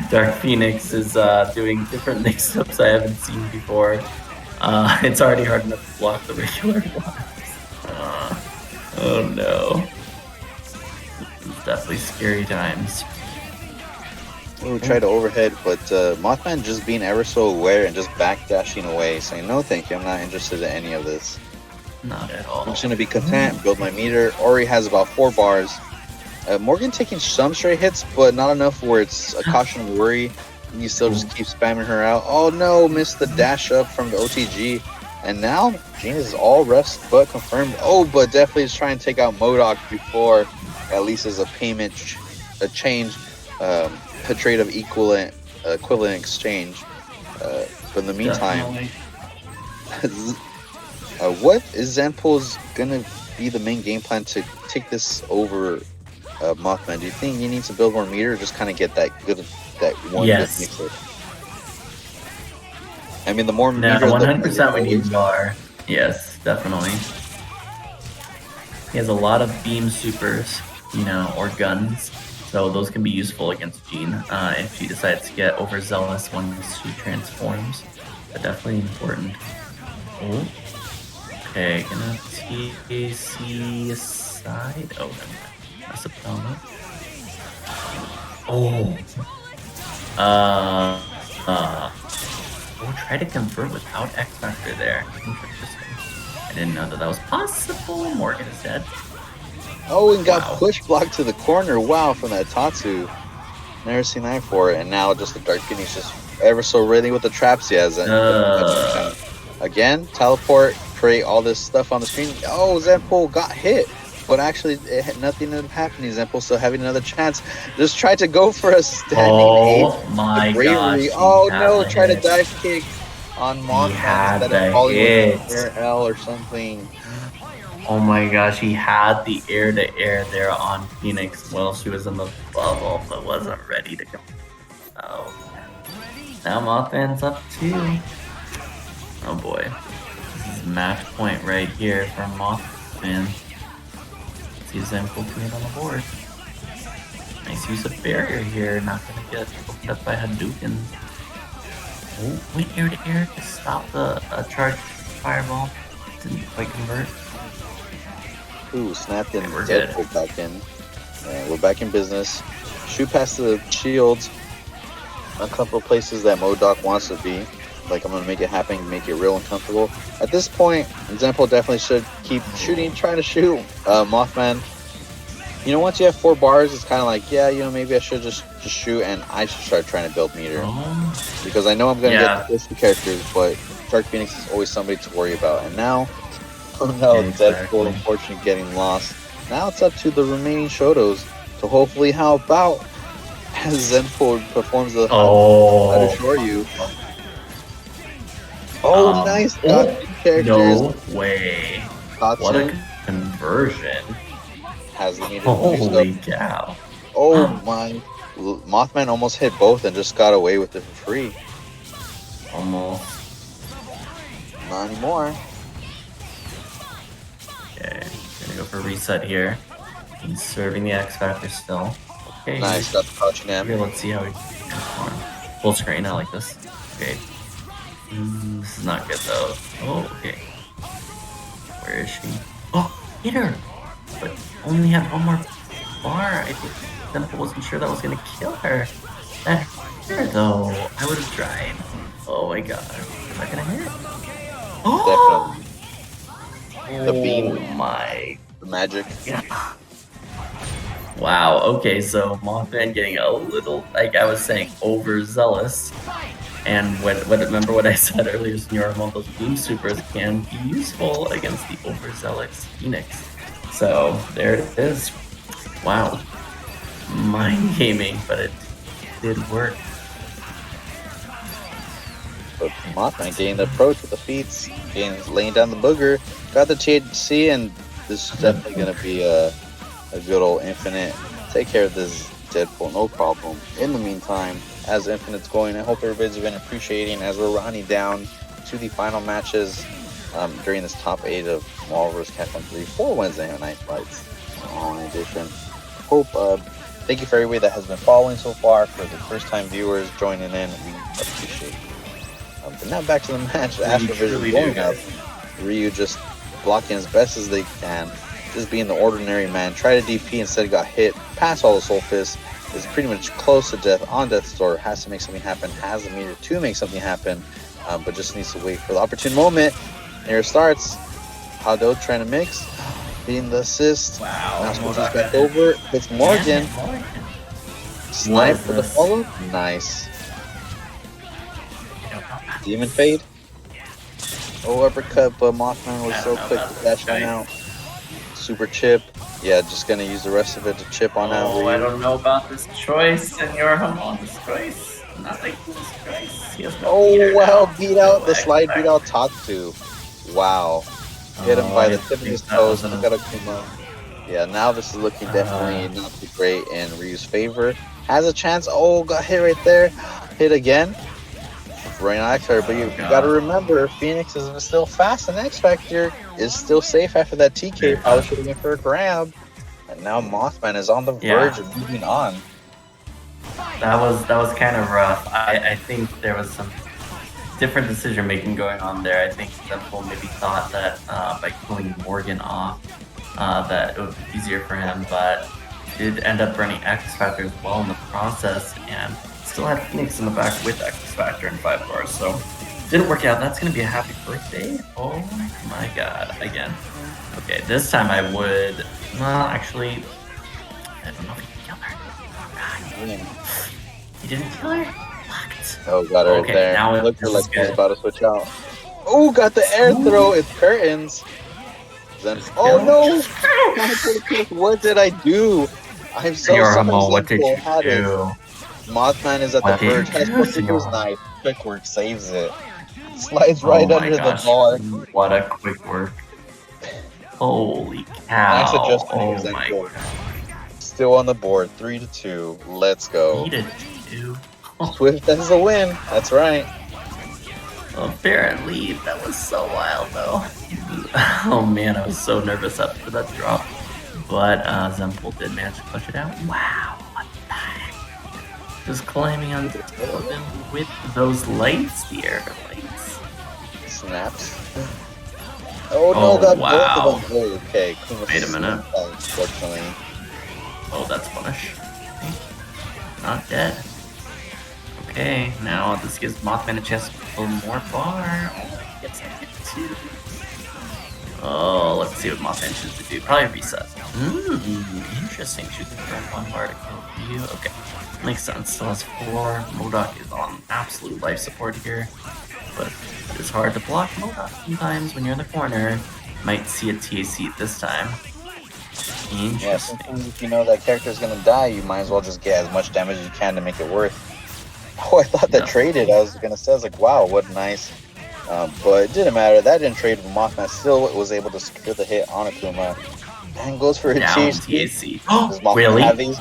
Dark Phoenix is doing different mix-ups I haven't seen before. It's already hard enough to block the regular ones. Oh no. It's definitely scary times. We tried to overhead, but Mothman just being ever so aware and just backdashing away, saying, no thank you, I'm not interested in any of this. Not at all. I'm just gonna be content, build my meter. Ori has about 4 bars. Morgan taking some straight hits, but not enough where it's a caution of worry. You still just keep spamming her out. Oh no, missed the dash up from the OTG. And now, Gene is all refs but confirmed. Oh, but definitely is trying to take out MODOK before at least as a payment, a change, a trade of equivalent exchange. But in the meantime, what is Zenpool's gonna be the main game plan to take this over Mothman? Do you think he needs to build more meter or just kind of get that one good mixer? I mean, the more meter, 100% we need bar. Yes, definitely. He has a lot of beam supers, or guns, so those can be useful against Jean if she decides to get overzealous once she transforms. But definitely important. Oh, okay, gonna TC aside. Oh, that's a problem. Try to convert without X Factor there. Interesting. I didn't know that was possible. Morgan is dead. Oh, and got push blocked to the corner. Wow, from that Tatsu. Never seen that before. And now just the Dark Phoenix just ever so ready with the traps he has. Again, teleport, create all this stuff on the screen. Oh, Zenpool got hit. But actually, nothing ended up happening. Zenpool still having another chance. Just tried to go for a standing 8. My bravery. gosh. Oh no, try to dive kick on Mothman instead of falling with air L or something. Oh my gosh, he had the air-to-air there on Phoenix while she was in the bubble, but wasn't ready to go. Oh. Now Mothman's up 2. Oh boy. This is match point right here for Mothman. See Zenpool can get on the board. Nice use of barrier here, not gonna get hooked up by Hadouken. Oh, went air-to-air to stop the charged fireball. Didn't quite convert. Ooh, snapped in. Deadpool back in. We're back in business. Shoot past the shields. A couple of places that MODOK wants to be. Like, I'm going to make it happen, make it real uncomfortable. At this point, Zenpool definitely should keep shooting, trying to shoot Mothman. Once you have 4 bars, it's kind of like, maybe I should just shoot and I should start trying to build meter. Because I know I'm going to get the 50 characters, but Dark Phoenix is always somebody to worry about. And now, oh no, Deadpool unfortunately getting lost. Now it's up to the remaining Shotos to hopefully help out as Zenpool performs the I'd assure you. Oh, nice. Got two characters. No way. What Tatsun a conversion. has the needed Holy boost cow. Oh my. Mothman almost hit both and just got away with it for free. Almost. Not anymore. Okay, gonna go for a reset here. He's serving the X Factor still. Okay. Nice, got the crouching Here, M. let's see how he performs. Full screen, I like this. Okay. This is not good though. Oh, okay. Where is she? Oh, hit her! But only had one more bar. I think Zenpool wasn't sure that was gonna kill her. That hurt her though. I would have tried. Oh my god. Am I gonna hit? Oh! Definitely. The beam. Oh my. The magic. Yeah. Wow, okay, so Mothman getting a little, like I was saying, overzealous. And remember what I said earlier, Senor, those beam supers can be useful against the overzealous Phoenix. So there it is. Wow. Mind gaming, but it did work. But Mothman getting the approach with the feats, laying down the booger, got the THC, and this is definitely going to be a good old Infinite. Take care of this Deadpool, no problem. In the meantime, as Infinite's going, I hope everybody's been appreciating as we're rounding down to the final matches during this top 8 of Marvel vs. Capcom 3 for Wednesday night fights on edition. Hope, thank you for everybody that has been following so far. For the first time viewers joining in, we appreciate you. But now back to the match. Astro Vision going up. Ryu just blocking as best as they can. Just being the ordinary man. Try to DP, instead got hit. Pass all the Soul Fist. Is pretty much close to death on Death's Door. Has to make something happen. Has the meter to make something happen. But just needs to wait for the opportune moment. Here it starts. Hado trying to mix. Being the assist. Wow. Now switches back over. Hits Morrigan. Snipe for the follow. Nice. Demon Fade. Oh, uppercut, but Mothman was so quick to dash him out. Super chip. Yeah, just gonna use the rest of it to chip on out. Oh, I don't know about this choice, Senor Hamon. This choice. Not like this choice. He has no meter wow, now. beat out No the slide, X beat out Tatsu. Wow. Hit him by the tip of his toes. Got Akuma. Yeah, now this is looking definitely not too great in Ryu's favor. Has a chance. Oh, got hit right there. Hit again. Running on X Factor, but you gotta remember, Phoenix is still fast, and X Factor is still safe after that TK. Probably should have been for a grab. And now Mothman is on the verge of moving on. That was kind of rough. I think there was some different decision making going on there. I think Zenpool maybe thought that by pulling Morgan off, that it would be easier for him, but did end up running X Factor as well in the process, and still had Phoenix in the back with X Factor and 5 bars, so didn't work out. That's gonna be a happy birthday. Oh my god, again. Okay, this time I would, well, actually, I don't know if he can kill her. Oh god. He didn't kill her? What? Oh, got her right there. Now it looked this like is he was good. about to switch out. Oh, got the air throw. It's curtains. Then, oh no! What did I do? I'm so Senor sorry. Hamon, what did you Had it. do? Mothman is at What the did verge. you Has do, put Senor? his knife. Quick work saves it. Slides right Oh my under gosh. the bar. What a quick work. Holy Nice cow. adjustment. Oh Here's that my goal. god. Still on the board. 3-2. Let's go. 3-2. Swift has a win. That's right. Apparently, that was so wild though. Oh man, I was so nervous after that drop. But Zenpool did manage to push it out. Wow, what the heck? Just climbing on top of him with those lights, the air lights. Snaps. Oh no, Oh, got wow. both of them. Oh, okay. Kuma Wait a minute. Unfortunately. Oh, that's punish. Okay. Not dead. Okay, now this gives Mothman a chance to pull more bar. Oh, he gets a hit too. Oh, let's see what Mothman chooses to do. Probably reset. Interesting. Choosing to run 1 bar to kill you. Okay, makes sense. Still has 4. MODOK is on absolute life support here. But it's hard to block MODOK sometimes when you're in the corner. Might see a TAC this time. Yeah, Interesting. sometimes if you know that character is gonna die, you might as well just get as much damage as you can to make it worth. Oh, I thought that traded. I was gonna say, I was like, wow, what nice But it didn't matter. That didn't trade. Mothman still was able to secure the hit on Akuma. And goes for a Down chase. TAC. Does Mothman Really? have these?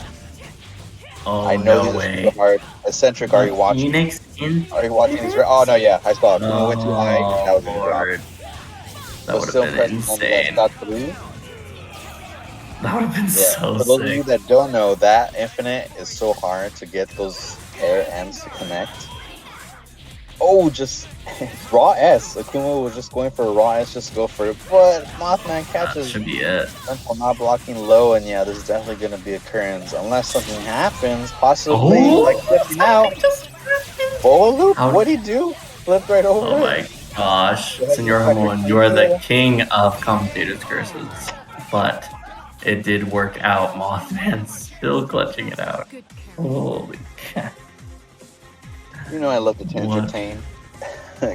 Oh, I know no these are way. super hard. Eccentric, are you watching? Phoenix in. Are you watching these? Oh, no, yeah. I saw Akuma went too high. Oh, That was a drop. Lord. That But would still have been impressive nonetheless. insane. Got through. That would have been Yeah. so For those of you sick. that don't know, that infinite is so hard to get those air ends to connect. Oh, just raw S. Akuma was just going for a raw S, just go for it. But Mothman That catches should be it. Zenpool not blocking low, and yeah, there's definitely going to be occurrence. Unless something happens, possibly like flipping out. Bolo loop? How- What'd he do? Flipped right over Oh it. my gosh. Senor Hamon, you are the king of commentators' curses. But it did work out. Mothman still clutching it out. Holy cow. You know I love to What? entertain.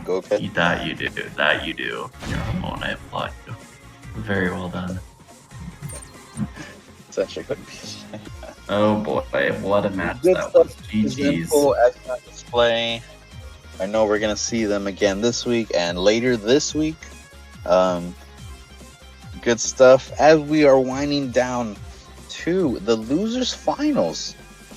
Go, kid. That you do. That you do. Senor Hamon, I applaud you. Very well done. Such a good piece. Oh boy, what a match Good that stuff. was. GG's. Zenpool excellent display. I know we're gonna see them again this week and later this week. Good stuff. As we are winding down to the losers finals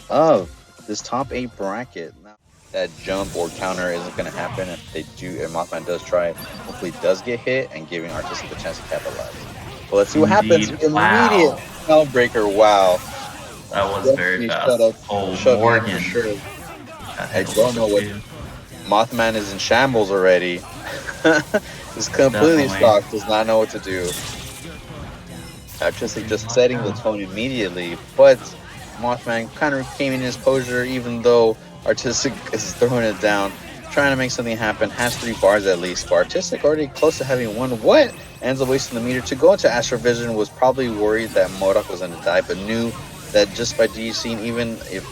of this top 8 bracket. Now, that jump or counter isn't gonna happen if they do. If Mothman does try, it, hopefully it does get hit and giving Artistic the chance to capitalize. Well, let's see what happens. Indeed. Wow. Immediate spellbreaker. Wow. That was very Definitely fast. Oh, Shut me Morrigan. for sure. That I hit don't know what- too. Mothman is in shambles already. Is completely Definitely. shocked. Does not know what to do. Artistic just setting the tone immediately, but Mothman kind of came in his posture, even though Artistic is throwing it down, trying to make something happen. Has 3 bars at least. But Artistic already close to having one. What? Ends up wasting the meter to go into Astrovision. Was probably worried that MODOK was going to die, but knew that just by DCing, even if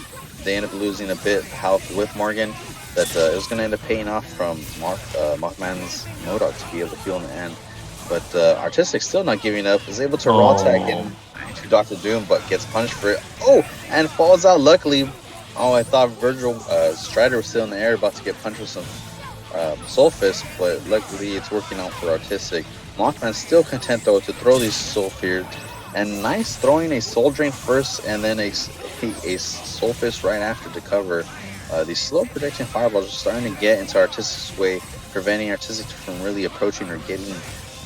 they end up losing a bit health with Morrigan, that it was going to end up paying off from Mothman's MODOK to be able to heal in the end. But Artistic still not giving up. Is able to raw tag in to Dr. Doom, but gets punished for it. Oh, and falls out luckily. Oh, I thought Vergil Strider was still in the air, about to get punched with some Soul Fist, but luckily it's working out for Artistic. Mothman's still content though to throw these Soul Fears, and nice throwing a Soul Drain first and then a Soul Fist right after to cover. These slow projection fireballs are starting to get into Artistic's way, preventing Artistic from really approaching or getting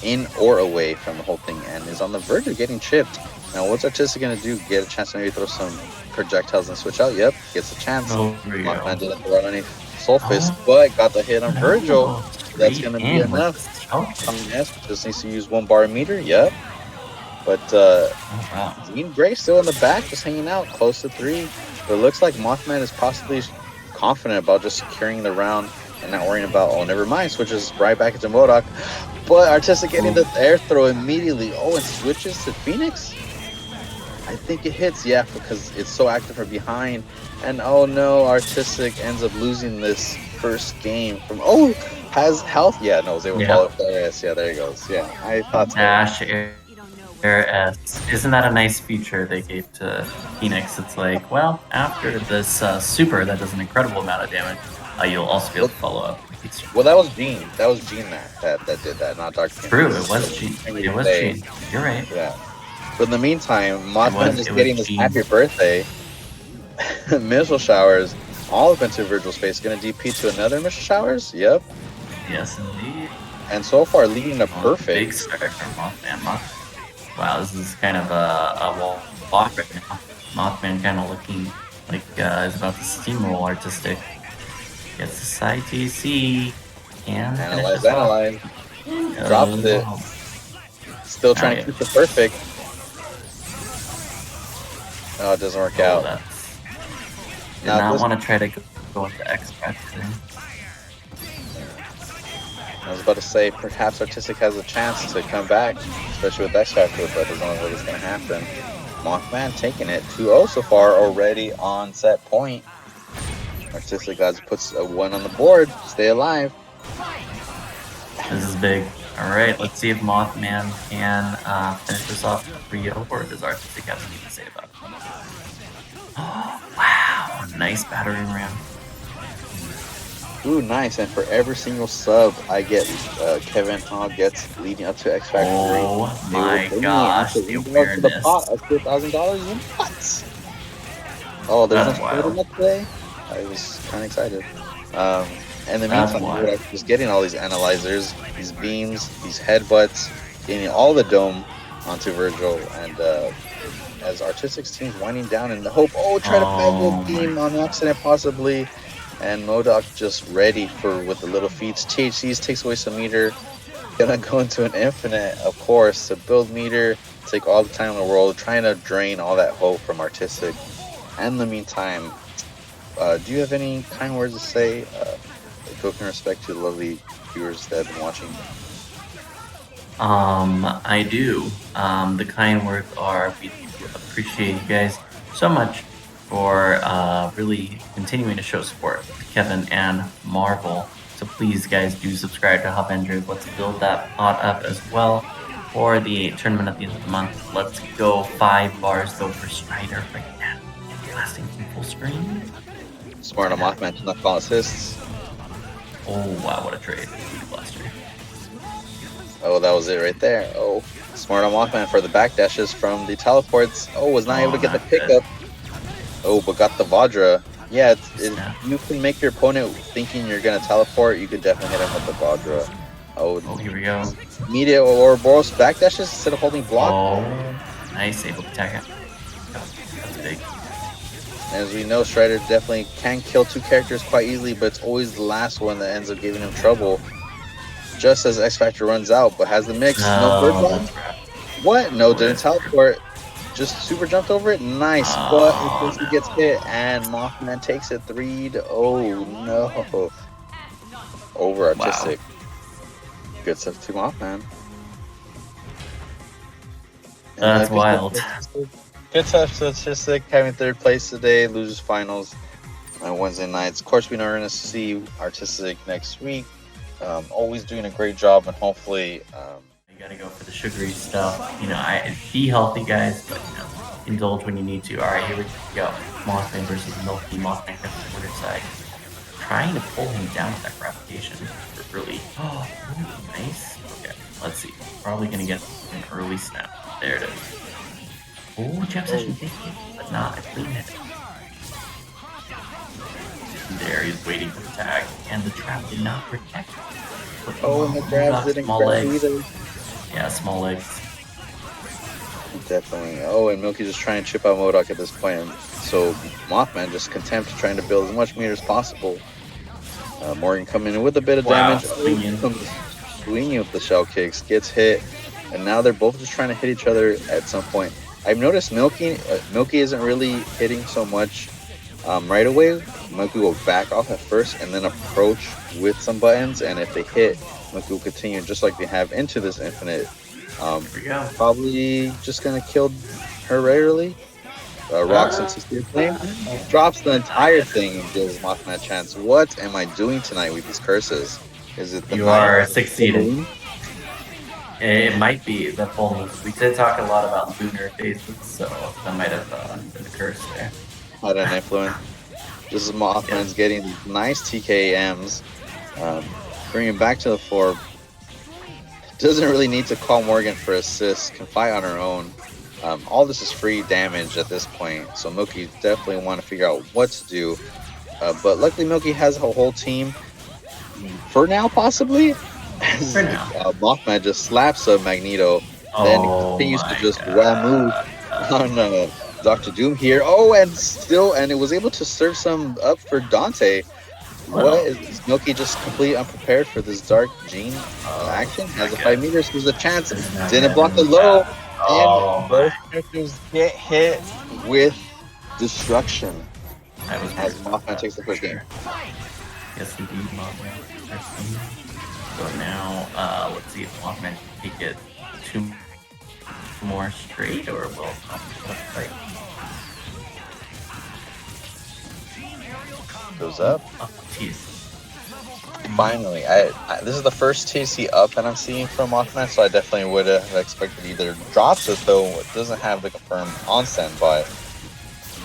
in or away from the whole thing, and is on the verge of getting chipped. Now, what's Artistic going to do? Get a chance to maybe throw some projectiles and switch out? Yep, gets a chance. Oh, there you Mothman go. didn't throw out any Soul Fist, but got the hit on Vergil. That's going to be enough. Yes, just needs to use 1 bar meter. Yep. But Wow. Dean Gray still in the back, just hanging out, close to 3. But it looks like Mothman is possibly confident about just securing the round and not worrying about, oh, never mind, switches right back into MODOK. But Artistic getting the air throw immediately. Oh, and switches to Phoenix? I think it hits, yeah, because it's so active from behind. And oh no, Artistic ends up losing this first game from, oh, has health? Yeah, no, was able to follow up the RS. Yeah, there he goes. Yeah, I thought so. Dash Air S. Isn't that a nice feature they gave to Phoenix? It's like, well, after this super that does an incredible amount of damage, you'll also be able to follow up. Well, that was Gene. That was Gene that did that, not Dr. King. True, it was Gene. It was Gene. You're right. Yeah. But in the meantime, Mothman is it was getting this Gene. happy birthday. Missile showers all up into Vergil's face. Going to DP to another missile showers? Yep. Yes, indeed. And so far, leading to Big perfect. start from Mothman. Wow, this is kind of a walk right now. Mothman kind of looking like is about to steamroll Artistic. Gets the side TC and Analyze. Drops it. Still trying to keep the perfect. Oh, it doesn't work out. Did not want to try to go into X-Pride thing. I was about to say, perhaps Artistic has a chance to come back, especially with X Factor, but doesn't look like it's going to happen. Mothman taking it 2-0 so far, already on set point. Artistic guys puts a 1 on the board. Stay alive. This is big. Alright, let's see if Mothman can finish this off 3-0, or does Artistic have anything to say about it? Oh, wow! Nice battering ram. Ooh, nice. And for every single sub I get, Kevin Hogg gets leading up to X Factor 3. Oh my gosh, the To the pot awareness. of $2,000. What? Oh, there's no That's wild. tournament today? I was kind of excited. In the That's meantime, wild. we're just getting all these analyzers, these beams, these headbutts, getting all the dome onto Vergil, and as Artistic's team's winding down in the hope, try to Oh beam my on accident possibly, and MODOK just ready for with the little feats. THCs takes away some meter, gonna go into an infinite, of course, to build meter, take all the time in the world, trying to drain all that hope from Artistic. And in the meantime, do you have any kind words to say, token respect to the lovely viewers that have been watching? I do. The kind words are, we appreciate you guys so much for really continuing to show support to Kevin and Marvel. So please, guys, do subscribe to Avengers. Let's build that pot up as well for the tournament at the end of the month. Let's go 5 bars though for Strider right now. Blasting from full screen. Smart on Mothman to not call assists. Oh wow, what a trade. Blaster. Oh, that was it right there. Oh, smart on Mothman for the backdashes from the teleports. Oh, was not able to get the pickup. Oh, but got the Vajra. Yeah, you can make your opponent thinking you're going to teleport. You could definitely hit him with the Vajra. Oh, here we go. Media Ouroboros backdashes instead of holding block. Oh, nice. Able to attack it. That's big. As we know, Strider definitely can kill 2 characters quite easily, but it's always the last one that ends up giving him trouble. Just as X Factor runs out, but has the mix. No bird bomb? What? No, didn't teleport. Just super jumped over it. Nice, but in case he gets hit, and Mothman takes it 3-0. Oh no. Over Artistic. Wow. Good stuff to Mothman. That's wild. Good stuff to Artistic, having 3rd place today, losers finals on Wednesday nights. Of course, we know we're going to see Artistic next week. Always doing a great job, and hopefully you gotta go for the sugary stuff. You know, be healthy, guys, but you know, indulge when you need to. All right, here we go. Mothman versus Milky. Mothman got the winner side, trying to pull him down with that gravitation. Really, oh, nice. Okay, let's see. Probably gonna get an early snap. There it is. Oh, jump session, but not a clean hit. There, he's waiting for the tag, and the trap did not protect him. Oh, and the grabs didn't grab either. Yeah, small legs. Definitely. Oh, and Milky just trying to chip out MODOK at this point. So Mothman just content trying to build as much meter as possible. Morrigan coming in with a bit of damage. Swinging with the shell kicks, gets hit, and now they're both just trying to hit each other at some point. I've noticed Milky isn't really hitting so much right away. Milky will back off at first and then approach with some buttons, and if they hit, Milky will continue just like they have into this infinite. Probably just gonna kill her rarely. Rocks into Steel Flame, drops the entire thing and gives Mothman a chance. What am I doing tonight with these curses? Is it the you are succeeding? It might be the full moon. We did talk a lot about lunar phases, so that might have been a curse there. Had an influence. This is Mothman's getting nice TKMs, bringing back to the floor. Doesn't really need to call Morrigan for assists, can fight on her own. All this is free damage at this point, so Milky definitely want to figure out what to do. But luckily Milky has a whole team, for now possibly. For now. Mothman just slaps a Magneto, then continues to just move on Dr. Doom here. Oh, and it was able to serve some up for Dante. What is Milky just completely unprepared for this Dark Gene action? Has a 5 meters, there's a chance. Didn't block the low, and both characters get hit with destruction. As Mothman takes the first game. Yes, indeed, Mothman. So now, let's see if Mothman can take it 2 more straight, or will fight? Goes up. Oh, jeez. Finally, this is the first TC up that I'm seeing from Mothman, so I definitely would have expected either drops it, though it doesn't have the confirmed onsen, but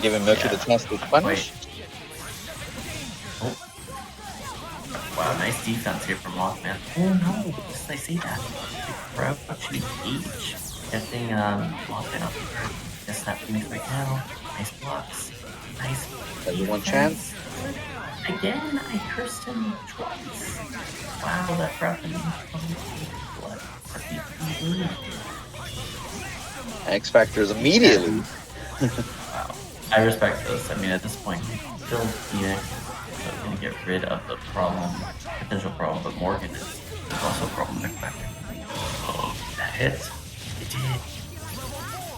giving Milky the chance to punish. Nice defense here from Mothman. Oh no, just I say that. Crouch engage. Getting Mothman up here. Guess that Phoenix right now. Nice blocks. Nice. Has one chance. Again, I cursed him twice. Wow, that brought him blood. X Factors immediately. Wow. I respect this. I mean, at this point, still Phoenix is going to get rid of the potential problem, but Morrigan is also a problem. X Factor. Oh, that hit. It did.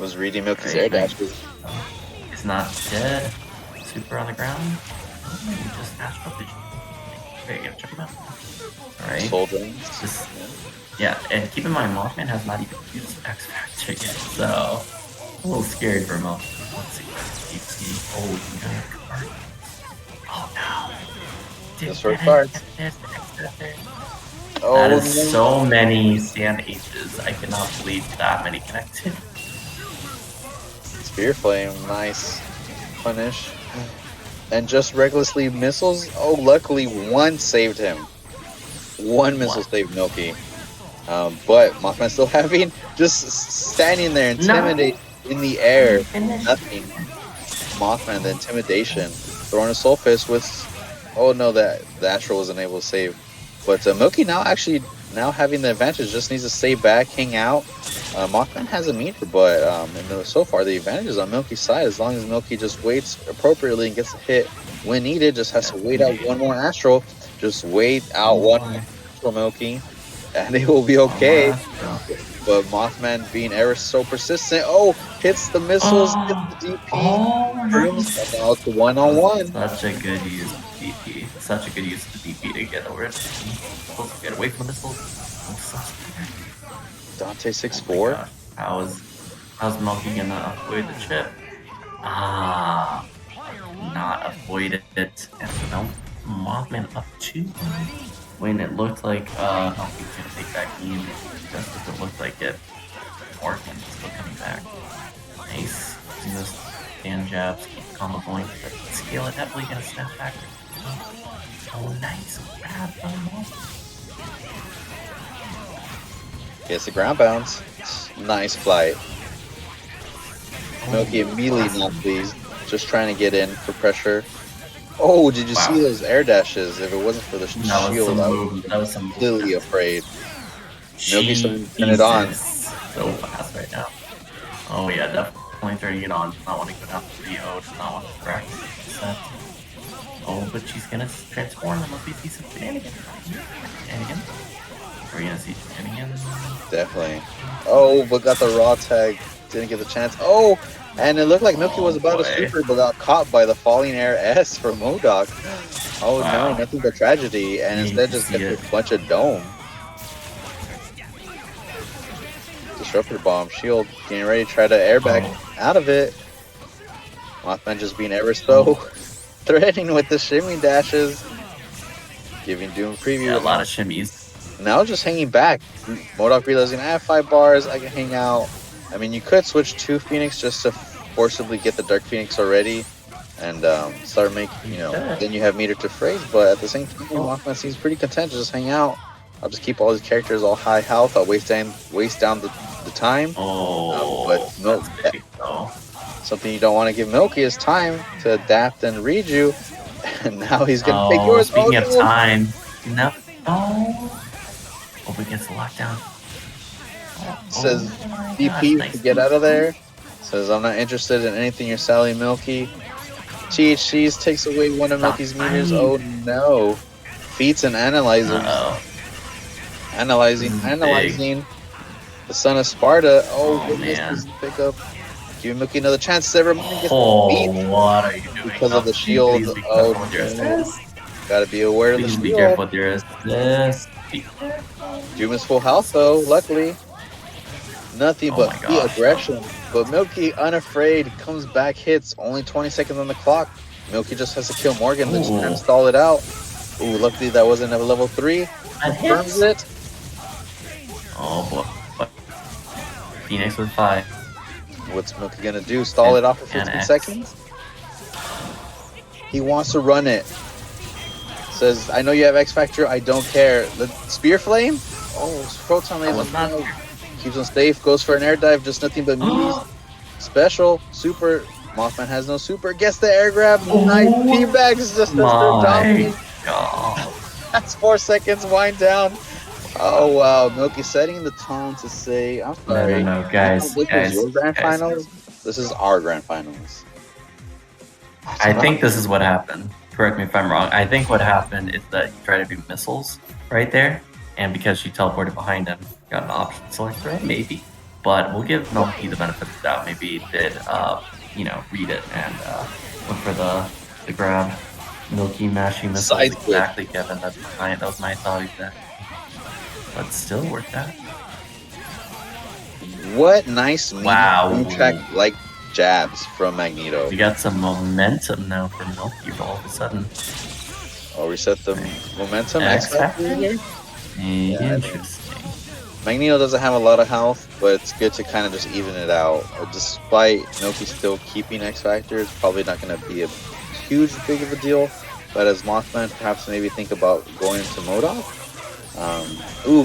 Was reading Milky's air dash. He's not dead. Super on the ground. Oh, just dashed up. There you go. Check him out. Alright. Yeah, and keep in mind, Mothman has not even used X Factor yet, so a little scary for Mothman. Let's see. Oh, you got a card. Oh no. Just for cards. Oh, that is so many Sand Aces. I cannot believe that many connected. Spear Flame, nice punish. And just recklessly missiles. Oh, luckily one saved him. One missile saved Milky. But Mothman still having just standing there, intimidate in the air. Nothing. Mothman, the intimidation, throwing a Soul Fist with. Oh no, that the Astral wasn't able to save. But Milky now having the advantage, just needs to stay back, hang out. Mothman has a meter, but so far the advantage is on Milky's side. As long as Milky just waits appropriately and gets a hit when needed, just has to wait out one more Astral. Just wait out one more Astral, Milky, and it will be okay. But Mothman being ever so persistent. Oh, hits the missiles, hits the DP. Brings them out to one-on-one. Such a good use of DP. Such a good use of DP to get over it. Supposed to get away from the missiles. Dante 6-4. How's Monkey gonna avoid the chip? Not avoided it. And so now Mothman up 2. When it looked like Monkey's gonna take that game, just as it looked like it. Morrigan still coming back. Nice. Using those stand jabs, keep the combo going. But scale it definitely gonna snap back. Oh, nice grab from Mothman. Gets the ground bounce. Nice flight. Milky immediately not pleased. Just trying to get in for pressure. Oh, did you see those air dashes? If it wasn't for the shield, I was completely afraid. Milky starting to turn it on. So fast right now. Oh yeah, definitely turning it on. Does not want to go down to the O. Does not want to crack set. Oh, but she's gonna transform and let me see some shenanigans. Are we gonna see shenanigans? Definitely. Oh, but got the raw tag. Didn't get the chance. Oh, and it looked like Milky was about to super, but got caught by the falling air S from MODOK. Oh no, nothing but tragedy, and instead just gets a bunch of dome. Disruptor bomb, shield, getting ready to try to airbag out of it. Mothman just being ever so threatening with the shimmy dashes. Giving Doom preview. Yeah, a lot of shimmies. Now just hanging back. MODOK realizing I have 5 bars, I can hang out. I mean, you could switch to Phoenix just to forcibly get the Dark Phoenix already and start making, then you have meter to phrase, but at the same time, Mothman seems pretty content to just hang out. I'll just keep all these characters all high health, I'll waste down the time. But something you don't want to give Milky is time to adapt and read you, and now he's going to take yours. Speaking of time, no. Hope he gets the lockdown. Says DP to get out of there. Says I'm not interested in anything you're selling, Milky. THC's takes away one of Milky's meters. Oh no. Feats and analyzers. Analyzing. The son of Sparta. Oh goodness, pick up. Give Milky another chance. Everyone gets beat. What are you doing? Because of the shield. Oh no. Gotta be aware of the shield. Be careful with your assist. Doom is full health though, luckily. Nothing but the aggression. But Milky, unafraid, comes back, hits. Only 20 seconds on the clock. Milky just has to kill Morrigan, then just stall it out. Ooh, luckily that wasn't a level 3. Confirms it. Oh boy. Phoenix with 5. What's Milky gonna do? Stall it off for 15 seconds? He wants to run it. Says, I know you have X Factor, I don't care. The Spear Flame? Oh, Proton That Laser. was not. Keeps him safe, goes for an air dive, just nothing but meaties. Special, super. Mothman has no super. Gets the air grab. Nice. P-bags just as they're My dominating. God. That's 4 seconds. Wind down. Oh, wow. Milky setting the tone to say, I'm sorry. No, guys. This is your grand guys. finals. This is our grand finals. I think this is what happened. Correct me if I'm wrong. I think what happened is that he tried to do missiles right there, and because she teleported behind him, got an option select right, maybe. But we'll give Milky the benefit of the doubt. Maybe he did, read it and went for the grab. Milky mashing missiles. Side Exactly, Kevin. That's my, that was my thought exactly. But still worked out. What nice Wow. track like jabs from Magneto. We got some momentum now for Milky all of a sudden. Oh, reset the momentum. X X Factor. Factor? Interesting. Magneto doesn't have a lot of health, but it's good to kind of just even it out. Despite Milky still keeping X Factor, it's probably not going to be a huge big of a deal. But as Mothman, perhaps maybe think about going into MODOK.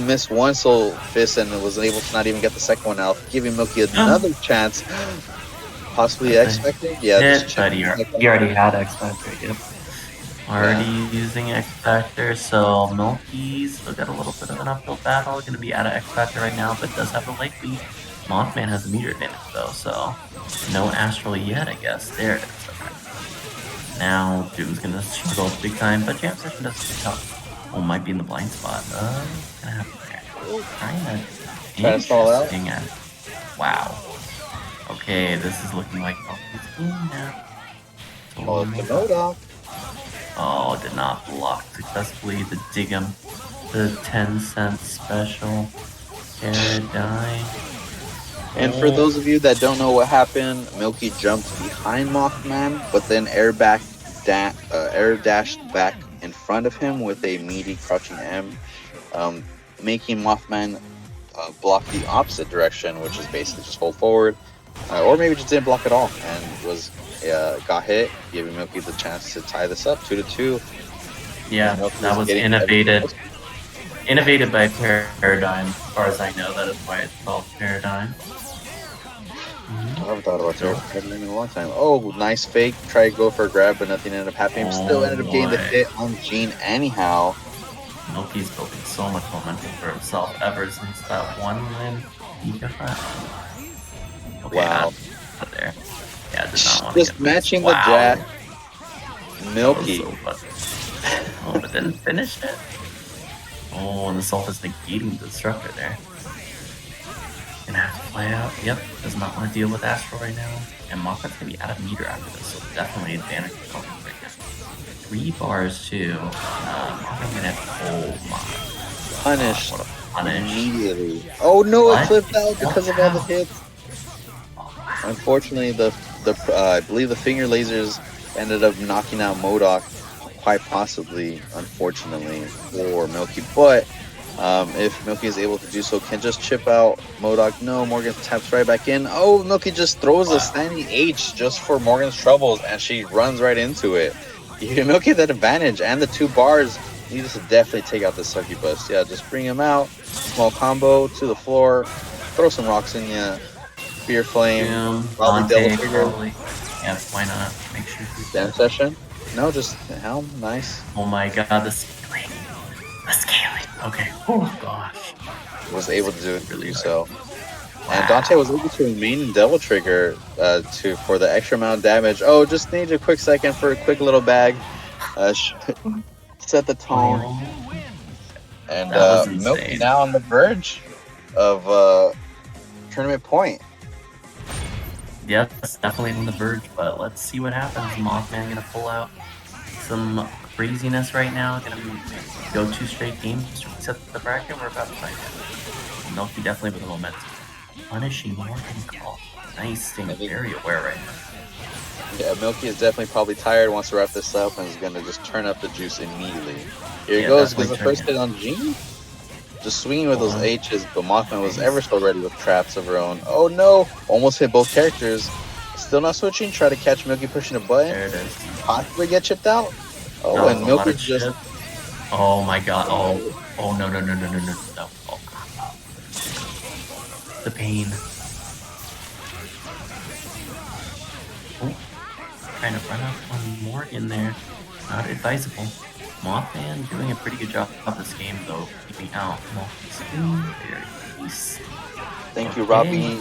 Missed one Soul Fist and was able to not even get the second one out, giving Milky another chance. Possibly X Factor? Yeah, but he already had X Factor, yep. Already using X Factor, so Milky's still got a little bit of an uphill battle. Gonna be out of X Factor right now, but does have a light lead. Mothman has a meter advantage though, so no Astral yet, I guess. There it is. Okay. Now Doom's gonna struggle big time, but Jam Session does tough. Oh, might be in the blind spot. What's gonna happen there? Trying to stall out. Wow. Okay, this is looking like Milky's game now. Oh, the MODOK. Oh, did not block successfully the Dig'em. The 10-cent special paradigm. And for those of you that don't know what happened, Milky jumped behind Mothman, but then air dashed back in front of him with a meaty crouching M, making Mothman block the opposite direction, which is basically just hold forward, or maybe just didn't block at all and was got hit, giving Milky the chance to tie this up 2-2. Yeah, that was innovated by Paradigm, as far as I know. That is why it's called Paradigm. I haven't thought about Paradigm in a long time. Oh, nice fake. Try to go for a grab, but nothing ended up happening. Still ended up getting the hit on Gene anyhow. Milky's building so much momentum for himself ever since that one win he got that. Okay, Wow. Out there. Yeah, did not want Just to get matching this. the jab. Milky. So oh, but then finished it. Oh, and the Self is negating the Destructor there. Gonna have to play out. Yep, does not want to deal with Astral right now. And Mothman's gonna be out of meter after this, so definitely advantage for Mothman right now. 3 bars too. Mothman gonna have Punished. What a punish. Immediately. Oh no, What? it flipped out because of all the hits. Unfortunately, I believe the finger lasers ended up knocking out MODOK, quite possibly, unfortunately, for Milky. But if Milky is able to do so, can just chip out MODOK. No, Morgan taps right back in. Oh, Milky just throws a standing H just for Morgan's troubles, and she runs right into it. You give Milky that advantage, and the 2 bars needed to definitely take out the succubus. Yeah, just bring him out. Small combo to the floor. Throw some rocks in ya. Spear Flame. Probably Devil Trigger. Yeah, why not? Make sure you Jam Session. No, just Helm. Nice. Oh my god, the scaling. The scaling. Okay. Oh gosh. Was able to do Really so. And Dante was able to remain in Devil Trigger for the extra amount of damage. Oh, just need a quick second for a quick little bag. Set the tone. And Milky now on the verge of tournament point. Yep, it's definitely on the verge, but let's see what happens. Mothman gonna pull out some craziness right now. Gonna go 2 straight games to reset the bracket. We're about to find out. Milky definitely with the momentum. Punishing Morgan call. Nice, staying very aware right now. Yeah, Milky is definitely probably tired, wants to wrap this up, and is going to just turn up the juice immediately. Here he goes, gets the first hit on Gene. Just swinging with those H's, but Mothman was ever so ready with traps of her own. Oh no! Almost hit both characters. Still not switching, try to catch Milky pushing a button. There it is. Possibly get chipped out. Oh, and Milky just Oh my god. Oh no. Oh, the pain. Oh, trying to run up on Morrigan there. Not advisable. Mothman doing a pretty good job of this game though, keeping out very nice. Thank you, Robbie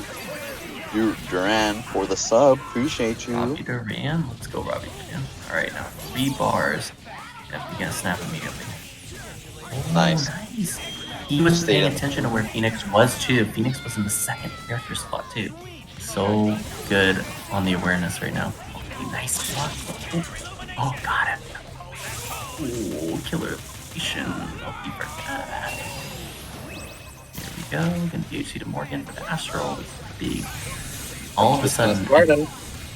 Duran, for the sub. Appreciate you. Robbie Duran. Let's go, Robbie Duran. Alright, now 3 bars. Yep, you're gonna snap immediately. Oh, Nice. He was paying attention to where Phoenix was too. Phoenix was in the second character spot too. So good on the awareness right now. Okay, nice block. Oh, got it. Oh, killer location. Oh, he forgot. Here we go. Gonna DHC to Morgan for the Astral. Big. All of a sudden,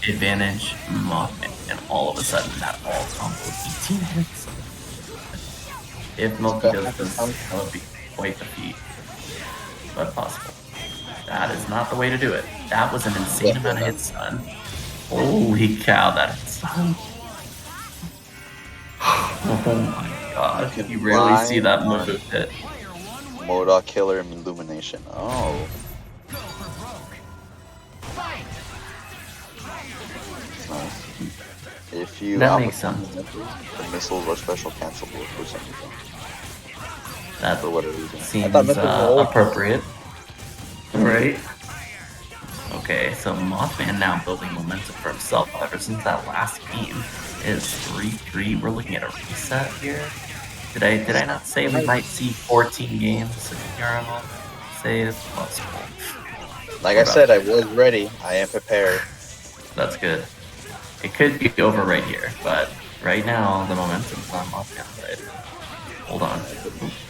advantage Mothman, and all of a sudden that all combo 18 hits. If Milky does this, that would be quite the feat, but possible. That is not the way to do it. That was an insane amount of hits, son. Holy cow, that hit, son. Oh my god, you rarely see that move hit. MODOK killer illumination. Oh. Nice. If you that makes sense. The missiles are special cancelable for some reason. That for whatever reason. Seems appropriate. Right? Okay, so Mothman now building momentum for himself ever since that last game is 3-3. We're looking at a reset here. Did I not say we might see 14 games in Yaramo? Say it's possible. Like I said, I was ready. I am prepared. That's good. It could be over right here, but right now the momentum's on Mothman's side. Hold on.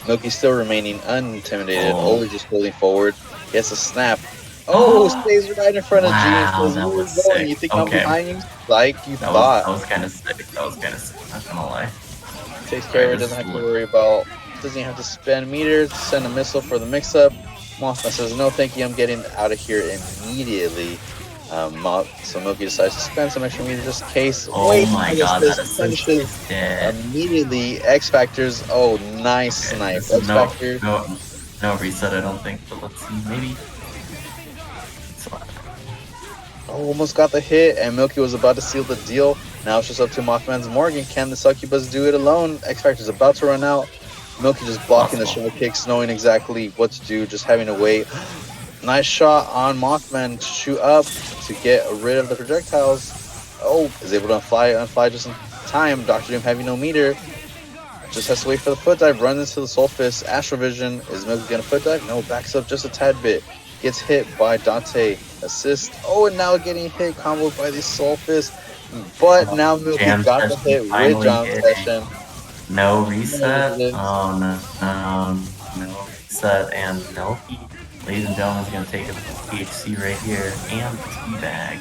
Milky's still remaining unintimidated, only just holding forward. Gets a snap. Oh, stays right in front of Gene. That was sick. You think I'm behind you? Like you thought. That was kind of sick. Not gonna lie. Takes care of it, doesn't have to worry about, doesn't have to spend meters to send a missile for the mix-up. Mothman says, no thank you, I'm getting out of here immediately. So Milky decides to spend some extra meters just in case. Oh my god, that is dead. Immediately, X Factors, oh, nice snipe. X Factor. No reset, I don't think, but let's see, maybe. Oh, almost got the hit, and Milky was about to seal the deal. Now it's just up to Mothman's Morgan. Can the Succubus do it alone? X Factor's about to run out. Milky just blocking the shovel kicks, knowing exactly what to do, just having to wait. Nice shot on Mothman to shoot up to get rid of the projectiles. Oh, is able to unfly just in time. Dr. Doom having no meter. Just has to wait for the foot dive, runs into the Soul Fist. Astral Vision, is Milky gonna foot dive? No, backs up just a tad bit. Gets hit by Dante. Assist. Oh, and now getting hit, comboed by the Soul Fist. But now Milky got the hit with Jam Session. No reset. Oh no reset, and Milky, ladies and gentlemen, is gonna take a THC right here and teabag.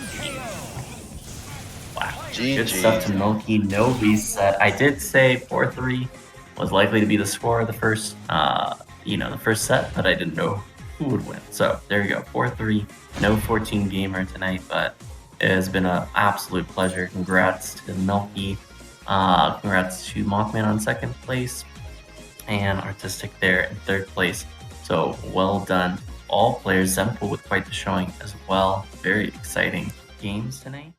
Wow. Good stuff to Milky. No reset. I did say 4-3 was likely to be the score of the first the first set, but I didn't know who would win. So there you go, 4-3. No 14 gamer tonight, but it has been an absolute pleasure. Congrats to Milky. Congrats to Mothman on second place, and Artistic there in third place. So well done, all players. Zenpool with quite the showing as well. Very exciting games tonight.